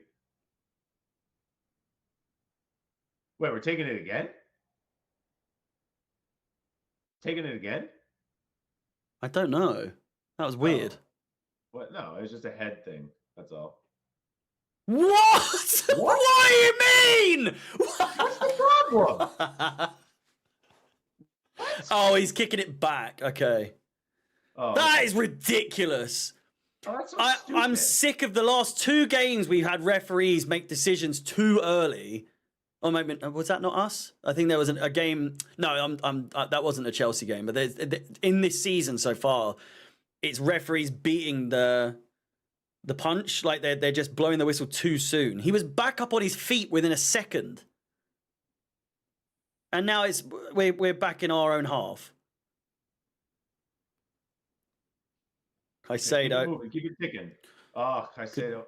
Wait, we're taking it again? Taking it again? I don't know. That was weird. Oh. What? No, it was just a head thing. That's all. What? What do you mean? What's the problem? Oh, he's kicking it back. Okay. Oh, That is ridiculous. oh, that's so I'm stupid. sick of the last 2 games we've had referees make decisions too early. Or maybe was that not us? I think there was a game. No, that wasn't a Chelsea game. But in this season so far, it's referees beating the punch. Like they're just blowing the whistle too soon. He was back up on his feet within a second, and now we're back in our own half. Caicedo. Keep it ticking. Oh, Caicedo.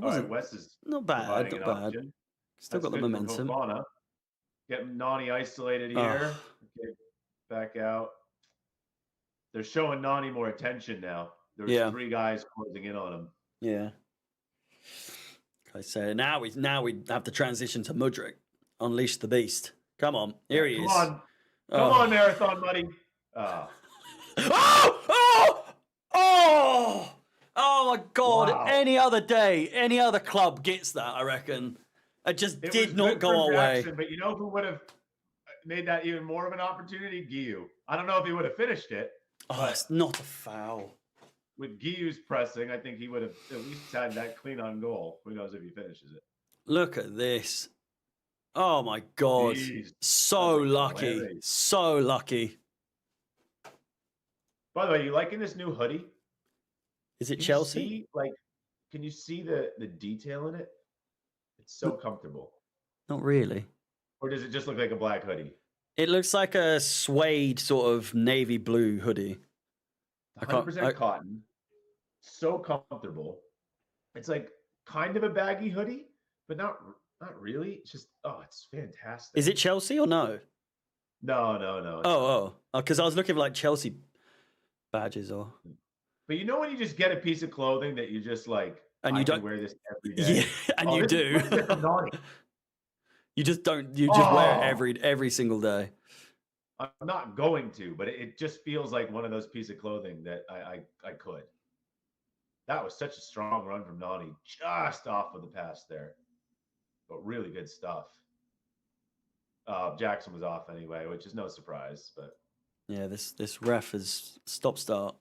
All right, Wes is not bad. providing Not an bad. option. Still That's got the good for momentum. Fofana. Getting Nani isolated here. Okay, back out. They're showing Nani more attention now. There's 3 guys closing in on him. Yeah. Caicedo. Now we have to transition to Mudryk. Unleash the beast. Come on. Here he is. Come on, Marathon Buddy. Oh! Oh my God! Wow. Any other day, any other club gets that. I reckon. It just did not go our way. But you know who would have made that even more of an opportunity? Guiu. I don't know if he would have finished it. Oh, it's not a foul. With Guiu's pressing, I think he would have at least had that clean on goal. Who knows if he finishes it? Look at this. Oh my God! Jeez. So lucky. Hilarious. So lucky. By the way, you liking this new hoodie? Is it Can you Chelsea? see, can you see the detail in it? It's so comfortable. Not really. Or does it just look like a black hoodie? It looks like a suede sort of navy blue hoodie. 100% cotton. So comfortable. It's like kind of a baggy hoodie, but not really. It's just it's fantastic. Is it Chelsea or no? No. Oh, because I was looking for like Chelsea badges or. But you know when you just get a piece of clothing that you just like, and you don't wear this every day. Yeah, and you do. You just don't. You just wear it every single day. I'm not going to, but it just feels like one of those pieces of clothing that I could. That was such a strong run from Nani, just off of the pass there, but really good stuff. Jackson was off anyway, which is no surprise. But yeah, this ref is stop start.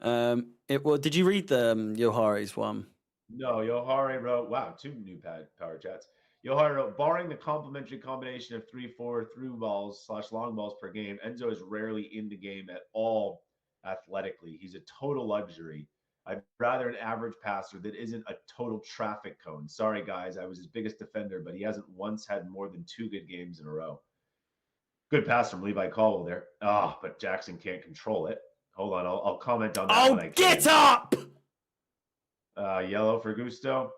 Did you read the Yohari's one? No, Yohari wrote, wow, 2 new power chats. Yohari wrote, barring the complementary combination of 3-4 through balls / long balls per game, Enzo is rarely in the game at all athletically. He's a total luxury. I'd rather an average passer that isn't a total traffic cone. Sorry, guys, I was his biggest defender, but he hasn't once had more than 2 good games in a row. Good pass from Levi Caldwell there. But Jackson can't control it. Hold on, I'll comment on that when I can. Get up! Yellow for Gusto.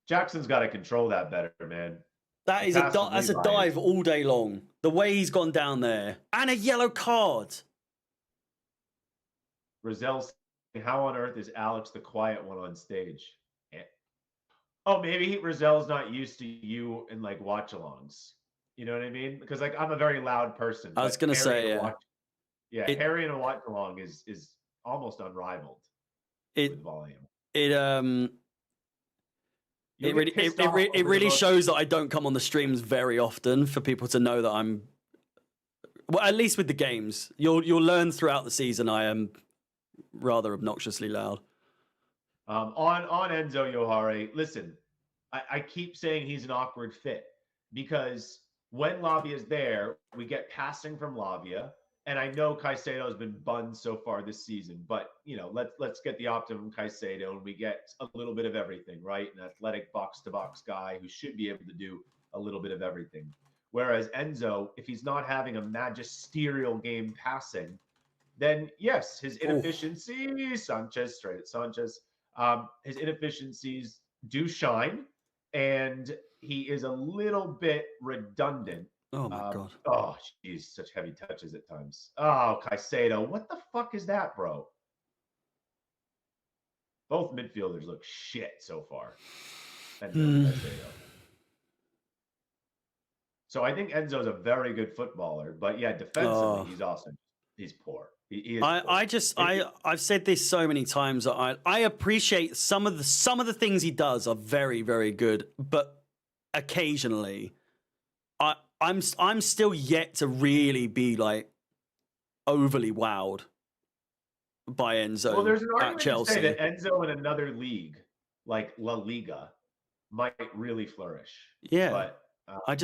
Jackson's got to control that better, man. That's a dive all day long. The way he's gone down there. And a yellow card. Rozelle's saying, how on earth is Alex the quiet one on stage? Oh, maybe Rozelle's not used to you in like watch-alongs. You know what I mean? Because like I'm a very loud person. I was going to say, yeah. Harry in a watch-along is almost unrivaled with volume. It really shows that I don't come on the streams very often for people to know that I'm. Well, at least with the games, you'll learn throughout the season I am rather obnoxiously loud. On Enzo Yohari, listen, I keep saying he's an awkward fit because when Lavia is there, we get passing from Lavia. And I know Caicedo has been bunned so far this season, but let's get the optimum Caicedo, and we get a little bit of everything, right? An athletic box-to-box guy who should be able to do a little bit of everything. Whereas Enzo, if he's not having a magisterial game passing, then yes, his inefficiencies, Sanchez, his inefficiencies do shine, and he is a little bit redundant Oh my god. Oh, jeez, such heavy touches at times. Oh, Caicedo, what the fuck is that, bro? Both midfielders look shit so far. Enzo and Caicedo. So I think Enzo's a very good footballer, but yeah, defensively he's awesome. He's poor. He is poor. I've said this so many times that I appreciate some of the things he does are very, very good, but occasionally I'm still yet to really be like overly wowed by Enzo. Well, there's an at argument Chelsea. to say that Enzo in another league, like La Liga, might really flourish. Yeah, but I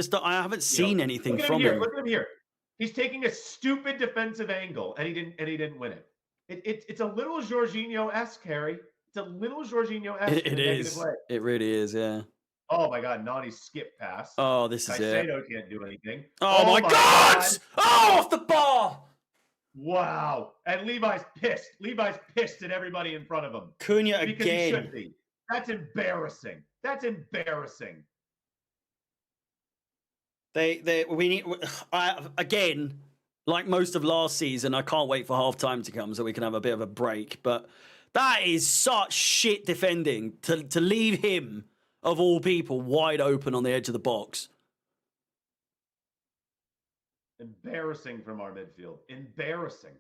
haven't seen anything from him. Look at him here. He's taking a stupid defensive angle, and he didn't win it. It's a little Jorginho-esque, Harry. It's a little Jorginho-esque. It is. It really is. Yeah. Oh my God, naughty skip pass. Oh, this is it. Caicedo can't do anything. Oh my God! Oh, off the bar! Wow. And Levi's pissed. Levi's pissed at everybody in front of him. Cunha because again. He should be. That's embarrassing. That's embarrassing. We need again, like most of last season. I can't wait for half time to come so we can have a bit of a break. But that is such shit defending to leave him of all people wide open on the edge of the box. Embarrassing from our midfield. Embarrassing.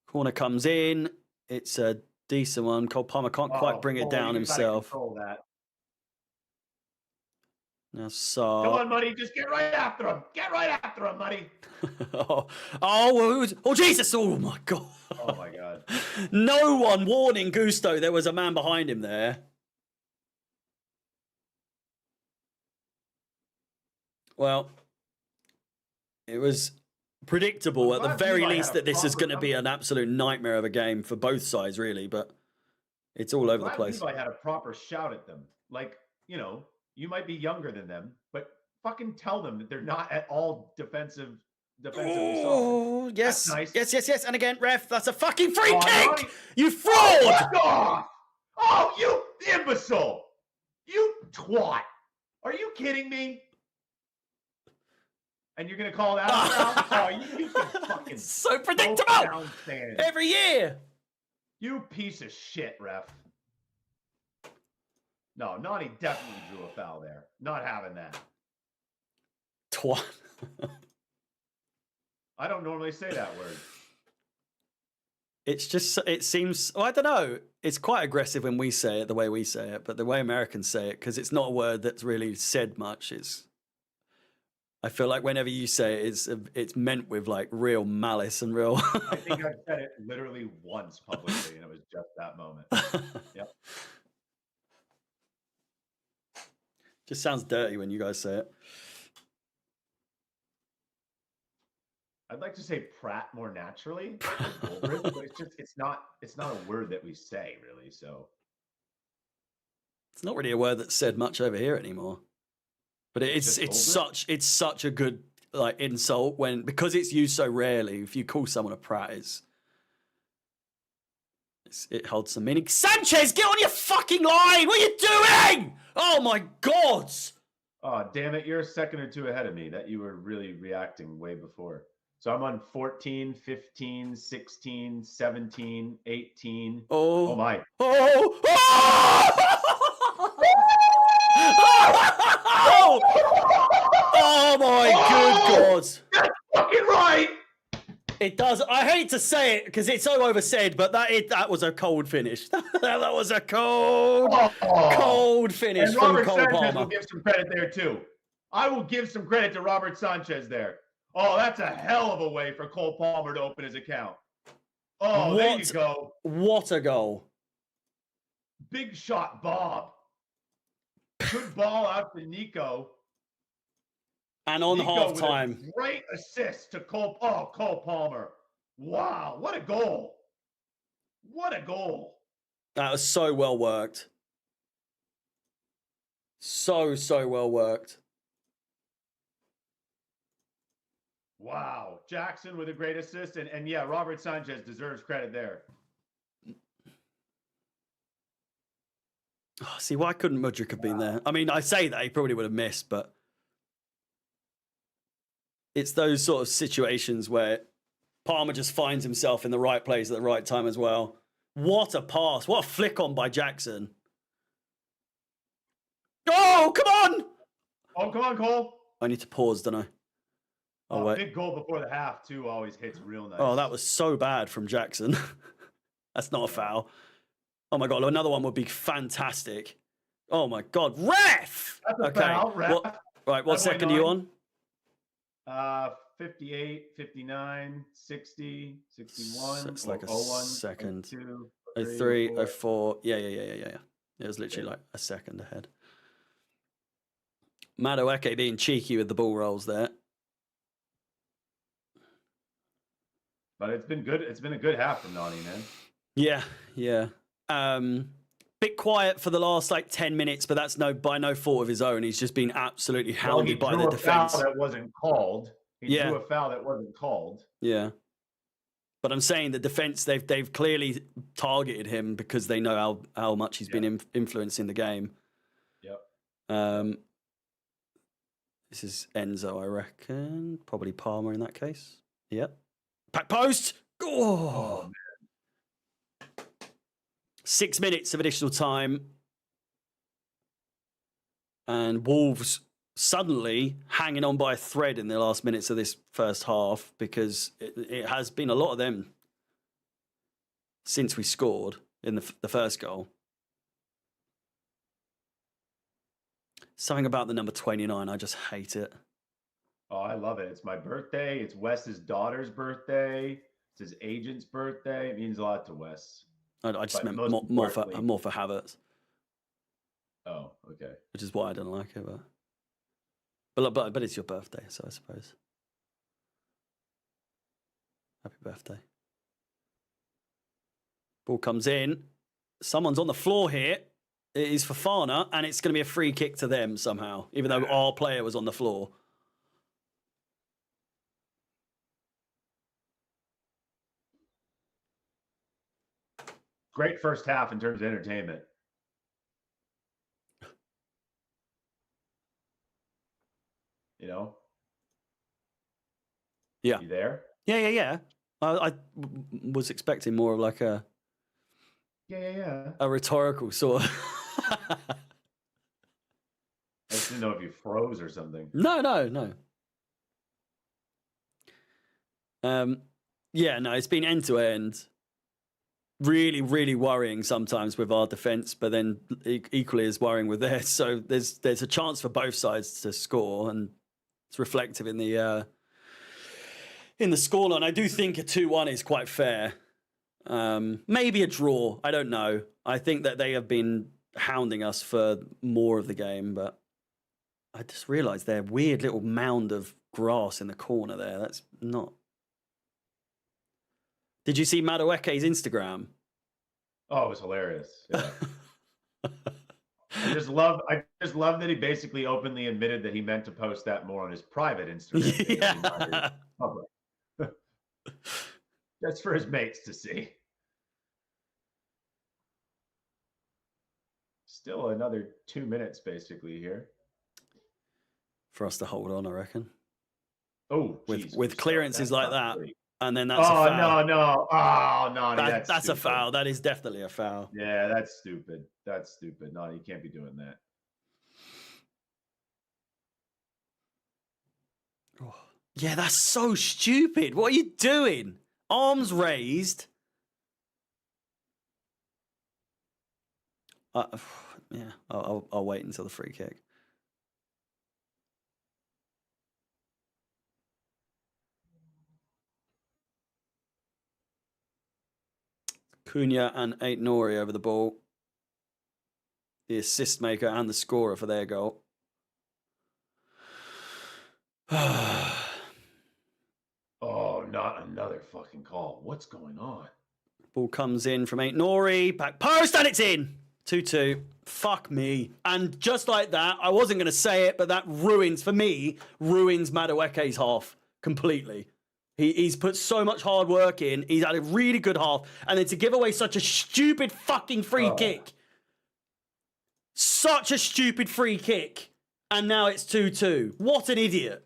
Corner comes in. It's a decent one. Cole Palmer can't quite bring it down himself. Now, Come on, Muddy. Just get right after him. Get right after him, Muddy. Oh, Jesus. Oh, my God. Oh, my God. No one warning Gusto. There was a man behind him there. Well, it was predictable at the very least that this is going to be an absolute nightmare of a game for both sides, really, but it's all over the place. Levi had a proper shout at them. Like, you know, you might be younger than them, but fucking tell them that they're not at all defensively Oh, solid. yes. Nice. Yes. And again, ref, that's a fucking free kick! You fraud! Fuck off! Oh, you imbecile! You twat! Are you kidding me? And you're going to call that out? Oh, you can fucking... So predictable! Every year! You piece of shit, ref. No, Nani definitely drew a foul there. Not having that. Twat. I don't normally say that word. It seems, I don't know. It's quite aggressive when we say it the way we say it, but the way Americans say it, because it's not a word that's really said much, I feel like whenever you say it, it's meant with like real malice and real. I think I've said it literally once publicly, and it was just that moment. Yep. Just sounds dirty when you guys say it. I'd like to say Pratt more naturally, but it's not a word that we say really. So it's not really a word that's said much over here anymore. But it's such a good like insult because it's used so rarely. If you call someone a Pratt, it holds some meaning. Sanchez, get on your fucking line! What are you doing? Oh my God! Oh damn it! You're a second or two ahead of me. That you were really reacting way before. So I'm on 14, 15, 16, 17, 18. Oh my! Oh! Oh my good God! That's fucking right. It does. I hate to say it because it's so oversaid, but that was a cold finish. That was a cold finish and from Robert Cole Sanchez Palmer. will give some credit there too. I will give some credit to Robert Sanchez there. Oh, that's a hell of a way for Cole Palmer to open his account. Oh, there you go. What a goal. Big shot, Bob. Good ball out to Nico. And on halftime. Great assist to Cole Palmer. Wow, what a goal. What a goal. That was so well worked. So well worked. Wow. Jackson with a great assist. And yeah, Robert Sanchez deserves credit there. Oh, see, why couldn't Mudryk have been there? I mean, I say that he probably would have missed, but it's those sort of situations where Palmer just finds himself in the right place at the right time as well. What a pass. What a flick on by Jackson. Oh, come on! Oh, come on, Cole. I need to pause, don't I? Oh, wait. Big goal before the half, too, always hits real nice. Oh, that was so bad from Jackson. That's not a foul. Oh, my God. Another one would be fantastic. Oh, my God. Ref! That's a foul, ref. What second are you on? 58, 59, 60, 61. So it's like a 01, second. 02, 03, 04. Yeah. It was literally like a second ahead. Madueke being cheeky with the ball rolls there. But it's been good. It's been a good half from Nani, man. Yeah. Bit quiet for the last like 10 minutes, but that's by no fault of his own. He's just been absolutely hounded by the defense. Foul that wasn't called. He drew a foul that wasn't called. Yeah. But I'm saying the defense, they've clearly targeted him because they know how much he's been influencing the game. Yep. This is Enzo, I reckon. Probably Palmer in that case. Yep. Back post. Oh, man. 6 minutes of additional time. And Wolves suddenly hanging on by a thread in the last minutes of this first half, because it has been a lot of them since we scored in the first goal. Something about the number 29, I just hate it. Oh, I love it. It's my birthday. It's Wes's daughter's birthday. It's his agent's birthday. It means a lot to Wes. I just meant more for Havertz. Oh, okay. Which is why I don't like it, but it's your birthday, so I suppose. Happy birthday. Ball comes in. Someone's on the floor here. It is Fofana, and it's going to be a free kick to them somehow, even though our player was on the floor. Great first half in terms of entertainment. You know? Yeah. You there? Yeah. I was expecting more of like a rhetorical sort of. I just didn't know if you froze or something. No. It's been end to end. Really, really worrying sometimes with our defense, but then equally as worrying with theirs. So there's a chance for both sides to score, and it's reflective in the scoreline. I do think a 2-1 is quite fair. Maybe a draw. I don't know. I think that they have been hounding us for more of the game, but I just realised their weird little mound of grass in the corner there. That's not. Did you see Madueke's Instagram? Oh, it was hilarious. Yeah. I just love that he basically openly admitted that he meant to post that more on his private Instagram. Yeah. Public. That's for his mates to see. Still another 2 minutes basically here. For us to hold on, I reckon. Oh, with clearances like that. Great. And then that's a foul. No. Oh, no. That's a foul. That is definitely a foul. Yeah, that's stupid. No, you can't be doing that. Oh. Yeah, that's so stupid. What are you doing? Arms raised. I'll wait until the free kick. Cunha and Aït-Nouri over the ball. The assist maker and the scorer for their goal. Oh, not another fucking call. What's going on? Ball comes in from Aït-Nouri. Back post, and it's in. 2-2. Fuck me. And just like that, I wasn't going to say it, but that ruins Madueke's half completely. He's put so much hard work in. He's had a really good half. And then to give away such a stupid fucking free kick. Such a stupid free kick. And now it's 2-2. What an idiot.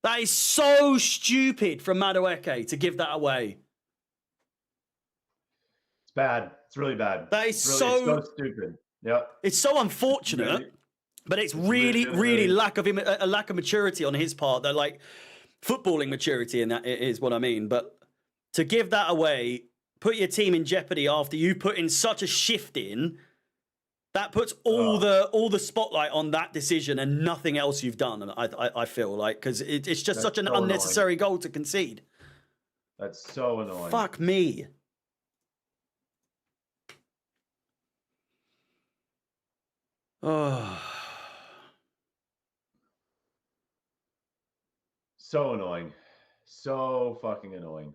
That is so stupid from Madueke to give that away. It's bad. It's really bad. That is it's so stupid. Yep. It's so unfortunate, Really? but it's really, really lack of a lack of maturity on his part. That like footballing maturity, and that is what I mean. But to give that away, put your team in jeopardy after you put in such a shift in, that puts all the spotlight on that decision and nothing else you've done. And I feel like because it's just such an unnecessary goal to concede. That's so annoying. Fuck me. Oh. So annoying. So fucking annoying.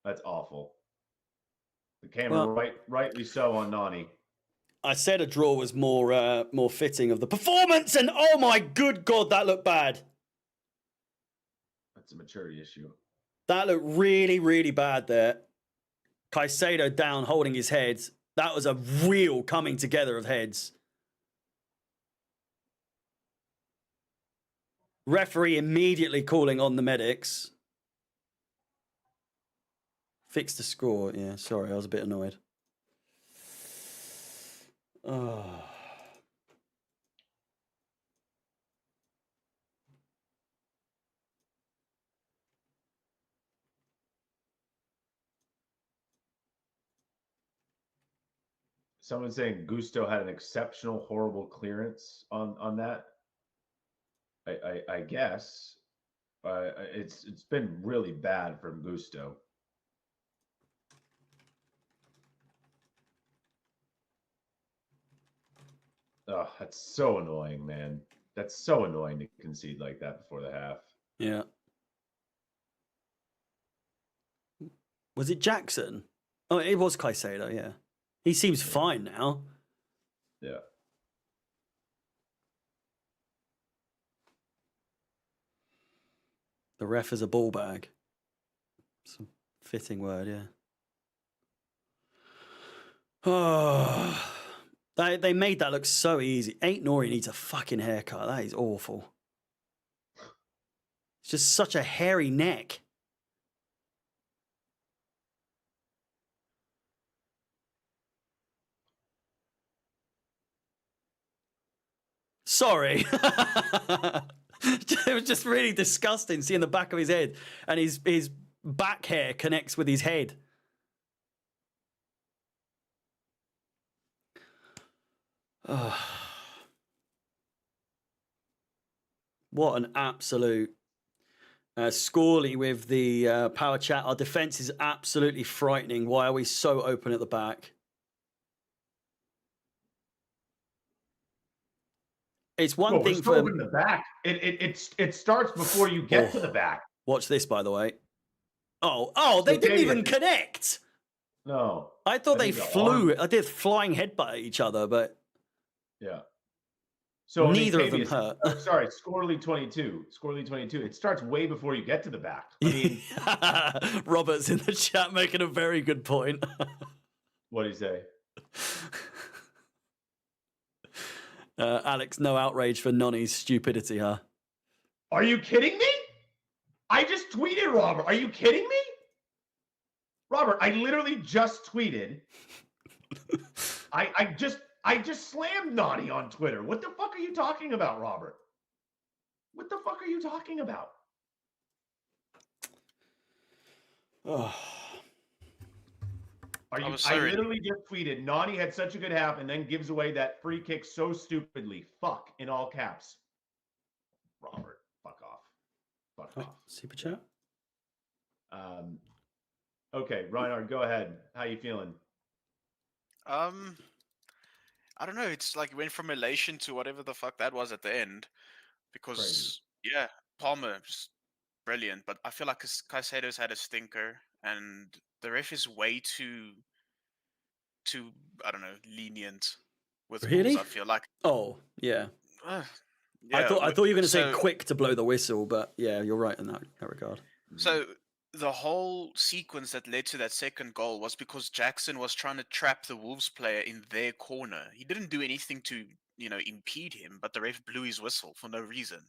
That's awful. The camera rightly so on Nani. I said a draw was more fitting of the performance, and oh my good God, that looked bad. That's a maturity issue. That looked really, really bad there. Caicedo down, holding his head. That was a real coming together of heads. Referee immediately calling on the medics. Fixed the score. Yeah, sorry, I was a bit annoyed. Oh. Someone's saying Gusto had an exceptional, horrible clearance on that. I guess it's been really bad from Gusto. Oh, that's so annoying, man. That's so annoying to concede like that before the half. Yeah. Was it Jackson? Oh, it was Caicedo, yeah. He seems fine now. Yeah. The ref is a ball bag. It's a fitting word, yeah. Oh, they made that look so easy. Ain't Nori needs a fucking haircut. That is awful. It's just such a hairy neck. Sorry. It was just really disgusting seeing the back of his head, and his back hair connects with his head. Oh. What an absolute Scorley with the power chat. Our defense is absolutely frightening. Why are we so open at the back? It's one thing for in the back. It starts before you get to the back. Watch this, by the way. Oh, they didn't even connect. No, I thought they flew. I did flying headbutt at each other, but yeah. So neither of them hurt. Sorry, Scorley 22. Scorley 22. It starts way before you get to the back. I mean, Robert's in the chat making a very good point. What do you say? Alex, no outrage for Nonny's stupidity, huh? Are you kidding me? I just tweeted, Robert. Are you kidding me? Robert, I literally just tweeted. I just slammed Nonny on Twitter. What the fuck are you talking about, Robert? What the fuck are you talking about? Oh. I literally just tweeted, Nani had such a good half and then gives away that free kick so stupidly. Fuck, in all caps. Robert, fuck off. Fuck off. Super chat? Okay, Reinhard, go ahead. How you feeling? I don't know. It's like it went from elation to whatever the fuck that was at the end. Because, yeah, Palmer is brilliant. But I feel like Caicedo's had a stinker. And the ref is way too I don't know, lenient with rules, I feel like. Oh, yeah. Yeah, I thought you were going to say quick to blow the whistle, but yeah, you're right in that regard. So the whole sequence that led to that second goal was because Jackson was trying to trap the Wolves player in their corner. He didn't do anything to, impede him, but the ref blew his whistle for no reason.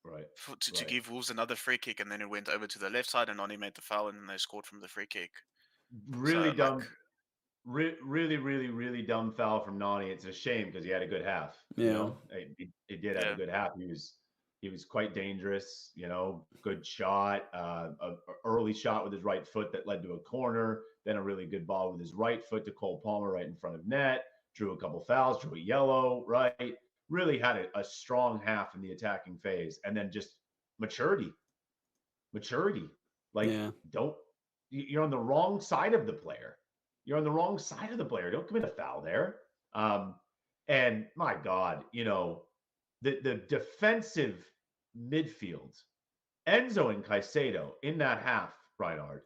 Right. To give Wolves another free kick, and then it went over to the left side, and Nani made the foul, and then they scored from the free kick. Really So, dumb. Really, really, really dumb foul from Nani. It's a shame because he had a good half. Yeah. He did have a good half. He was quite dangerous. Good shot. A early shot with his right foot that led to a corner. Then a really good ball with his right foot to Cole Palmer right in front of net. Drew a couple fouls. Drew a yellow. Right. Really had a strong half in the attacking phase, and then just maturity. Like you're on the wrong side of the player. You're on the wrong side of the player. Don't commit a foul there. And my God, the defensive midfield, Enzo and Caicedo in that half, Reinhard.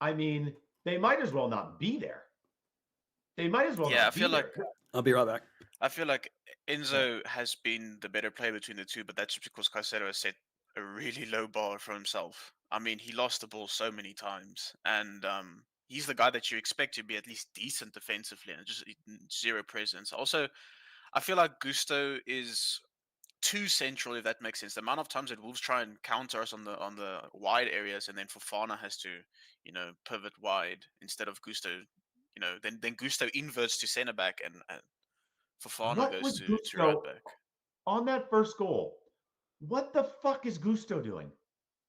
I mean, they might as well not be there. They might as well not be there. I'll be right back. I feel like Enzo has been the better player between the two, but that's just because Caicedo has set a really low bar for himself. I mean, he lost the ball so many times, and he's the guy that you expect to be at least decent defensively, and just zero presence. Also, I feel like Gusto is too central, if that makes sense. The amount of times that Wolves try and counter us on the wide areas, and then Fofana has to, pivot wide instead of Gusto. Then Gusto inverts to centre back, and Fofana goes to right back. On that first goal, what the fuck is Gusto doing?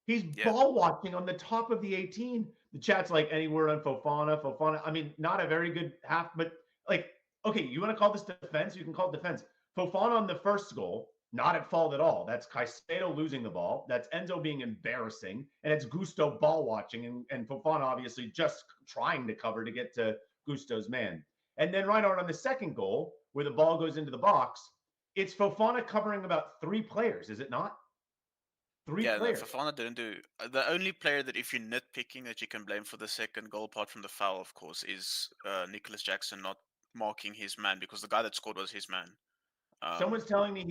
He's ball watching on the top of the 18. The chat's like, any word on Fofana? Fofana, I mean, not a very good half, but okay, you want to call this defense? You can call it defense. Fofana on the first goal, not at fault at all. That's Caicedo losing the ball. That's Enzo being embarrassing. And it's Gusto ball watching. And Fofana obviously just trying to cover to get to Gusto's man. And then Reinhard on the second goal, where the ball goes into the box, it's Fofana covering about 3 players, is it not? 3 players. Fofana didn't do. The only player that, if you're nitpicking, that you can blame for the second goal, apart from the foul, of course, is Nicholas Jackson not marking his man, because the guy that scored was his man. Someone's telling me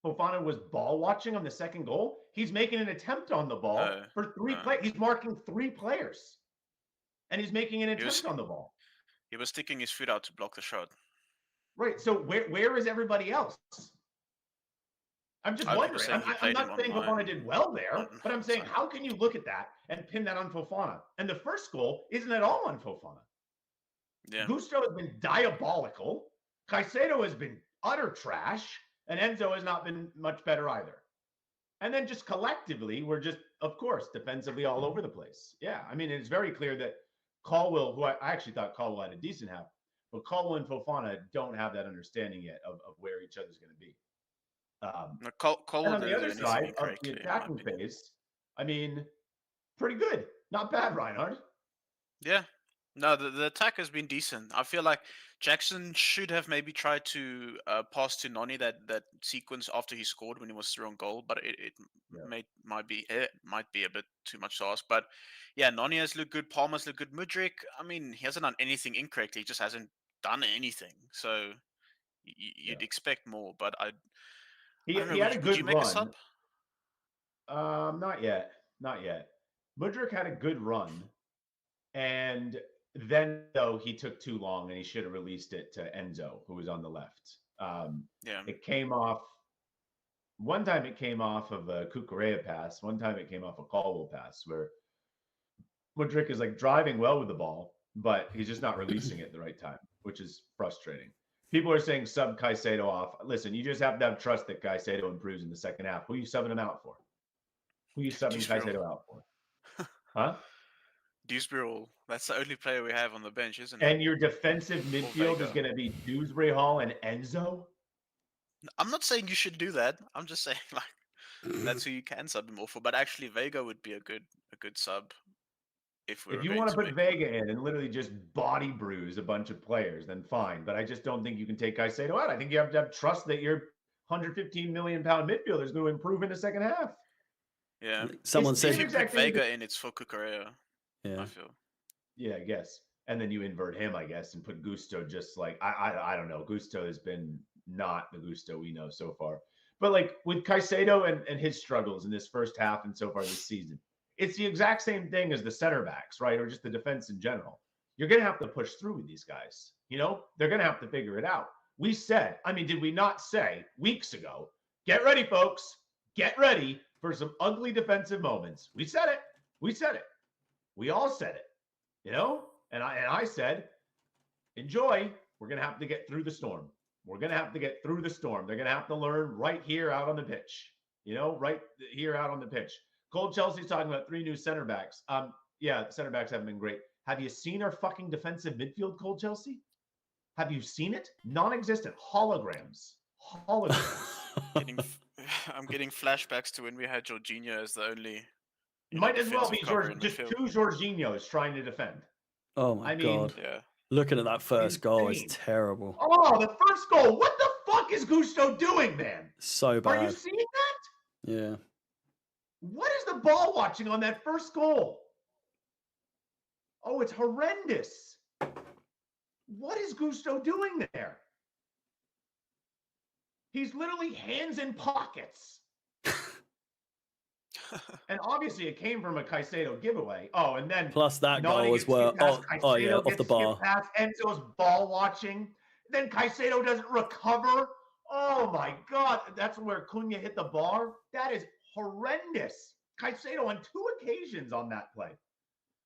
Fofana was ball watching on the second goal. He's making an attempt on the ball for 3 players. He's marking 3 players, and he's making an attempt on the ball. He was sticking his foot out to block the shot. Right. So where is everybody else? I'm just wondering. I'm not saying Fofana did well there, but I'm saying, how can you look at that and pin that on Fofana? And the first goal isn't at all on Fofana. Yeah. Gusto has been diabolical. Caicedo has been utter trash, and Enzo has not been much better either. And then just collectively, we're just, of course, defensively all over the place. Yeah, I mean, it's very clear that Caldwell, who I actually thought Caldwell had a decent half, but Caldwell and Fofana don't have that understanding yet of where each other's going to be. And on the other side of the attacking phase, I mean, pretty good. Not bad, Reinhard. Yeah. No, the attack has been decent. I feel like Jackson should have maybe tried to pass to Nani that sequence after he scored when he was through on goal, but it might be a bit too much to ask. But yeah, Nani has looked good. Palmer's looked good. Mudryk, I mean, he hasn't done anything incorrectly. He just hasn't done anything. So you'd expect more. But he had a good run. Would you make a sub? Not yet. Mudryk had a good run, and then, though, he took too long, and he should have released it to Enzo, who was on the left. It came off. One time it came off of a Cucurella pass. One time it came off a Caldwell pass, where Mudryk is driving well with the ball, but he's just not releasing it at the right time, which is frustrating. People are saying sub Caicedo off. Listen, you just have to have trust that Caicedo improves in the second half. Who are you subbing him out for? Who are you subbing Caicedo out for? Huh? Dewsbury, that's the only player we have on the bench, isn't it? And your defensive midfield is going to be Dewsbury Hall and Enzo? I'm not saying you should do that. I'm just saying that's who you can sub him off for. But actually, Vega would be a good sub if you want to put Vega in and literally just body bruise a bunch of players, then fine. But I just don't think you can take Caicedo out. I think you have to have trust that your 115 million pound midfielder is going to improve in the second half. Yeah. Someone said if you put Vega in, it's for Cucurella. Yeah. I feel. Yeah, I guess. And then you invert him, I guess, and put Gusto just I don't know. Gusto has been not the Gusto we know so far. But with Caicedo and his struggles in this first half and so far this season, It's the exact same thing as the center backs, right? Or just the defense in general. You're going to have to push through with these guys. You know, they're going to have to figure it out. We said, I mean, did we not say weeks ago, get ready, folks, get ready for some ugly defensive moments? We said it. We said it. We all said it, you know? And I said, enjoy. We're going to have to get through the storm. We're going to have to get through the storm. They're going to have to learn right here out on the pitch, you know, right here out on the pitch. Cold Chelsea's talking about 3 new center backs. Yeah, the center backs haven't been great. Have you seen our fucking defensive midfield, Cold Chelsea? Have you seen it? Non-existent. Holograms. I'm getting flashbacks to when we had Jorginho as the only. Might as well be just 2 Jorginhos trying to defend. Oh my God. Yeah. Looking at that first goal is terrible. Oh, the first goal. What the fuck is Gusto doing, man? So bad. Are you seeing that? Yeah. What is the ball watching on that first goal? Oh, it's horrendous. What is Gusto doing there? He's literally hands in pockets. And obviously it came from a Caicedo giveaway. Oh, and then plus that goal as well. Oh yeah, off the bar. Past Enzo's ball watching. Then Caicedo doesn't recover. Oh my God. That's where Cunha hit the bar. That is horrendous. Caicedo on 2 occasions on that play.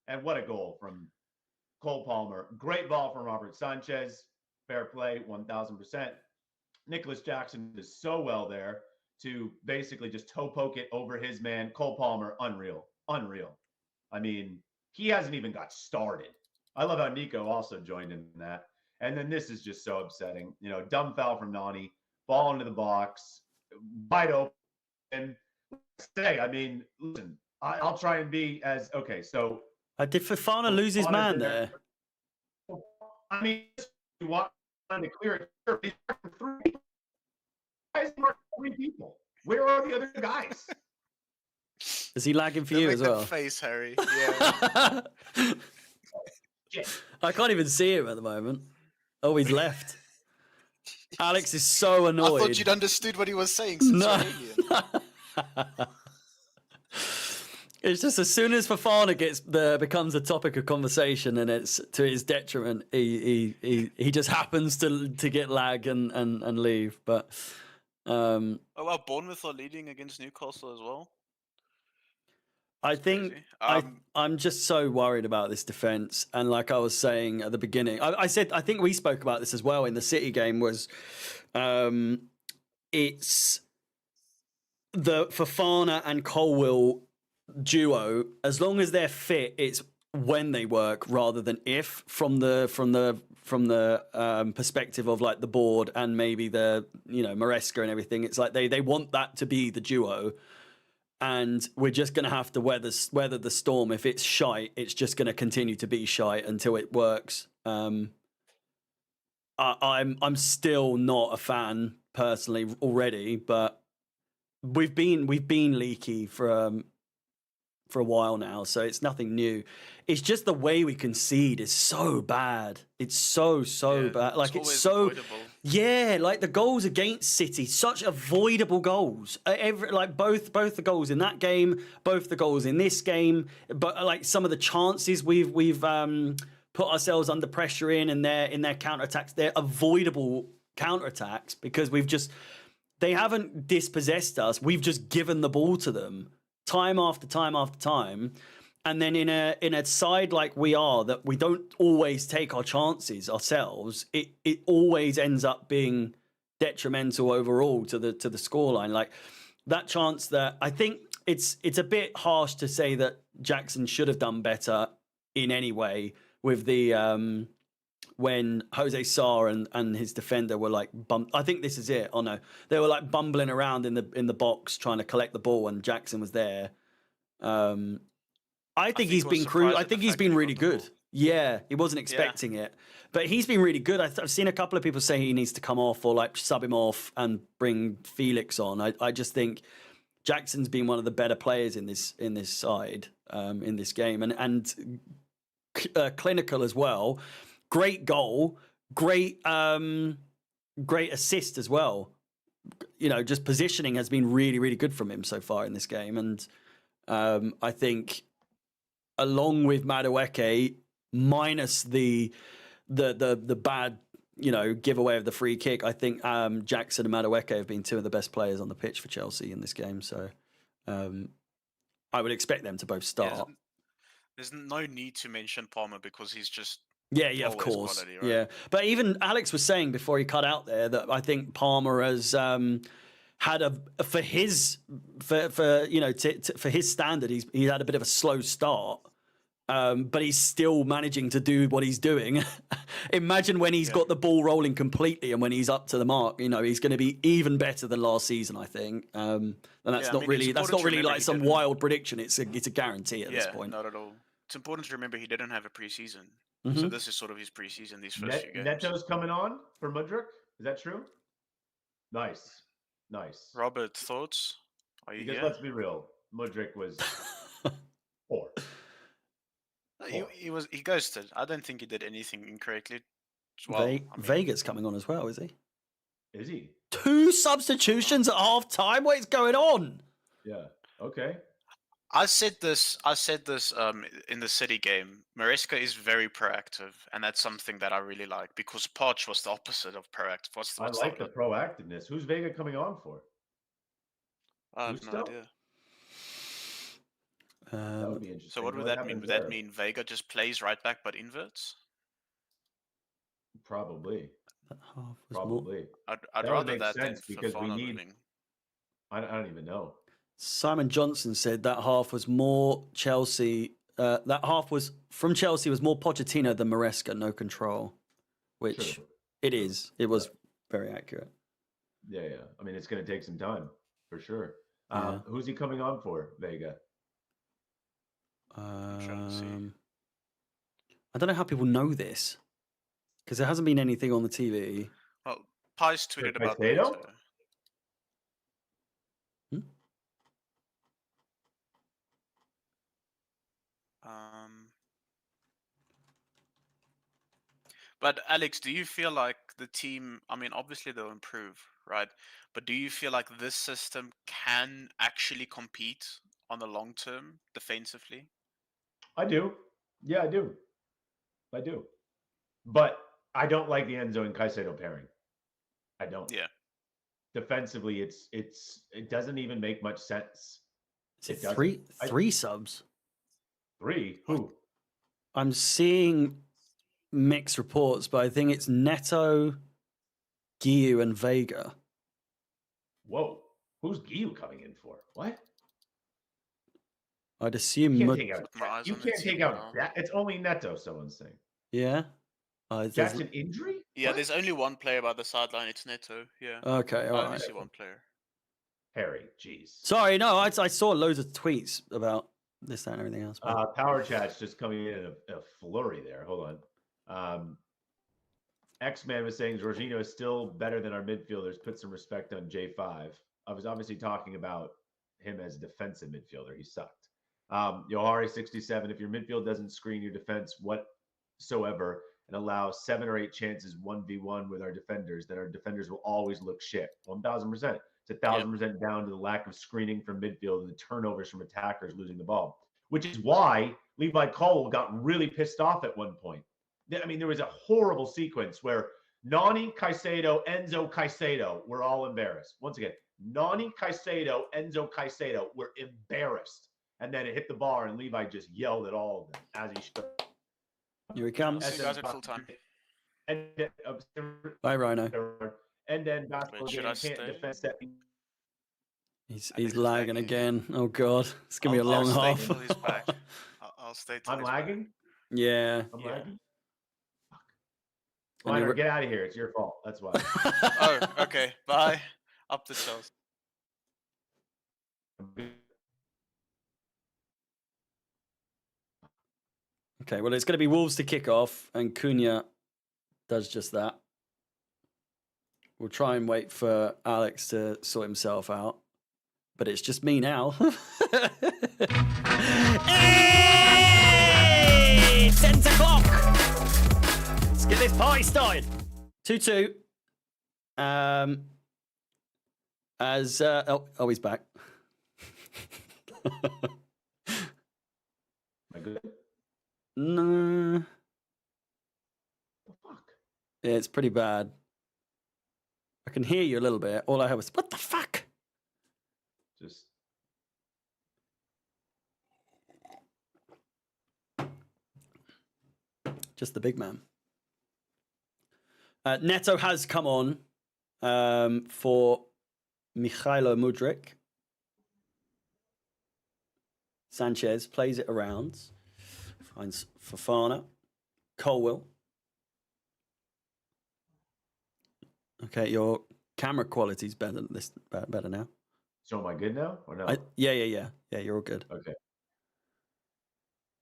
And what a goal from Cole Palmer. Great ball from Robert Sanchez. Fair play, 1,000%. Nicholas Jackson is so well there to basically just toe poke it over his man. Cole Palmer, unreal. I mean, he hasn't even got started. I love how Nico also joined in that. And then this is just so upsetting. You know, dumb foul from Nani, ball into the box, wide open. I mean, listen, I'll try and be as okay. So, did Fofana lose his man there? I mean, you want to clear it. He's marking 3 people. Why is he marking 3 people? Where are the other guys? Is he lagging for you as well? Face, Harry. Yeah. I can't even see him at the moment. Oh, he's left. Alex is so annoyed. I thought you'd understood what he was saying. No. It's just as soon as Fofana becomes a topic of conversation, and it's to his detriment, he just happens to get lag and leave. But oh well, Bournemouth are leading against Newcastle as well. I think I'm just so worried about this defense, and like I was saying at the beginning, I think we spoke about this as well in the City game. Was it's the Fofana and Colwill duo, as long as they're fit, it's when they work rather than if, from the perspective of like the board and maybe the Maresca and everything. It's like they want that to be the duo, and we're just going to have to weather the storm. If it's shite, it's just going to continue to be shite until it works. I'm still not a fan personally already, but we've been leaky for a while now, so it's nothing new. It's just the way we concede is so bad. It's so bad. Like it's so avoidable. Yeah, like the goals against City, such avoidable goals. Both the goals in that game, both the goals in this game, but like some of the chances we've put ourselves under pressure in their counterattacks, they're avoidable counterattacks because they haven't dispossessed us. We've just given the ball to them time after time after time. And then in a side like we are, that we don't always take our chances ourselves, it always ends up being detrimental overall to the scoreline. Like that chance that I think it's a bit harsh to say that Jackson should have done better in any way with the when Jose Sarr and his defender were like I think this is it. Oh no, they were like bumbling around in the box trying to collect the ball, and Jackson was there. I think he's been I think he's been really good. Yeah, he wasn't expecting it, but he's been really good. I've seen a couple of people say he needs to come off or like sub him off and bring Felix on. I just think Jackson's been one of the better players in this side in this game, and clinical as well. Great goal, great assist as well. You know, just positioning has been really, really good from him so far in this game. And I think, along with Madueke, minus the bad, giveaway of the free kick, I think Jackson and Madueke have been two of the best players on the pitch for Chelsea in this game. So I would expect them to both start. There's no need to mention Palmer because he's just Yeah, of always course. quality, right? Yeah, but even Alex was saying before he cut out there that I think Palmer has had for his standard, he had a bit of a slow start. But he's still managing to do what he's doing. Imagine when he's got the ball rolling completely and when he's up to the mark. He's going to be even better than last season, I think. And that's not really like some wild prediction. It's a guarantee at this point. Not at all. It's important to remember he didn't have a preseason, so this is sort of his preseason. These first few games. Neto's coming on for Mudryk. Is that true? Nice. Robert, thoughts? Are you Because here? let's be real, Mudryk was poor. He ghosted. I don't think he did anything incorrectly. Well, Vega's coming on as well, is he? Is he? 2 substitutions at half time? What is going on? Yeah. Okay. I said this in the City game. Maresca is very proactive, and that's something that I really like because Poch was the opposite of proactive. I like the proactiveness. Who's Vega coming on for? I have no idea. That would be interesting. So what would that mean? Would that mean Vega just plays right back but inverts? Probably. That half was Probably. I'd rather that than because we need. moving. I don't even know. Simon Johnson said that half was more Chelsea. That half was from Chelsea was more Pochettino than Maresca, no control, which it is. It was very accurate. Yeah. I mean, it's going to take some time for sure. Yeah. Who's he coming on for, Vega? I'm trying to see. I don't know how people know this because there hasn't been anything on the TV. Well, Pies tweeted about Caicedo? Neto. But Alex, do you feel like the team? I mean, obviously they'll improve, right? But do you feel like this system can actually compete on the long term defensively? I do. Yeah, I do. But I don't like the Enzo and Caicedo pairing. I don't. Yeah. Defensively, it doesn't even make much sense. Is it three subs? 3? Who? I'm seeing mixed reports, but I think it's Neto, Guiu, and Vega. Whoa. Who's Guiu coming in for? What? I'd assume You can't take out that. It's only Neto, someone's saying. Yeah. That's an injury? Yeah, What? there's only one player by the sideline. It's Neto. Yeah. Okay, all I only right. see one player. Harry, jeez. Sorry, no, I saw loads of tweets about this, that, and everything else. But... Power chat's just coming in a flurry there. Hold on. X-Man was saying Jorginho is still better than our midfielders. Put some respect on J5. I was obviously talking about him as a defensive midfielder. He sucked. Yohari67, if your midfield doesn't screen your defense whatsoever and allow 7 or 8 chances 1v1 with our defenders, then our defenders will always look shit. 1,000%. It's 1,000% down to the lack of screening from midfield and the turnovers from attackers losing the ball, which is why Levi Colwill got really pissed off at one point. I mean, there was a horrible sequence where Nani, Caicedo, Enzo, Caicedo were all embarrassed. Once again, Nani, Caicedo, Enzo, Caicedo were embarrassed. And then it hit the bar, and Levi just yelled at all of them as he should. Here he comes. You guys at full time. Bye, Rhino. And then basketball Wait, can't defend that. He's lagging again. Oh god, it's gonna be a long I'll half. stay till he's back. I'll stay till I'm he's lagging. back. Yeah. I'm lagging. Liner, get out of here. It's your fault. That's why. Oh, okay. Bye. Up the Chelsea. Okay, well, it's going to be Wolves to kick off, and Cunha does just that. We'll try and wait for Alex to sort himself out, but it's just me now. Hey! 10 o'clock! Let's get this party started. 2-2. He's back. No. The fuck? Yeah, it's pretty bad. I can hear you a little bit. All I heard was, what the fuck? Just the big man. Neto has come on for Mikhailo Mudryk. Sanchez plays it around. Finds Fofana. Colwill. Okay, your camera quality's better now. so am I good now or no? Yeah, you're all good. Okay.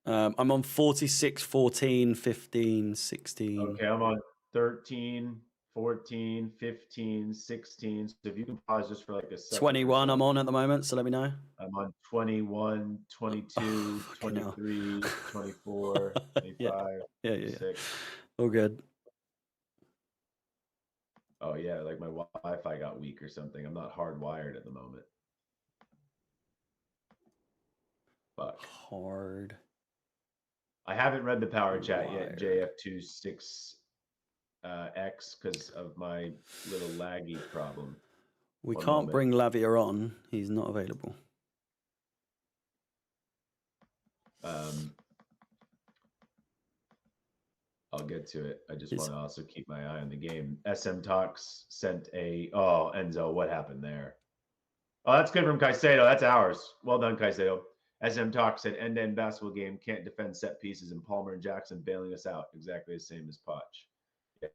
I'm on 46, 14, 15, 16. Okay, I'm on 13, 14, 15, 16. So if you can pause just for like a second. 21 I'm on at the moment, so let me know. I'm on 21, 22, 23, 24, 25, yeah. 26. All good. Oh yeah, like my Wi-Fi got weak or something. I'm not hardwired at the moment. Fuck. Hard. I haven't read the power chat yet, JF26X, because of my little laggy problem. We One can't moment. bring Lavia on. He's not available. I'll get to it. I just want to also keep my eye on the game. SM Talks sent Enzo, what happened there? Oh, that's good from Caicedo. That's ours. Well done, Caicedo. SM Talks said end-to-end basketball game, can't defend set pieces, and Palmer and Jackson bailing us out. Exactly the same as Poch. Yeah.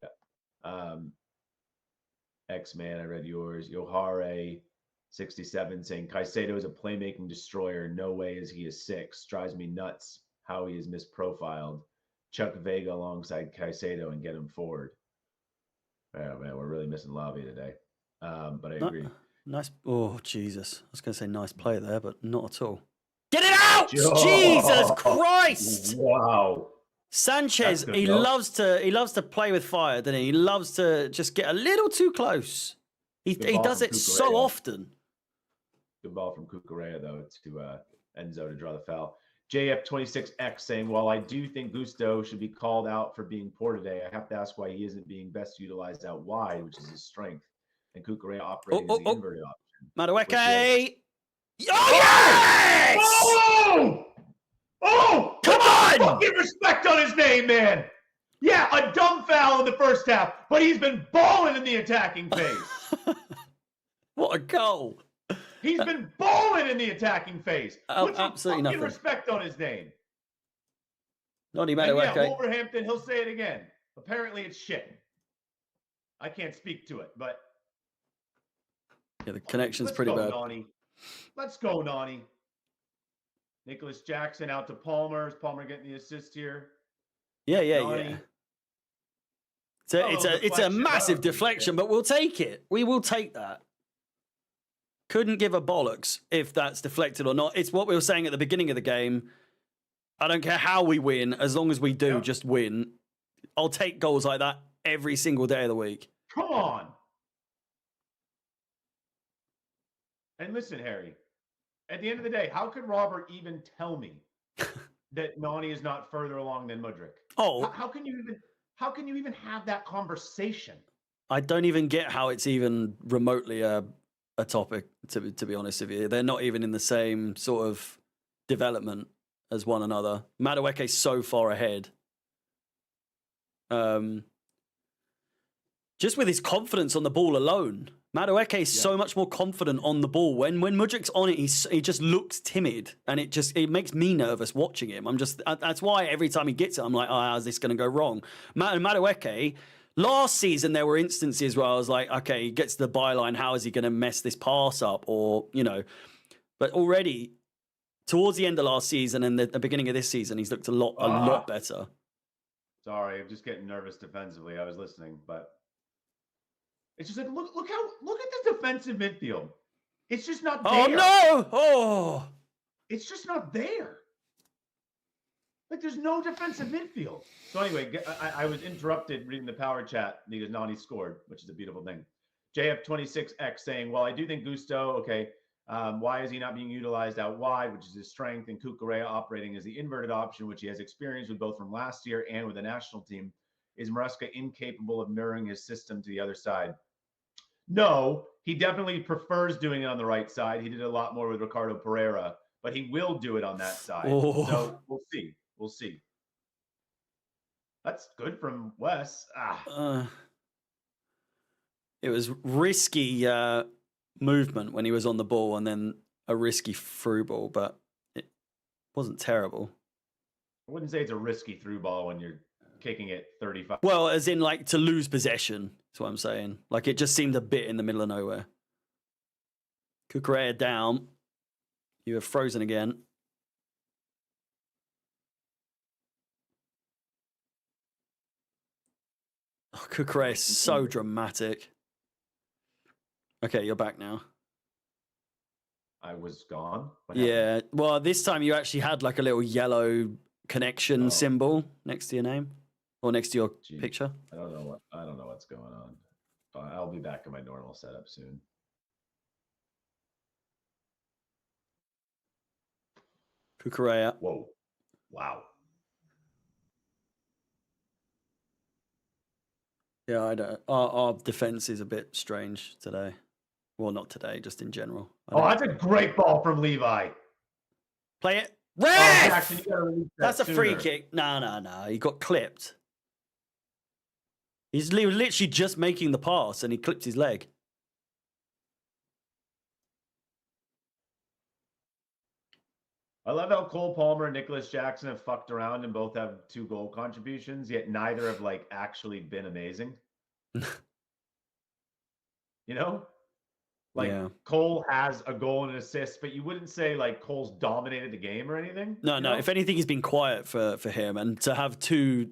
X-Man, I read yours. Yohare 67 saying Caicedo is a playmaking destroyer. No way is he a 6. Drives me nuts how he is misprofiled. Chuck Vega alongside Caicedo and get him forward. Oh man, we're really missing Lavia today. But I agree. Nice. Oh Jesus, I was going to say nice play there, but not at all. Get it out! Jesus Christ! Wow. Sanchez, he loves to play with fire, doesn't he? He loves to just get a little too close. He does it so often. Good ball from Cucurella, though, to Enzo to draw the foul. JF26X saying, while I do think Gusto should be called out for being poor today, I have to ask why he isn't being best utilized out wide, which is his strength. And Cucurella operating as the inverted option. Madueke! Oh, yes! Oh! Come on! Fucking respect on his name, man! Yeah, a dumb foul in the first half, but he's been balling in the attacking phase. What a goal! He's been balling in the attacking phase. Put some absolutely fucking nothing. respect on his name. Not even Yeah, Wolverhampton, he'll say it again. Apparently it's shit. I can't speak to it, but... Yeah, the connection's pretty bad. Nani. Let's go, Nani. Nicholas Jackson out to Palmer. Is Palmer getting the assist here? Yeah. Nani. It's a massive deflection, but we'll take it. We will take that. Couldn't give a bollocks if that's deflected or not. It's what we were saying at the beginning of the game. I don't care how we win, as long as we do just win. I'll take goals like that every single day of the week. Come on. And listen, Harry, at the end of the day, how could Robert even tell me that Nani is not further along than Mudryk? Oh, how can you even have that conversation? I don't even get how it's even remotely a topic, to be honest with you. They're not even in the same sort of development as one another. Madueke's so far ahead. Just with his confidence on the ball alone. Madueke is so much more confident on the ball. When Mudryk's on it, he just looks timid, and it makes me nervous watching him. That's why every time he gets it, I'm like, how's this going to go wrong? Madueke, last season there were instances where I was like, okay, he gets to the byline, how is he going to mess this pass up? Or, but already towards the end of last season and the beginning of this season, he's looked a lot better. Sorry, I'm just getting nervous defensively. I was listening, but it's just like look at this defensive midfield. It's just not there. Oh no! Oh, it's just not there. Like there's no defensive midfield. So anyway, I was interrupted reading the power chat because Nani scored, which is a beautiful thing. JF26X saying, well, I do think Gusto, okay, Why is he not being utilized out wide, which is his strength, and Kukurea operating as the inverted option, which he has experience with both from last year and with the national team? Is Maresca incapable of mirroring his system to the other side? No, he definitely prefers doing it on the right side. He did a lot more with Ricardo Pereira, but he will do it on that side. Oh. So we'll see. We'll see. That's good from Wes. It was risky movement when he was on the ball, and then a risky through ball, but it wasn't terrible. I wouldn't say it's a risky through ball when you're kicking it 35. Well, as in like to lose possession, that's what I'm saying. Like it just seemed a bit in the middle of nowhere. Kukurea down. You have frozen again. Oh, Kukurea is so dramatic. Okay, you're back now. I was gone. Yeah. Well, this time you actually had like a little yellow connection symbol next to your name or next to your picture. I don't know what's going on. I'll be back in my normal setup soon. Kukurea. Whoa. Wow. Yeah, I don't. Our defense is a bit strange today. Well, not today, just in general. That's a great ball from Levi. Play it. Ref! Jackson, you gotta release That's a sooner. free kick. No. He got clipped. He was literally just making the pass and he clipped his leg. I love how Cole Palmer and Nicholas Jackson have fucked around and both have 2 goal contributions, yet neither have like actually been amazing. You know? Like Cole has a goal and an assist, but you wouldn't say like Cole's dominated the game or anything. No. If anything, he's been quiet for him, and to have 2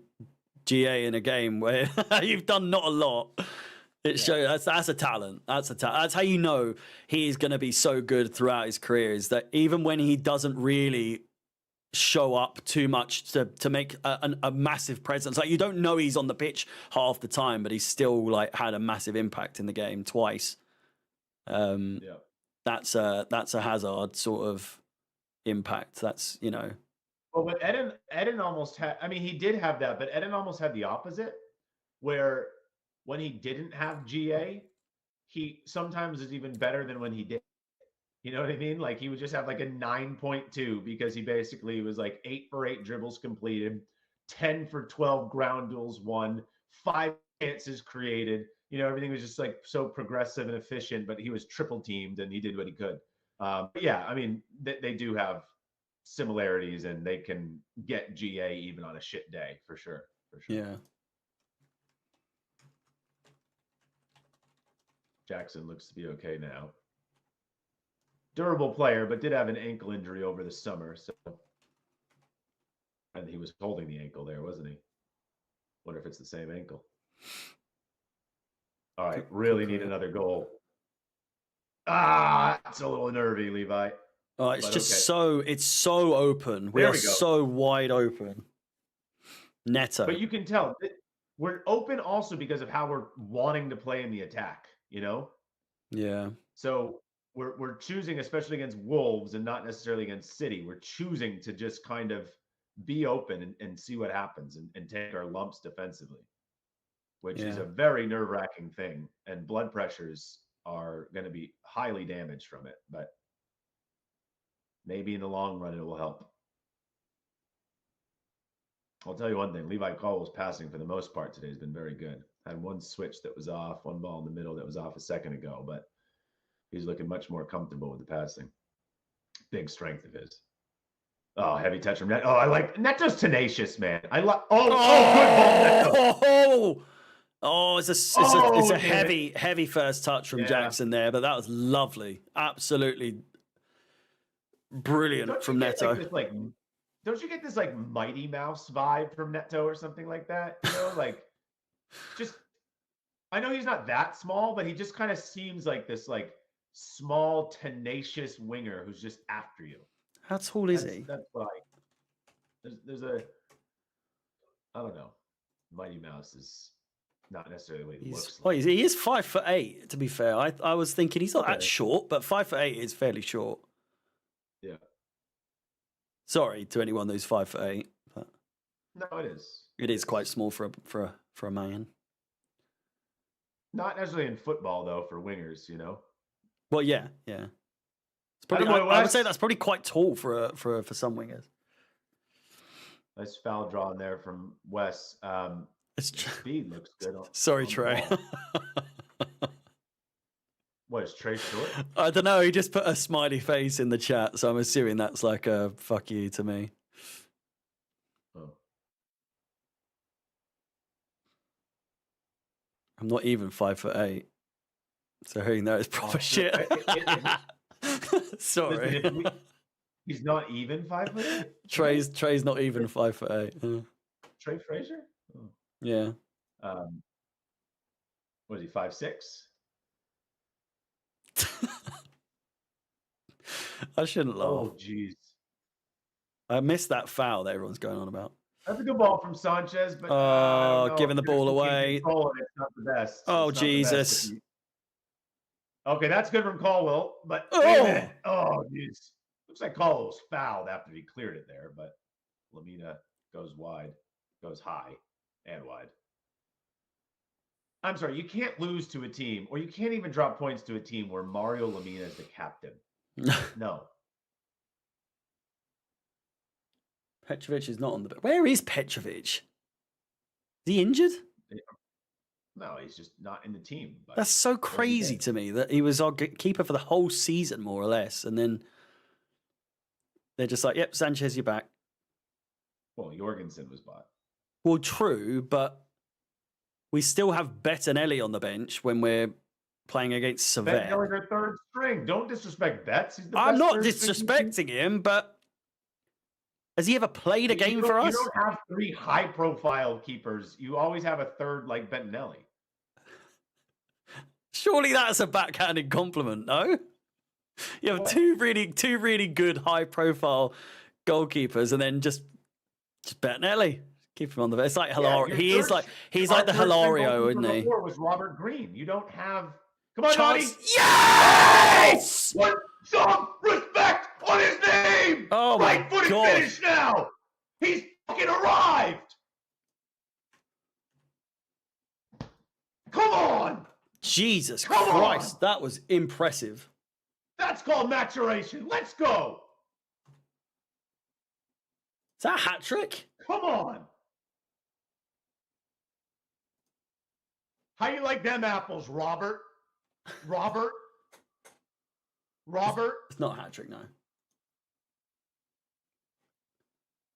GA in a game where you've done not a lot, it shows that's a talent. That's how you know he's going to be so good throughout his career. Is that even when he doesn't really show up too much to make a massive presence, like you don't know he's on the pitch half the time, but he's still like had a massive impact in the game twice. That's a Hazard sort of impact. That's, you know. Well, but Eden almost had. I mean, he did have that, but Eden almost had the opposite, where when he didn't have GA, he sometimes is even better than when he did. You know what I mean? Like he would just have like a 9.2 because he basically was like 8 for 8 dribbles completed, 10 for 12 ground duels won, 5 chances created. You know, everything was just like so progressive and efficient, but he was triple teamed and he did what he could. But yeah, I mean, they do have similarities and they can get GA even on a shit day for sure. Yeah. Jackson looks to be okay now. Durable player, but did have an ankle injury over the summer. So, and he was holding the ankle there, wasn't he? Wonder if it's the same ankle. All right, really need another goal. It's a little nervy, Levi. Oh, it's just it's so open. We are so wide open. Neto. But you can tell we're open also because of how we're wanting to play in the attack, you know? Yeah. So we're choosing, especially against Wolves and not necessarily against City, we're choosing to just kind of be open and see what happens and take our lumps defensively, which is a very nerve-wracking thing. And blood pressures are going to be highly damaged from it. But maybe in the long run, it will help. I'll tell you one thing. Levi Colwell's passing for the most part today has been very good. Had one switch that was off, one ball in the middle that was off a second ago, but he's looking much more comfortable with the passing. Big strength of his. Oh, heavy touch from Neto. Oh, I like Neto's tenacious, man. I like. Good ball, Neto. It's a heavy first touch from Jackson there, but that was lovely. Absolutely brilliant from Neto. Don't you get this like Mighty Mouse vibe from Neto or something like that? You know, like just I know he's not that small, but he just kind of seems like this like small, tenacious winger who's just after you. How tall is he? That's what there's I don't know. Mighty Mouse is Not necessarily the way he looks Well, like. he is 5'8". To be fair, I was thinking he's not that Okay. short, but 5'8" is fairly short. Yeah. Sorry to anyone who's 5'8", but No, it is. it is quite small for a man. Not necessarily in football though, for wingers, you know. Well, yeah. It's probably, Attaboy, I would say Wes. that's probably quite tall for some wingers. Nice foul draw in there from Wes. It's Speed looks good. Sorry, on the Trey. ball. What is Trey short? I don't know. He just put a smiley face in the chat, so I'm assuming that's like a fuck you to me. Oh. I'm not even 5'8", so who knows proper shit. Sorry. Listen, he's not even 5'8". Trey's not even 5'8". Trey Frazier? Oh. Yeah. What is he, 5'6"? I shouldn't laugh. Oh, jeez. I missed that foul that everyone's going on about. That's a good ball from Sanchez, but I don't know. Giving the ball Pearson can't away. control it. It's not the best. Oh, It's not the best if Jesus. Okay, that's good from Caldwell, but wait a Oh! minute. Oh, jeez. Looks like Caldwell was fouled after he cleared it there, but Lamina goes wide, goes high and wide. I'm sorry, you can't lose to a team, or you can't even drop points to a team where Mario Lamina is the captain. No. Petrovic is not on the bench. Where is Petrovic? Is he injured? No, he's just not in the team. But That's so crazy to me that he was our keeper for the whole season, more or less. And then they're just like, yep, Sanchez, you're back. Well, Jorgensen was bought. Well, true, but we still have Bettinelli on the bench when we're playing against Servette. Bettinelli's our third string. Don't disrespect Betts. He's the I'm best not third string disrespecting him, but has he ever played a game for us? You don't have three high-profile keepers. You always have a third like Bettinelli. Surely that's a backhanded compliment, no? You have What? two really good high-profile goalkeepers, and then just Bettinelli. Keep him on the bench. It's like Hilario. He's like the Hilario, isn't he? Before was Robert Green. You don't have. Come on, Nani. Yes! Put some respect on his name. Oh my Right-footed God. finish now. He's fucking arrived. Come on. Jesus Come Christ, on. that was impressive. That's called maturation. Let's go. Is that a hat trick? Come on. How you like them apples, Robert? Robert? It's not a hat trick, no.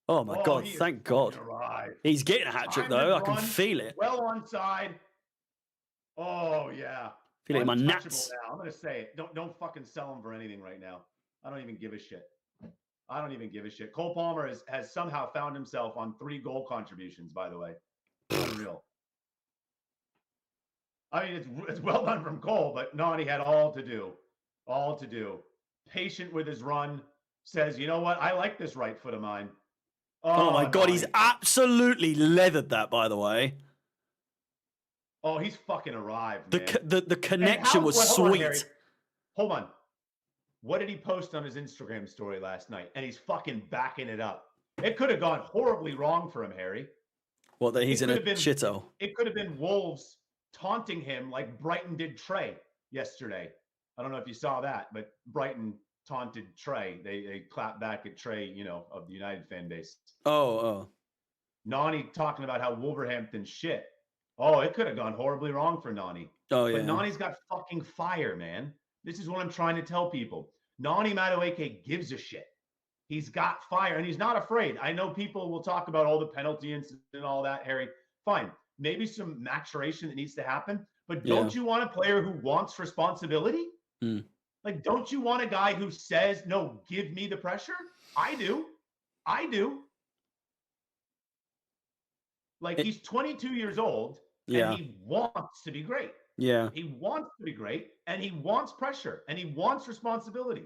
Oh my Oh, God, he is thank fucking God. arrived. He's getting a hat trick Timed though. his I can run, feel it. Well onside. Oh yeah. Feel it in my Untouchable nuts. now. I'm gonna say it. Don't fucking sell him for anything right now. I don't even give a shit. I don't even give a shit. Cole Palmer has somehow found himself on 3 goal contributions, by the way. Unreal. I mean, it's well done from Cole, but Nani had all to do. All to do. Patient with his run. Says, you know what? I like this right foot of mine. Oh my God, he's Nani. absolutely leathered that, by the way. Oh, he's fucking arrived, man. The connection was hold on, sweet. Harry. Hold on. What did he post on his Instagram story last night? And he's fucking backing it up. It could have gone horribly wrong for him, Harry. What, that he's in a could have been- shithole? It could have been Wolves taunting him like Brighton did Trey yesterday. I don't know if you saw that, but Brighton taunted Trey. They clapped back at Trey, you know, of the United fan base. Oh. Nani talking about how Wolverhampton shit. Oh, it could have gone horribly wrong for Nani. Oh, yeah. But Nani's got fucking fire, man. This is what I'm trying to tell people. Nani Madueke gives a shit. He's got fire, and he's not afraid. I know people will talk about all the penalty incidents and all that, Harry. Fine. Maybe some maturation that needs to happen. But don't you want a player who wants responsibility? Mm. Like, don't you want a guy who says, no, give me the pressure? I do. Like, he's 22 years old, and he wants to be great. Yeah. He wants to be great, and he wants pressure, and he wants responsibility.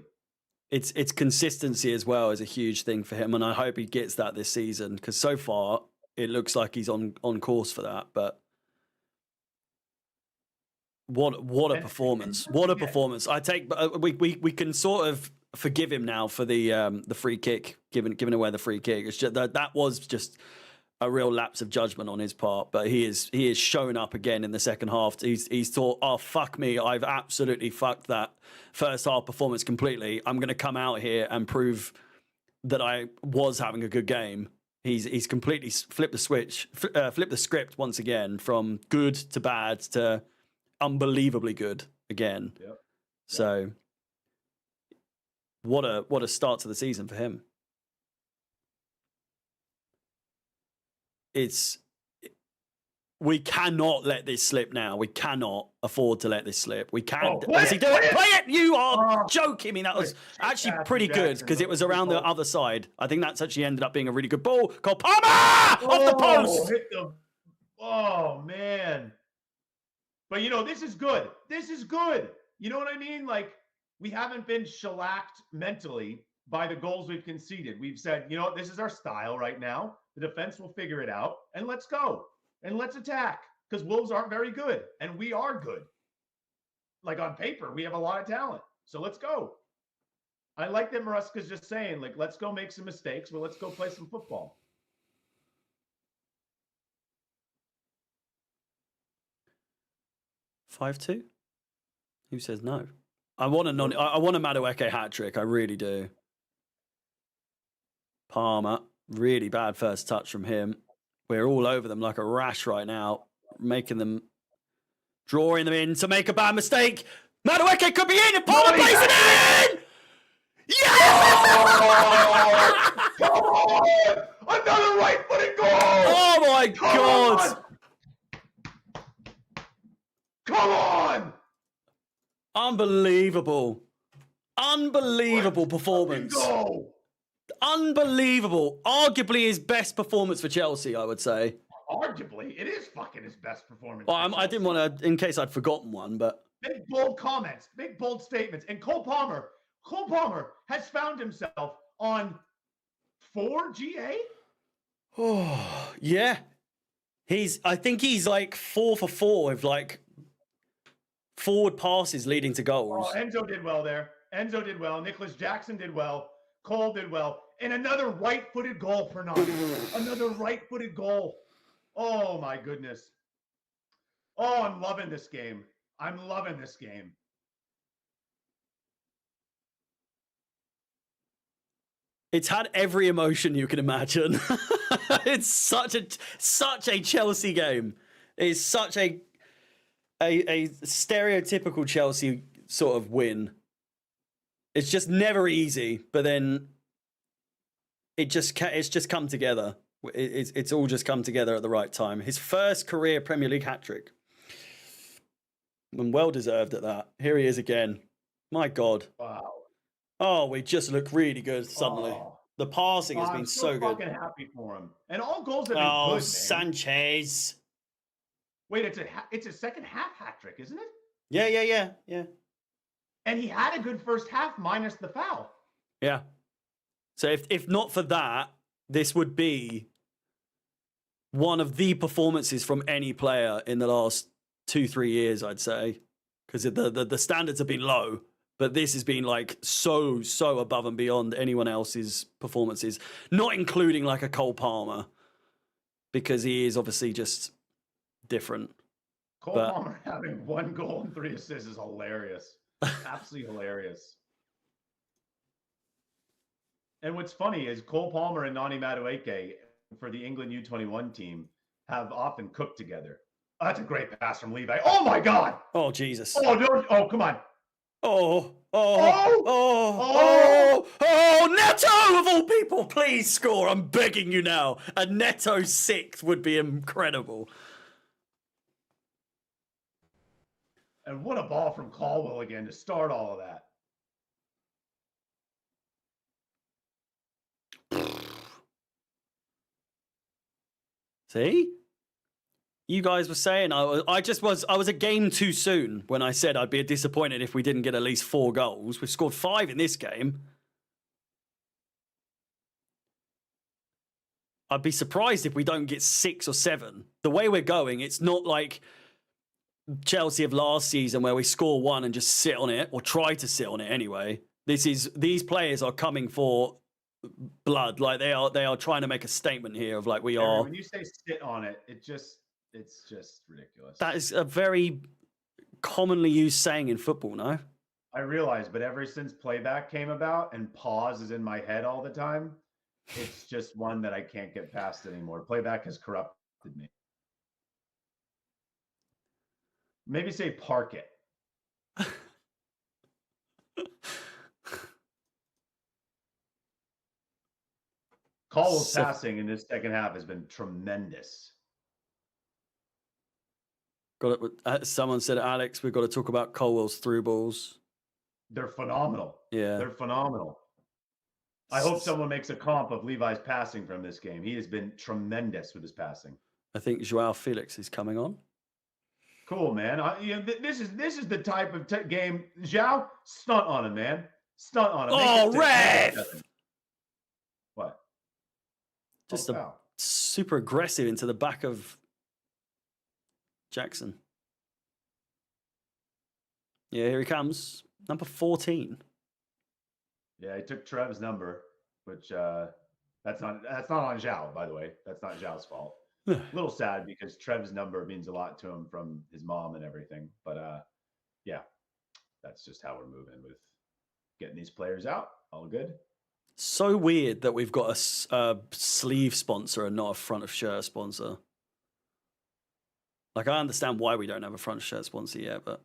It's consistency as well is a huge thing for him, and I hope he gets that this season, because so far it looks like he's on course for that. But What a And- performance! and What a again- performance! I take we can sort of forgive him now for the free kick, giving away the free kick. It's just that was just a real lapse of judgment on his part. But he is shown up again in the second half. He's thought, oh fuck me, I've absolutely fucked that first half performance completely. I'm going to come out here and prove that I was having a good game. He's completely flipped the switch, flipped the script once again from good to bad to unbelievably good again. Yep. So what a start to the season for him. We cannot let this slip now. We cannot afford to let this slip. We can't. Oh, play Is he it, doing play it? it! Play it! You are Oh, joking me. That was shit, actually Jackson, pretty good Jackson, because it was good around the ball. other side. I think that's actually ended up being a really good ball. Cole Palmer off the post. Hit the, oh man. But this is good. This is good. You know what I mean? Like, we haven't been shellacked mentally by the goals we've conceded. We've said, this is our style right now. The defense will figure it out, and let's go. And let's attack. Because Wolves aren't very good, and we are good. Like, on paper, we have a lot of talent. So let's go. I like that Maresca's just saying, like, let's go make some mistakes, but let's go play some football. 5-2? Who says no? I want a Madueke hat trick. I really do. Palmer, really bad first touch from him. We're all over them like a rash right now, drawing them in to make a bad mistake. Madueke could be in and Palmer plays it in! Yeah! Come on! Another right-footed goal! Oh my God! Come on! Unbelievable performance. Go! Unbelievable. Arguably his best performance for Chelsea, I would say. Arguably, it is fucking his best performance. Well, I didn't want to, in case I'd forgotten one, but Big bold comments, big bold statements. And Cole Palmer has found himself on 4 GA. oh yeah, I think he's like 4 for 4 with like forward passes leading to goals. Oh, Enzo did well there. Enzo did well. Nicholas Jackson did well. Cole did well. And another right-footed goal for Nottingham. Another right-footed goal. Oh, my goodness. Oh, I'm loving this game. I'm loving this game. It's had every emotion you can imagine. It's such a Chelsea game. It's such a stereotypical Chelsea sort of win. It's just never easy, but then it's just come together. It's all just come together at the right time. His first career Premier League hat-trick. And well deserved at that. Here he is again. My God. Wow. Oh, we just look really good suddenly. Oh. The passing has I'm been so so good. fucking happy for him. And all goals have been Oh, good, man. Sanchez. Wait, it's a second half hat trick, isn't it? Yeah. And he had a good first half minus the foul. Yeah. So if not for that, this would be one of the performances from any player in the last 2-3 years, I'd say, because the standards have been low, but this has been like so above and beyond anyone else's performances, not including like a Cole Palmer, because he is obviously just different. Cole Palmer having 1 goal and 3 assists is hilarious. Absolutely hilarious. And what's funny is Cole Palmer and Nani Madueke for the England U21 team have often cooked together. Oh, that's a great pass from Levi. Oh my God! Oh Jesus! Oh no! Oh come on! Neto of all people, please score! I'm begging you now. A Neto 6th would be incredible. And what a ball from Caldwell again to start all of that. See? You guys were saying I was a game too soon when I said I'd be disappointed if we didn't get at least 4 goals. We've scored 5 in this game. I'd be surprised if we don't get 6 or 7. The way we're going, it's not like Chelsea of last season where we score one and just sit on it, or try to sit on it anyway. These players are coming for blood. Like they are trying to make a statement here of like we Harry, are. when you say sit on it, it's just ridiculous. That is a very commonly used saying in football, no? I realize, but ever since playback came about and pause is in my head all the time, it's just one that I can't get past anymore. Playback has corrupted me. Maybe say park it. Caldwell's passing in this second half has been tremendous. Got it. Someone said, Alex, we've got to talk about Colwell's through balls. They're phenomenal. Yeah. They're phenomenal. I hope someone makes a comp of Levi's passing from this game. He has been tremendous with his passing. I think Joao Felix is coming on. Cool, man. This is the type of game. Joao, stunt on him, man. Stunt on him. Oh, ref! What? Just super aggressive into the back of Jackson. Yeah, here he comes. Number 14. Yeah, he took Trev's number, which that's not on Joao, by the way. That's not Zhao's fault. A little sad because Trev's number means a lot to him from his mom and everything. But yeah, that's just how we're moving with getting these players out. All good. So weird that we've got a sleeve sponsor and not a front of shirt sponsor. Like, I understand why we don't have a front shirt sponsor yet, but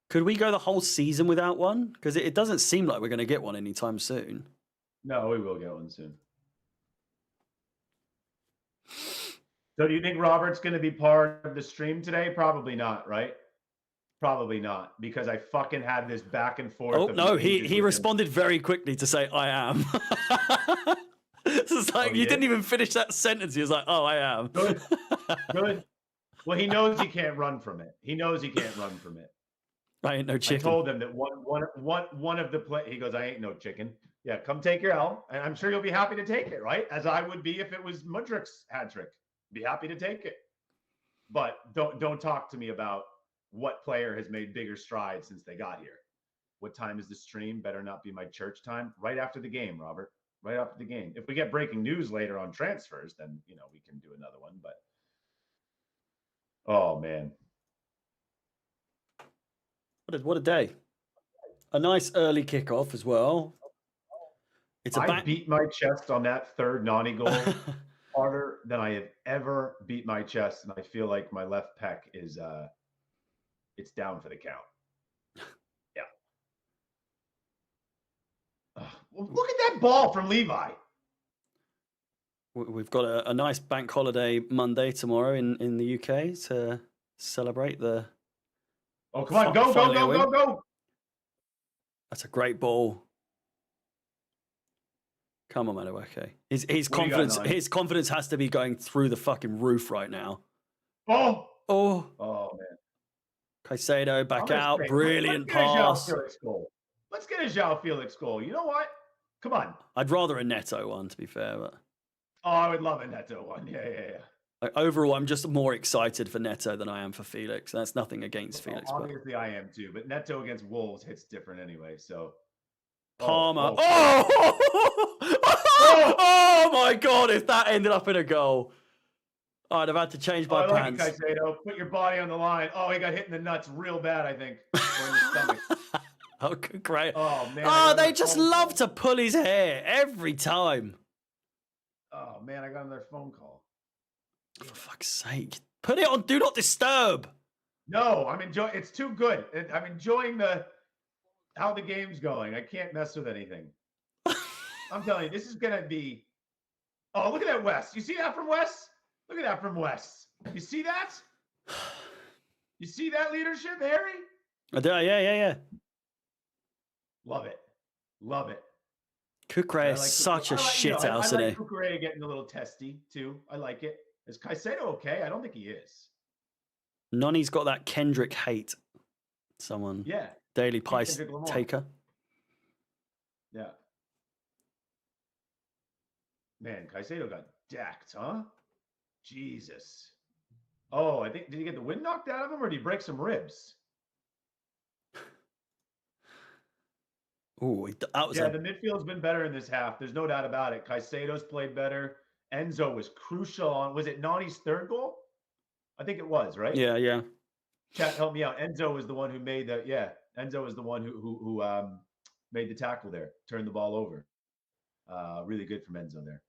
could we go the whole season without one? Because it doesn't seem like we're going to get one anytime soon. No, we will get one soon. So do you think Robert's going to be part of the stream today? Probably not, right? Probably not, because I fucking had this back and forth. Oh, no, he responded very quickly to say, I am. It's like, you didn't even finish that sentence. He was like, oh, I am. Good. Good. Well, he knows he can't run from it. He knows he can't run from it. I ain't no chicken. I told him that one of the play. He goes, I ain't no chicken. Yeah, come take your L, and I'm sure you'll be happy to take it, right? As I would be if it was Mudrik's hat trick. Be happy to take it. But don't talk to me about what player has made bigger strides since they got here. What time is the stream? Better not be my church time. Right after the game, Robert. Right after the game. If we get breaking news later on transfers, then we can do another one. But oh man, what a day! A nice early kickoff as well. I beat my chest on that third Nani goal harder than I have ever beat my chest, and I feel like my left pec is it's down for the count. Yeah. Look at that ball from Levi. We've got a nice bank holiday Monday tomorrow in the UK to celebrate the. Oh, come on. Go. That's a great ball. Come on, Madueke. His confidence has to be going through the fucking roof right now. Oh, man. Caicedo back out. Brilliant pass. Let's get a Joao Felix goal. You know what? Come on. I'd rather a Neto one, to be fair. But I would love a Neto one. Yeah. Like, overall, I'm just more excited for Neto than I am for Felix. That's nothing against Felix. Obviously, I am too. But Neto against Wolves hits different anyway. So Palmer. Oh my God! If that ended up in a goal, I'd have had to change my pants. Like Caicedo. Put your body on the line. Oh, he got hit in the nuts real bad, I think. Or in the stomach. Oh, great. Oh, man. Oh, they just love to pull his hair every time. Oh, man, I got another phone call. For fuck's sake. Put it on Do Not Disturb. No, I'm enjoying it's too good. I'm enjoying how the game's going. I can't mess with anything. I'm telling you, this is going to be. Oh, look at that, Wes. You see that from Wes? Look at that from Wes. You see that? You see that leadership, Harry? Yeah. Love it. Kukre is such a shit house, isn't he? I like Kukre getting a little testy, too. I like it. Is Caicedo okay? I don't think he is. Noni's got that Kendrick hate. Someone. Yeah. Daily Pice taker. Yeah. Man, Caicedo got decked, huh? Jesus. Oh, I think, did he get the wind knocked out of him or did he break some ribs? Oh, that was Yeah, the midfield's been better in this half. There's no doubt about it. Caicedo's played better. Enzo was crucial on, was it Nani's third goal? I think it was, right? yeah. Chat, help me out. Enzo was the one who made the, Enzo was the one who made the tackle there, turned the ball over. Really good from Enzo there.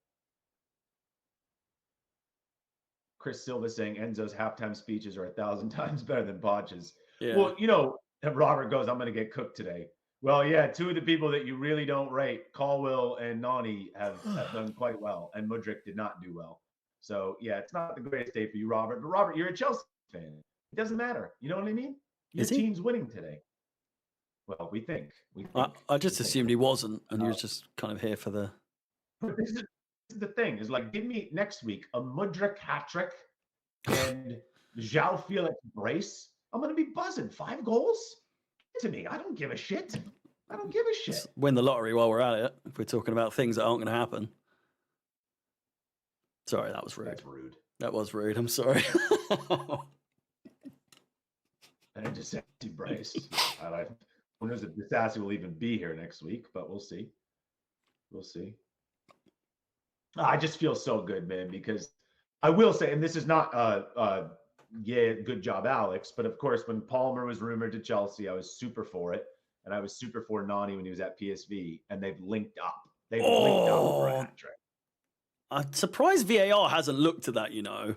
Chris Silva saying Enzo's halftime speeches are 1,000 times better than Poch's. Yeah. Well, you know, Robert goes, I'm going to get cooked today. Well, yeah, two of the people that you really don't rate, Caldwell and Nani, have done quite well, and Mudryk did not do well. So, yeah, it's not the greatest day for you, Robert. But, Robert, you're a Chelsea fan. It doesn't matter. You know what I mean? Your team's winning today. Well, we think. I just assumed he wasn't, and he was just kind of here for the... But this is the thing, is like, give me next week a Mudryk hat-trick and João Felix brace. I'm going to be buzzing. 5 goals? To me, I don't give a shit. I don't give a shit. Let's win the lottery while we're at it, if we're talking about things that aren't going to happen. Sorry, that was rude. That's rude. That was rude. I'm sorry. I just said to brace. Who knows if Sassy will even be here next week, but we'll see. We'll see. I just feel so good, man, because I will say, and this is not good job, Alex, but of course, when Palmer was rumored to Chelsea, I was super for it. And I was super for Nani when he was at PSV, and they've linked up. They've linked up for a hat trick. I'm surprised VAR hasn't looked at that, you know.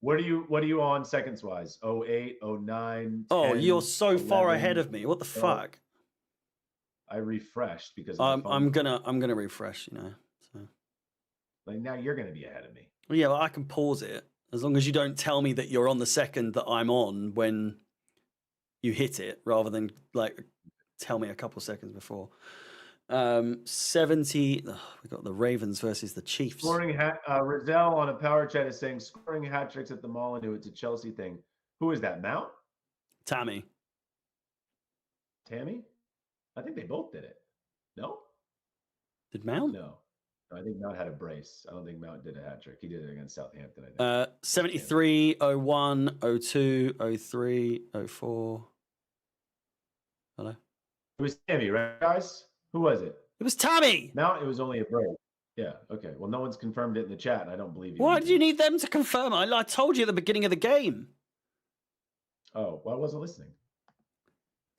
What are you on seconds wise? 08, 09, Oh, 10, you're so 11, far ahead of me. What the 12. fuck? I refreshed because I'm gonna refresh, you know. So. Like now you're gonna be ahead of me. Well, yeah, but I can pause it as long as you don't tell me that you're on the second that I'm on when you hit it, rather than like tell me a couple seconds before. 70. We got the Ravens versus the Chiefs. Scoring Rizal on a power chat is saying scoring hat tricks at the Molyneux. It's a Chelsea thing. Who is that? Mount? Tammy? I think they both did it. No? Did Mount? No. I think Mount had a brace. I don't think Mount did a hat trick. He did it against Southampton, I think. 73, 01, 02, 03, 04. Hello? It was Tammy, right, guys? Who was it? It was Tammy! Mount, it was only a brace. Yeah, okay. Well, no one's confirmed it in the chat, and I don't believe you. Why do you need them to confirm? I told you at the beginning of the game. Oh, well, I wasn't listening.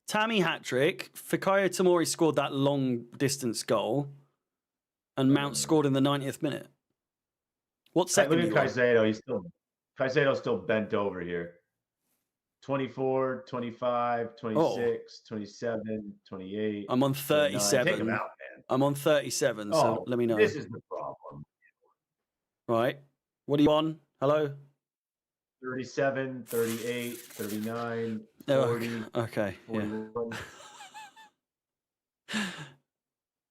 Tammy hat-trick. Fikayo Tomori scored that long-distance goal. And Mount scored in the 90th minute. What second? Look at Caicedo. Caicedo's still bent over here. 24, 25, 26, 27, 28. I'm on 37. Take him out, man. I'm on 37, so let me know. This is the problem. Right. What are you on? Hello? 37, 38, 39, 40. Okay. 41. Yeah.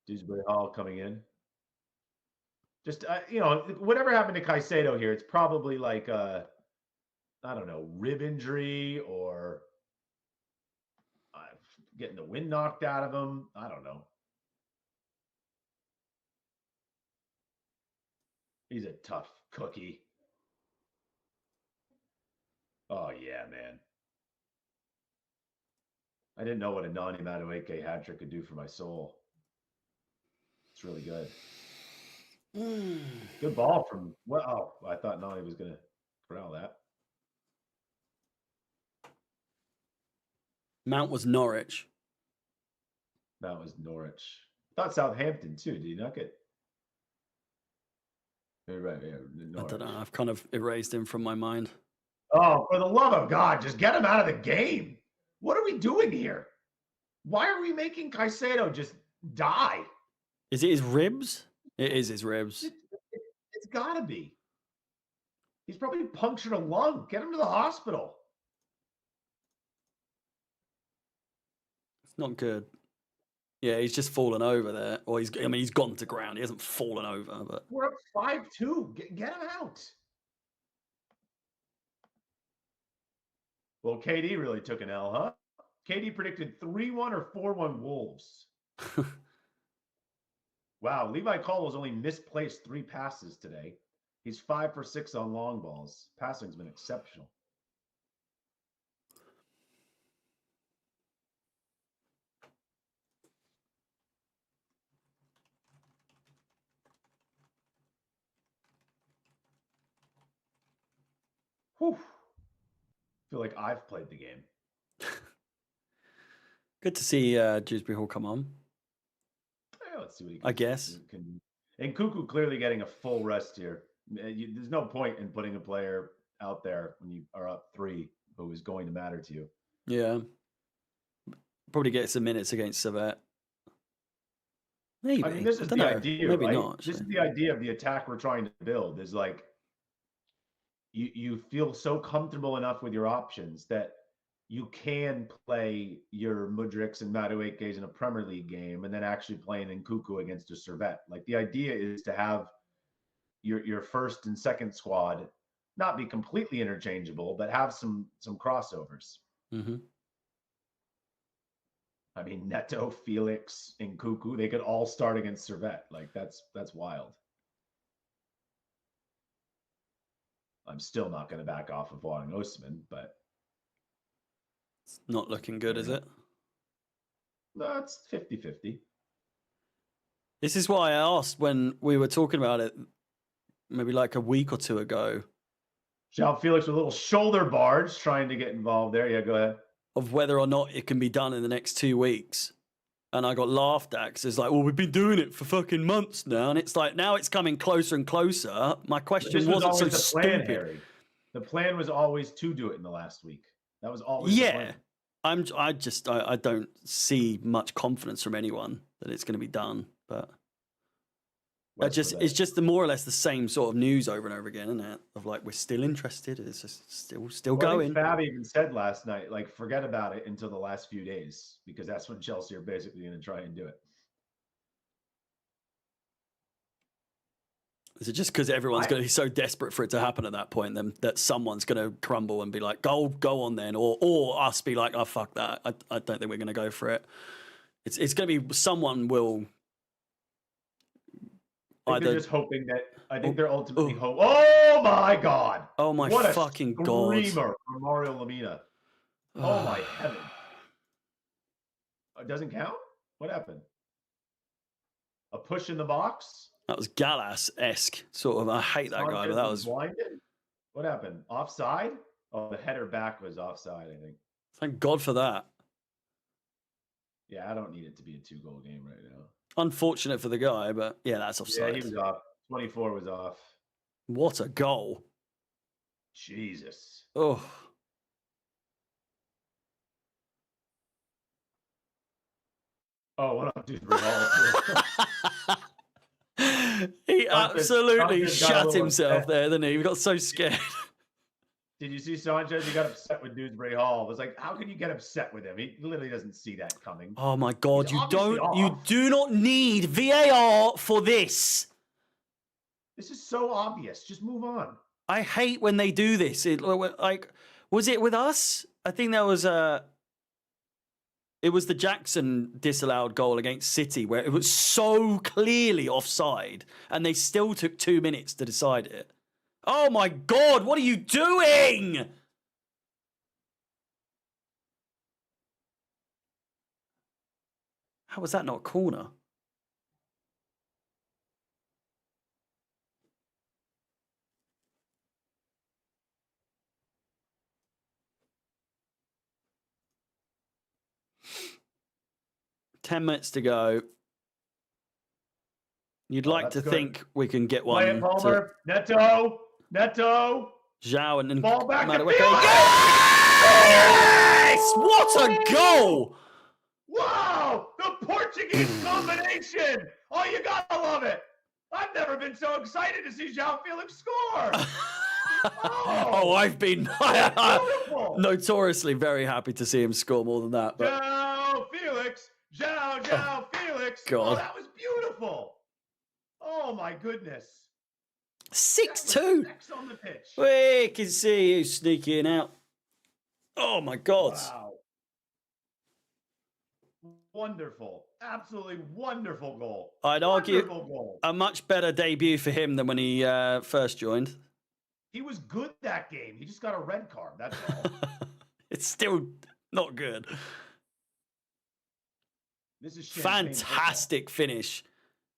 Dewsbury Hall coming in. Just, whatever happened to Caicedo here, it's probably like I don't know, rib injury or getting the wind knocked out of him. I don't know. He's a tough cookie. Oh, yeah, man. I didn't know what a Nani Madueke hat trick could do for my soul. It's really good. Good ball from, wow. I thought Nani was going to corral that. Mount was Norwich. Mount was Norwich. I thought Southampton too. Did he not get? Right, yeah. Norwich. I don't know. I've kind of erased him from my mind. Oh, for the love of God, just get him out of the game. What are we doing here? Why are we making Caicedo just die? Is it his ribs? It is his ribs. It's got to be. He's probably punctured a lung. Get him to the hospital. It's not good. Yeah, he's just fallen over there. Or he's gone to ground. He hasn't fallen over, but we're up 5-2. Get him out. Well, KD really took an L, huh? KD predicted 3-1 or 4-1 Wolves. Wow, Levi Caldwell's only misplaced 3 passes today. He's 5 for 6 on long balls. Passing's been exceptional. Whew. Feel like I've played the game. Good to see Dewsbury Hall come on. Yeah, let's see what he can. I guess. And Cuckoo clearly getting a full rest here. There's no point in putting a player out there when you are up 3 who is going to matter to you. Yeah. Probably get some minutes against Servette. Maybe. I mean, this is the idea, Maybe right? not. This is the idea of the attack we're trying to build. Is like you feel so comfortable enough with your options that you can play your Mudriks and Maduekes in a Premier League game and then actually playing in Cuckoo against a Servette. Like the idea is to have your first and second squad not be completely interchangeable, but have some crossovers. Mm-hmm. I mean, Neto, Felix, and Cuckoo, they could all start against Servette. Like that's wild. I'm still not going to back off of wanting Osman, but it's not looking good, is it? No, it's 50-50. This is why I asked when we were talking about it maybe like a week or two ago. João Felix with a little shoulder barge trying to get involved there. Yeah, go ahead. Of whether or not it can be done in the next 2 weeks. And I got laughed at because it's like, well, we've been doing it for fucking months now. And it's like, now it's coming closer and closer. My question wasn't so plan, stupid. Harry. The plan was always to do it in the last week. That was always the plan. I don't see much confidence from anyone that it's going to be done. But it's just the more or less the same sort of news over and over again, isn't it? Of like, we're still interested. It's just still going. I think Fab even said last night, like, forget about it until the last few days, because that's when Chelsea are basically going to try and do it. Is it just because everyone's going to be so desperate for it to happen at that point, then that someone's going to crumble and be like, go on then, or us be like, oh fuck that, I don't think we're going to go for it. It's going to be someone will. I think they're just hoping that. I think they're ultimately hoping. Oh my god! Oh my what fucking a god! Screamer from Mario Lemina. Oh my heaven! It doesn't count. What happened? A push in the box. That was Gallas-esque, sort of. I hate that guy, but that was blinded. What happened? Offside? Oh, the header back was offside, I think. Thank God for that. Yeah, I don't need it to be a 2-goal game right now. Unfortunate for the guy, but yeah, that's offside. Yeah, he was off. 24 was off. What a goal. Jesus. Oh. Oh, what up, Dewsbury Hall? He absolutely shut himself upset. there, didn't he? He got so scared. Did you see Sanchez? He got upset with Dewsbury Hall. It was like, how can you get upset with him? He literally doesn't see that coming. Oh my God, you do not need VAR for this. This is so obvious. Just move on. I hate when they do this. Was it with us? I think there was it was the Jackson disallowed goal against City where it was so clearly offside and they still took 2 minutes to decide it. Oh my God, what are you doing? How was that not a corner? Ten minutes to go. You'd like to think we can get one. Play it, Palmer. Neto. Zhao and ball back to yes! What a goal! Wow! The Portuguese combination! Oh, you gotta love it! I've never been so excited to see João Felix score! I've been notoriously very happy to see him score more than that. But... João Felix! Felix! God. Oh, that was beautiful! Oh my goodness! 6-2. On the pitch. We can see you sneaking out. Oh my God! Wow! Wonderful. Absolutely wonderful goal. I'd wonderful argue goal. a much better debut for him than when he first joined. He was good that game. He just got a red card. That's all. It's still not good. This is champagne Fantastic finish.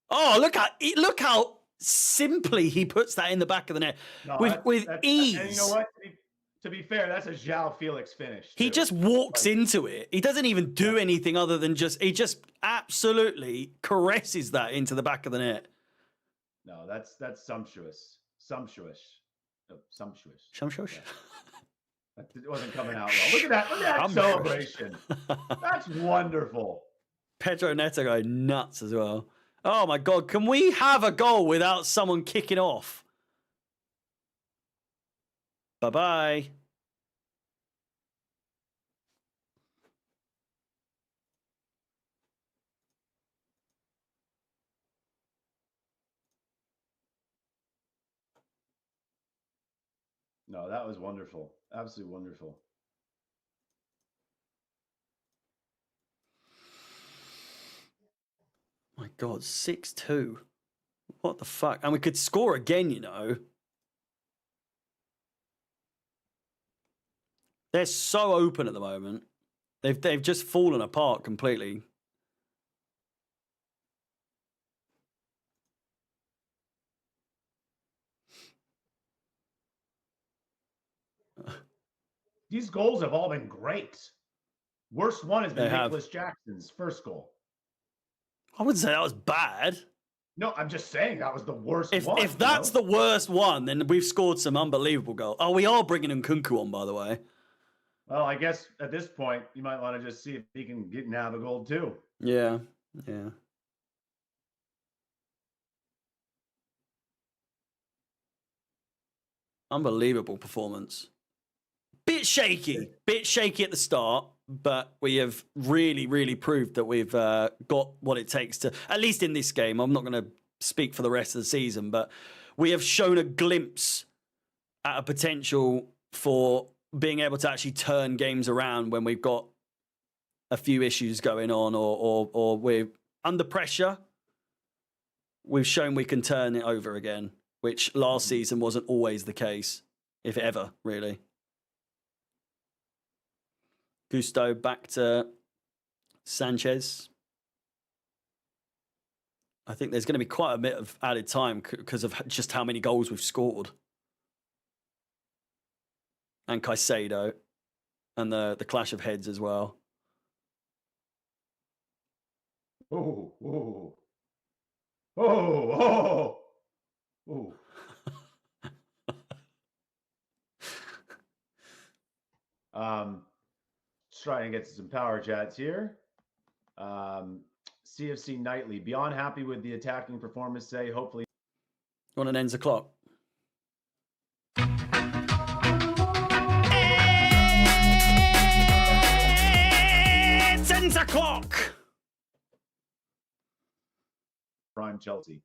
Oh, look how simply he puts that in the back of the net with ease. And you know what? To be fair, that's a Felix finish. He just walks into it. He doesn't even do anything other than he just absolutely caresses that into the back of the net. No, that's sumptuous. Sumptuous. Sumptuous. Sumptuous? Yeah. It wasn't coming out well. Look at that celebration. That's wonderful. Pedro Neto going nuts as well. Oh my God, can we have a goal without someone kicking off? Bye-bye. No, that was wonderful. Absolutely wonderful. My God, 6-2. What the fuck? And we could score again, you know. They're so open at the moment. They've just fallen apart completely. These goals have all been great. Worst one has been Nicholas Jackson's first goal. I wouldn't say that was bad. No, I'm just saying that was the worst one. If that's the worst one, then we've scored some unbelievable goals. Oh, we are bringing Nkunku on, by the way. Well, I guess at this point, you might want to just see if he can get now the goal too. Yeah, yeah. Unbelievable performance. Bit shaky at the start, but we have really, really proved that we've got what it takes to, at least in this game. I'm not going to speak for the rest of the season, but we have shown a glimpse at a potential for being able to actually turn games around when we've got a few issues going on or we're under pressure. We've shown we can turn it over again, which last season wasn't always the case, if ever, really. Gusto back to Sanchez. I think there's going to be quite a bit of added time because of just how many goals we've scored. And Caicedo. And the clash of heads as well. Oh, oh. Oh, oh. Oh. Let's try and get some power chats here. CFC Nightly. Beyond happy with the attacking performance today. Hopefully. You want an ends o'clock? It's ends o'clock! Prime Chelsea.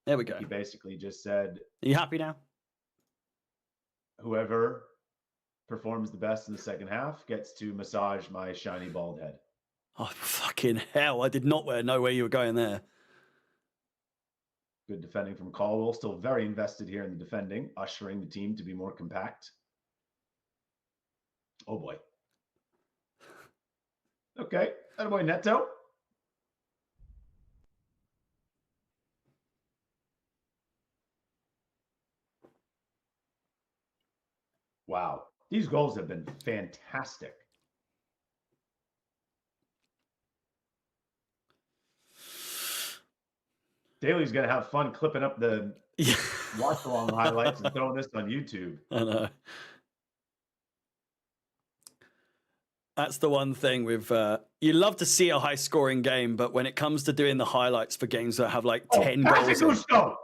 There we go. He basically just said, are you happy now? Whoever performs the best in the second half gets to massage my shiny bald head. Oh, fucking hell. I did not know where you were going there. Good defending from Caldwell. Still very invested here in the defending, ushering the team to be more compact. Oh, boy. Okay. Attaboy, Neto. Wow. These goals have been fantastic. Daly's going to have fun clipping up the watch-along highlights and throwing this on YouTube. I know. That's the one thing with... you love to see a high-scoring game, but when it comes to doing the highlights for games that have like 10 pass goals... Pass it, Gusto!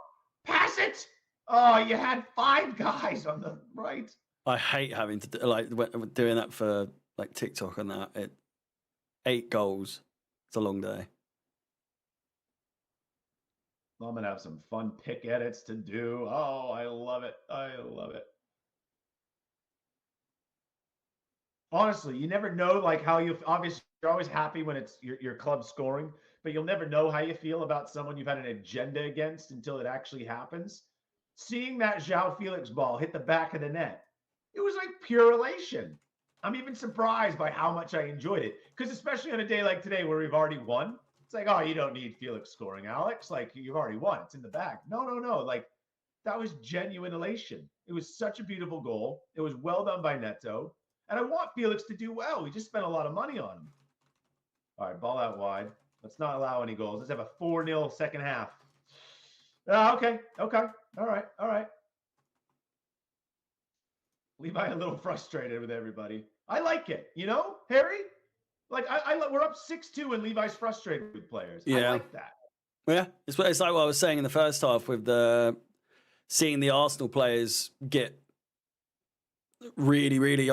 Pass it! Oh, you had 5 guys on the right. I hate having to doing that for like TikTok and that. 8 goals. It's a long day. I'm going to have some fun pick edits to do. Oh, I love it. I love it. Honestly, you never know like how you obviously You're always happy when it's your club scoring, but you'll never know how you feel about someone you've had an agenda against until it actually happens. Seeing that João Felix ball hit the back of the net, it was like pure elation. I'm even surprised by how much I enjoyed it, because especially on a day like today where we've already won, it's like, oh, you don't need Felix scoring, Alex. Like, you've already won. It's in the bag. No. Like, that was genuine elation. It was such a beautiful goal. It was well done by Neto. And I want Felix to do well. We just spent a lot of money on him. All right, ball out wide. Let's not allow any goals. Let's have a 4-0 second half. Okay. All right. Levi a little frustrated with everybody. I like it, Harry? Like, we're up 6-2 and Levi's frustrated with players. Yeah. I like that. Yeah, it's like what I was saying in the first half with seeing the Arsenal players get really, really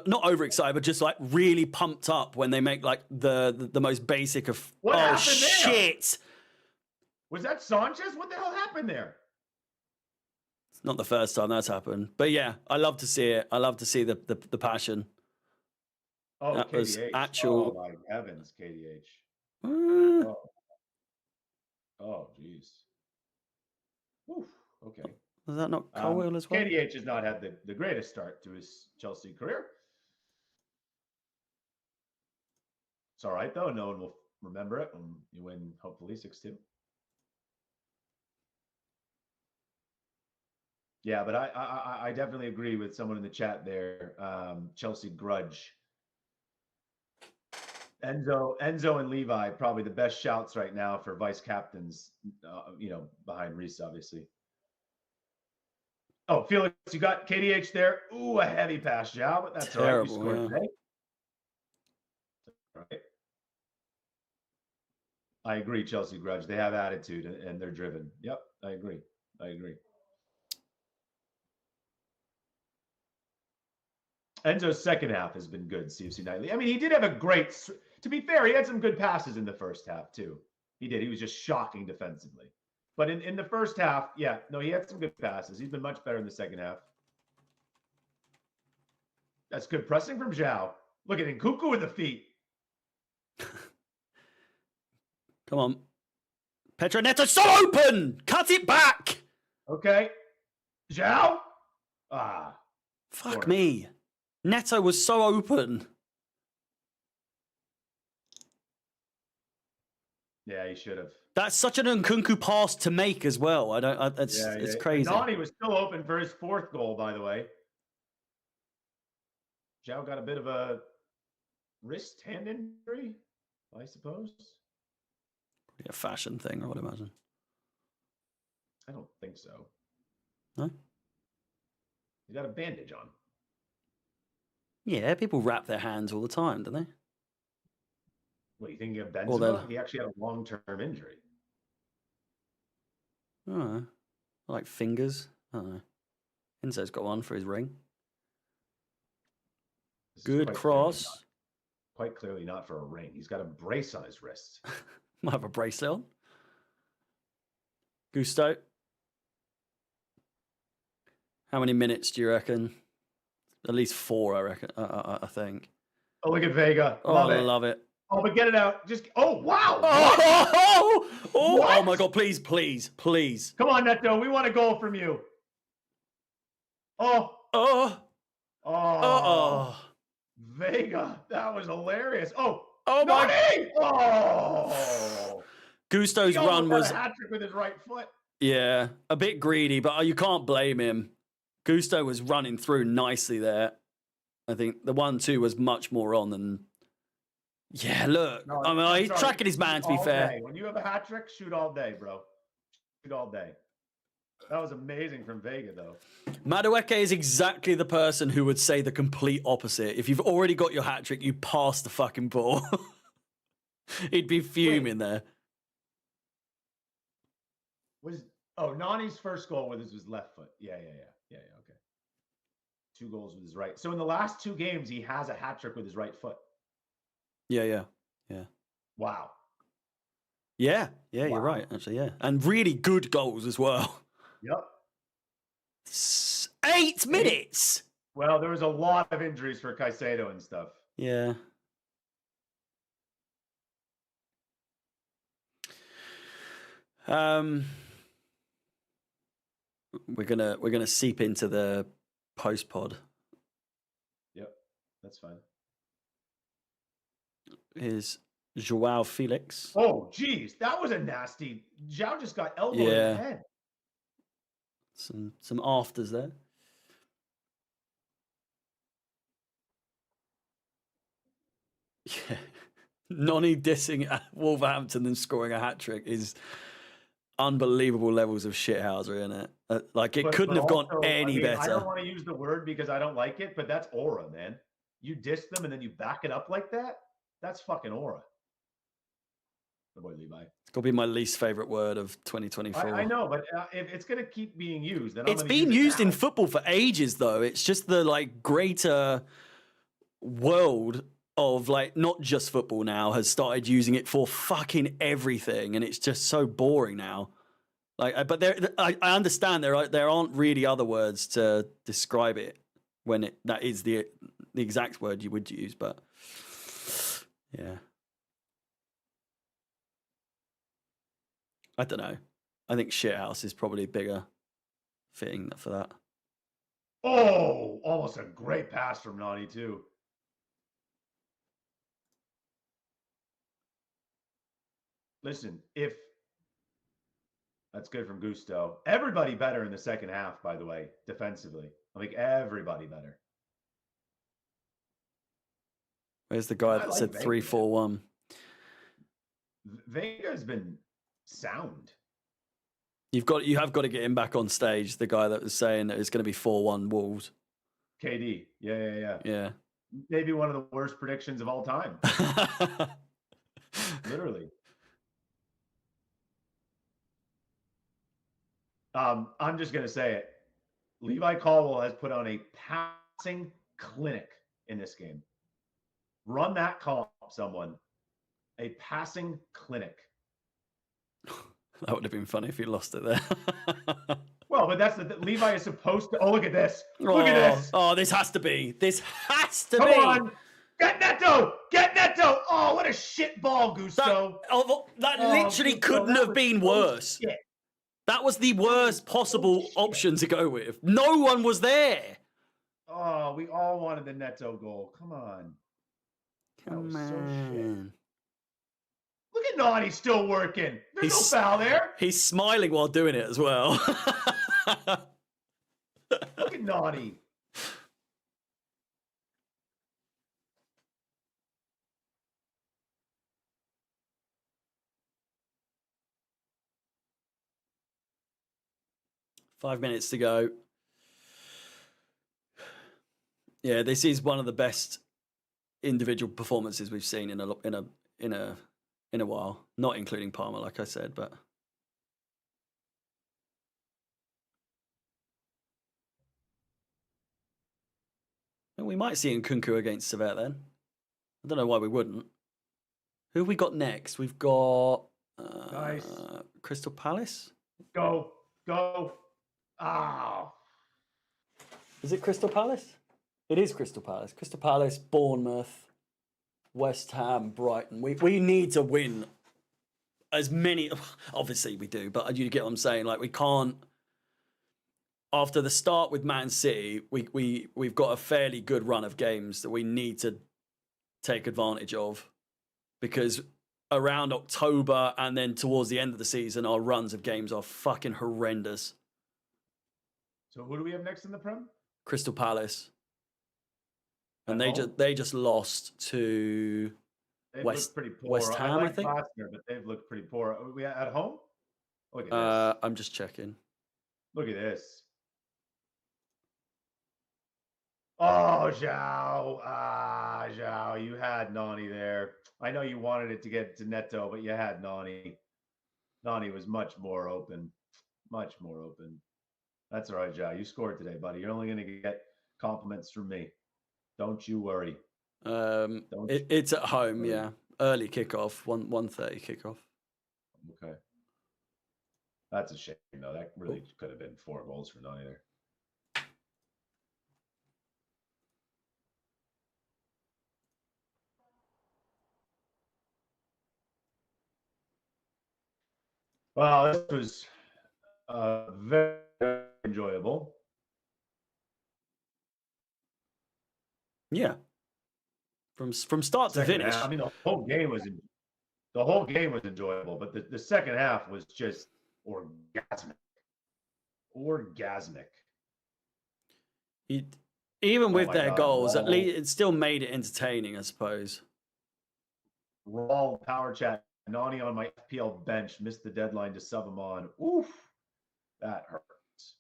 not overexcited, but just like really pumped up when they make like the most basic of. What happened there? Shit! Was that Sanchez? What the hell happened there? It's not the first time that's happened, but yeah, I love to see it. I love to see the passion. Oh, that KDH. was actual. Oh my heavens, KDH. Oh, jeez. Okay. Was that not Colwell as well? KDH has not had the greatest start to his Chelsea career. It's all right, though. No one will remember it when you win, hopefully, 6-2. Yeah, but I definitely agree with someone in the chat there. Chelsea grudge. Enzo and Levi, probably the best shouts right now for vice captains, behind Reece, obviously. Oh, Felix, you got KDH there. Ooh, a heavy pass, João, but that's terrible. All right. We scored today. Right. I agree, Chelsea grudge. They have attitude and they're driven. Yep, I agree. Enzo's second half has been good, CFC Nightly. I mean, he did have a great, to be fair, he had some good passes in the first half, too. He did. He was just shocking defensively. But in the first half, he had some good passes. He's been much better in the second half. That's good pressing from João. Look at Nkunku with the feet. Come on. Pedro Neto, so open! Cut it back! Okay. João? Fuck me. Neto was so open. Yeah, he should have. That's such an Nkunku pass to make as well. It's crazy. Nani was still open for his fourth goal, by the way. João got a bit of a hand injury, I suppose. A fashion thing, I would imagine. I don't think so. No? He got a bandage on. Yeah, people wrap their hands all the time, don't they? What, you think of Benzema? He actually had a long-term injury. Oh, like fingers. I don't know. Enzo's got one for his ring. Good cross. Quite clearly not for a ring. He's got a brace on his wrist. Might have a bracelet on. Gusto. How many minutes do you reckon? At least 4, I reckon. I think. Oh, look at Vega. Love it. Oh, but get it out. Just wow. Oh my God! Please. Come on, Neto. We want a goal from you. Oh. Vega, that was hilarious. Oh my! Oh. Gusto's run was a hat trick with his right foot. Yeah, a bit greedy, but you can't blame him. Gusto was running through nicely there. I think the 1-2 was much more on than. Yeah, look. No, I mean, he's tracking his man, to be fair. Day. When you have a hat trick, shoot all day, bro. Shoot all day. That was amazing from Vega, though. Madueke is exactly the person who would say the complete opposite. If you've already got your hat trick, you pass the fucking ball. He'd be fuming there. Nani's first goal with his left foot. Yeah, okay. 2 goals with his right. So in the last 2 games, he has a hat trick with his right foot. Yeah. Wow. Yeah, you're right, actually, yeah. And really good goals as well. Yep. 8 minutes! Well, there was a lot of injuries for Caicedo and stuff. Yeah. We're gonna seep into the post pod. Yep, that's fine. Is Joao Felix? Oh, geez, that was a nasty. Zhao just got elbowed in the head. Some afters there. Yeah. Noni dissing at Wolverhampton and scoring a hat trick is unbelievable levels of shithousery, isn't it? Like it couldn't have gone any better. I don't want to use the word because I don't like it, but that's aura, man. You diss them and then you back it up like that. That's fucking aura. The boy Levi. It's got to be my least favorite word of 2024. I know, but if it's going to keep being used, then it's been used in football for ages, though. It's just the like greater world of like not just football now has started using it for fucking everything, and it's just so boring now. Like, but I understand there aren't really other words to describe it when that is the exact word you would use, but yeah. I don't know. I think shithouse is probably bigger fitting for that. Oh, almost a great pass from Nani too. Listen, if that's good from Gusto. Everybody better in the second half, by the way, defensively. I think everybody better. Where's the guy that said 3-4-1? Vega has been sound. You have got to get him back on stage. The guy that was saying that it's going to be 4-1 Wolves. KD, yeah. Maybe one of the worst predictions of all time. Literally. I'm just going to say it. Levi Caldwell has put on a passing clinic in this game. Run that comp, someone. A passing clinic. That would have been funny if he lost it there. Well, but that's Levi is supposed to. Oh, look at this. Look at this. Oh, this has to be. This has to Come be. on. Get Neto. Get Neto. Oh, what a shit ball, Gusto. That literally couldn't have been worse. Shit. That was the worst possible option to go with. No one was there. Oh, we all wanted the Neto goal. Come on. Come on. So shit. Look at Nani still working. There's no foul there. He's smiling while doing it as well. Look at Nani. Five minutes to go. Yeah, this is one of the best individual performances we've seen in a while. Not including Palmer, like I said, but and we might see Nkunku against Servette then. I don't know why we wouldn't. Who have we got next? We've got Nice. Crystal Palace. Go. Oh. Is it Crystal Palace? It is Crystal Palace. Crystal Palace, Bournemouth, West Ham, Brighton. We need to win as many. Obviously we do, but you get what I'm saying. Like we can't. After the start with Man City, we've got a fairly good run of games that we need to take advantage of, because around October and then towards the end of the season, our runs of games are fucking horrendous. So who do we have next in the Prem? Crystal Palace. And At they just lost to West Ham, I think. Glasner, but they've looked pretty poor. Are we at home? Look at this. I'm just checking. Look at this. Oh, Zhao. Zhao, you had Nani there. I know you wanted it to get to Neto, but you had Nani. Nani was much more open. Much more open. That's all right, Zhao. You scored today, buddy. You're only going to get compliments from me. Don't you worry. It's at home, yeah. Early kickoff, 1:30 kickoff. Okay. That's a shame, though. That really could have been 4 goals for Nani there. Well, this was very, very enjoyable. Yeah. From start to Second finish. half, I mean, the whole game was enjoyable, but the second half was just orgasmic. Orgasmic. Even with my their God, goals, at Raul. least it still made it entertaining, I suppose. Raw power chat. Nani on my FPL bench missed the deadline to sub him on. Oof, that hurts.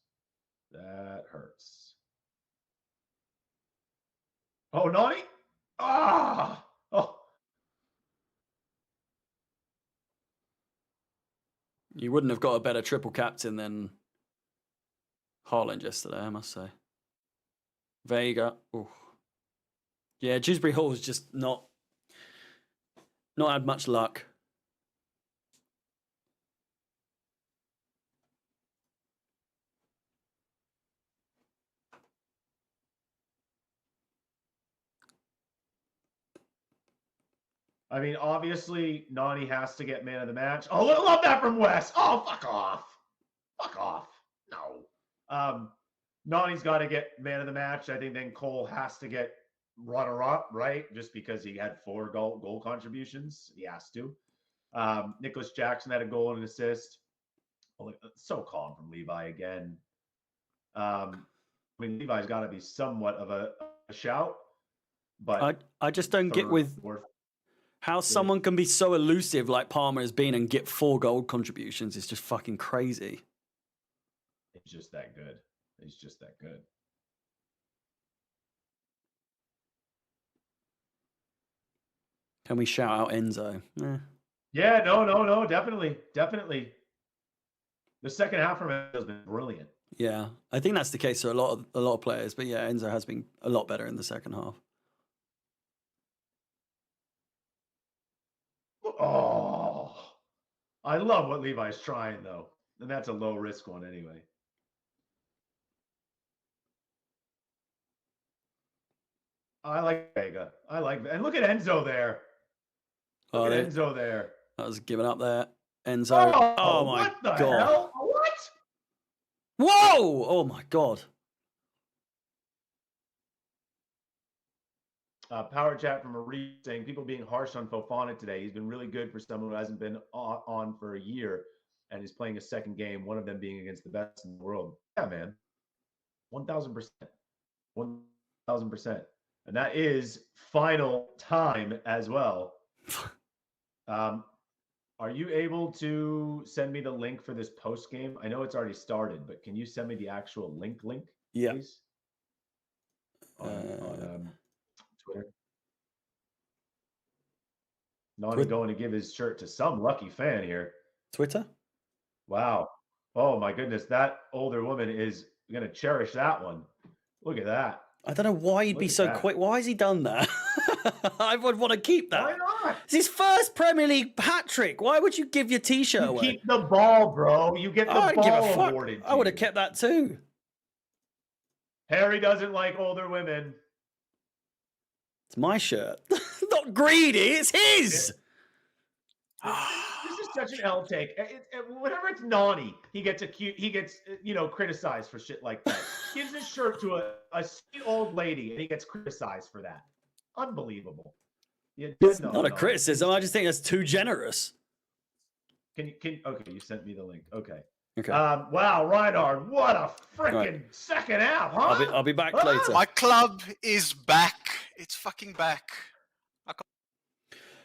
That hurts. Oh, Nani! Ah! Oh. You wouldn't have got a better triple captain than Haaland yesterday, I must say. Vega. Ooh. Yeah, Dewsbury Hall's just not had much luck. I mean, obviously, Nani has to get man of the match. Oh, I love that from Wes. Oh, fuck off. Fuck off. No. Nani's got to get man of the match. I think then Cole has to get runner-up, right? Just because he had 4 goal contributions. He has to. Nicholas Jackson had a goal and an assist. Oh, so calm from Levi again. I mean, Levi's got to be somewhat of a shout. But I just don't get with how someone can be so elusive like Palmer has been and get 4 goal contributions. It's just fucking crazy. It's just that good. He's just that good. Can we shout out Enzo? Yeah, no, definitely. The second half from him has been brilliant. Yeah, I think that's the case for a lot of players. But yeah, Enzo has been a lot better in the second half. Oh, I love what Levi's trying though, and that's a low risk one anyway. I like Vega. And look at Enzo there. Look at Enzo there. I was giving up there. Enzo. Oh my what the God. hell? What? Whoa! Oh my God. Power chat from Marie saying people being harsh on Fofana today. He's been really good for someone who hasn't been on for a year and is playing a second game, one of them being against the best in the world. Yeah, man. 1,000%. 1,000%. And that is final time as well. Are you able to send me the link for this post game? I know it's already started, but can you send me the actual link? Yeah. Please? On Twitter. Nani going to give his shirt to some lucky fan here. Twitter? Wow. Oh my goodness. That older woman is going to cherish that one. Look at that. I don't know why he'd be so quick. Why has he done that? I would want to keep that. Why not? It's his first Premier League hat trick. Why would you give your T-shirt away? Keep the ball, bro. You get the I don't give a ball fuck. awarded. I would have kept that too. Harry doesn't like older women. It's my shirt. Not greedy. It's his. This is such an L take. Whenever it's Nani, he gets criticized for shit like that. Gives his shirt to a sweet old lady, and he gets criticized for that. Unbelievable. It's not a criticism. I just think that's too generous. Okay, you sent me the link. Okay. Wow, Reinhard, what a freaking second half, huh? I'll be back later. My club is back. It's fucking back.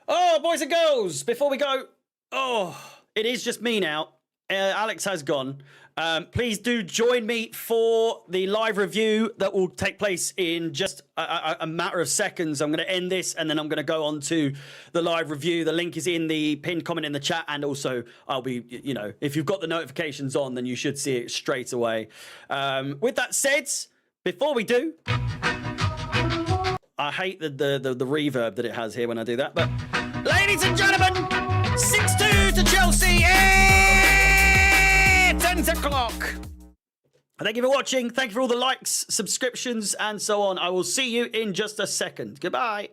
Oh, boys and girls, before we go, it is just me now. Alex has gone. Please do join me for the live review that will take place in just a matter of seconds. I'm going to end this and then I'm going to go on to the live review. The link is in the pinned comment in the chat. And also I'll be, if you've got the notifications on, then you should see it straight away. With that said, before we do, I hate the reverb that it has here when I do that. But ladies and gentlemen, 6-2 to Chelsea. 10 o'clock. Thank you for watching. Thank you for all the likes, subscriptions, and so on. I will see you in just a second. Goodbye.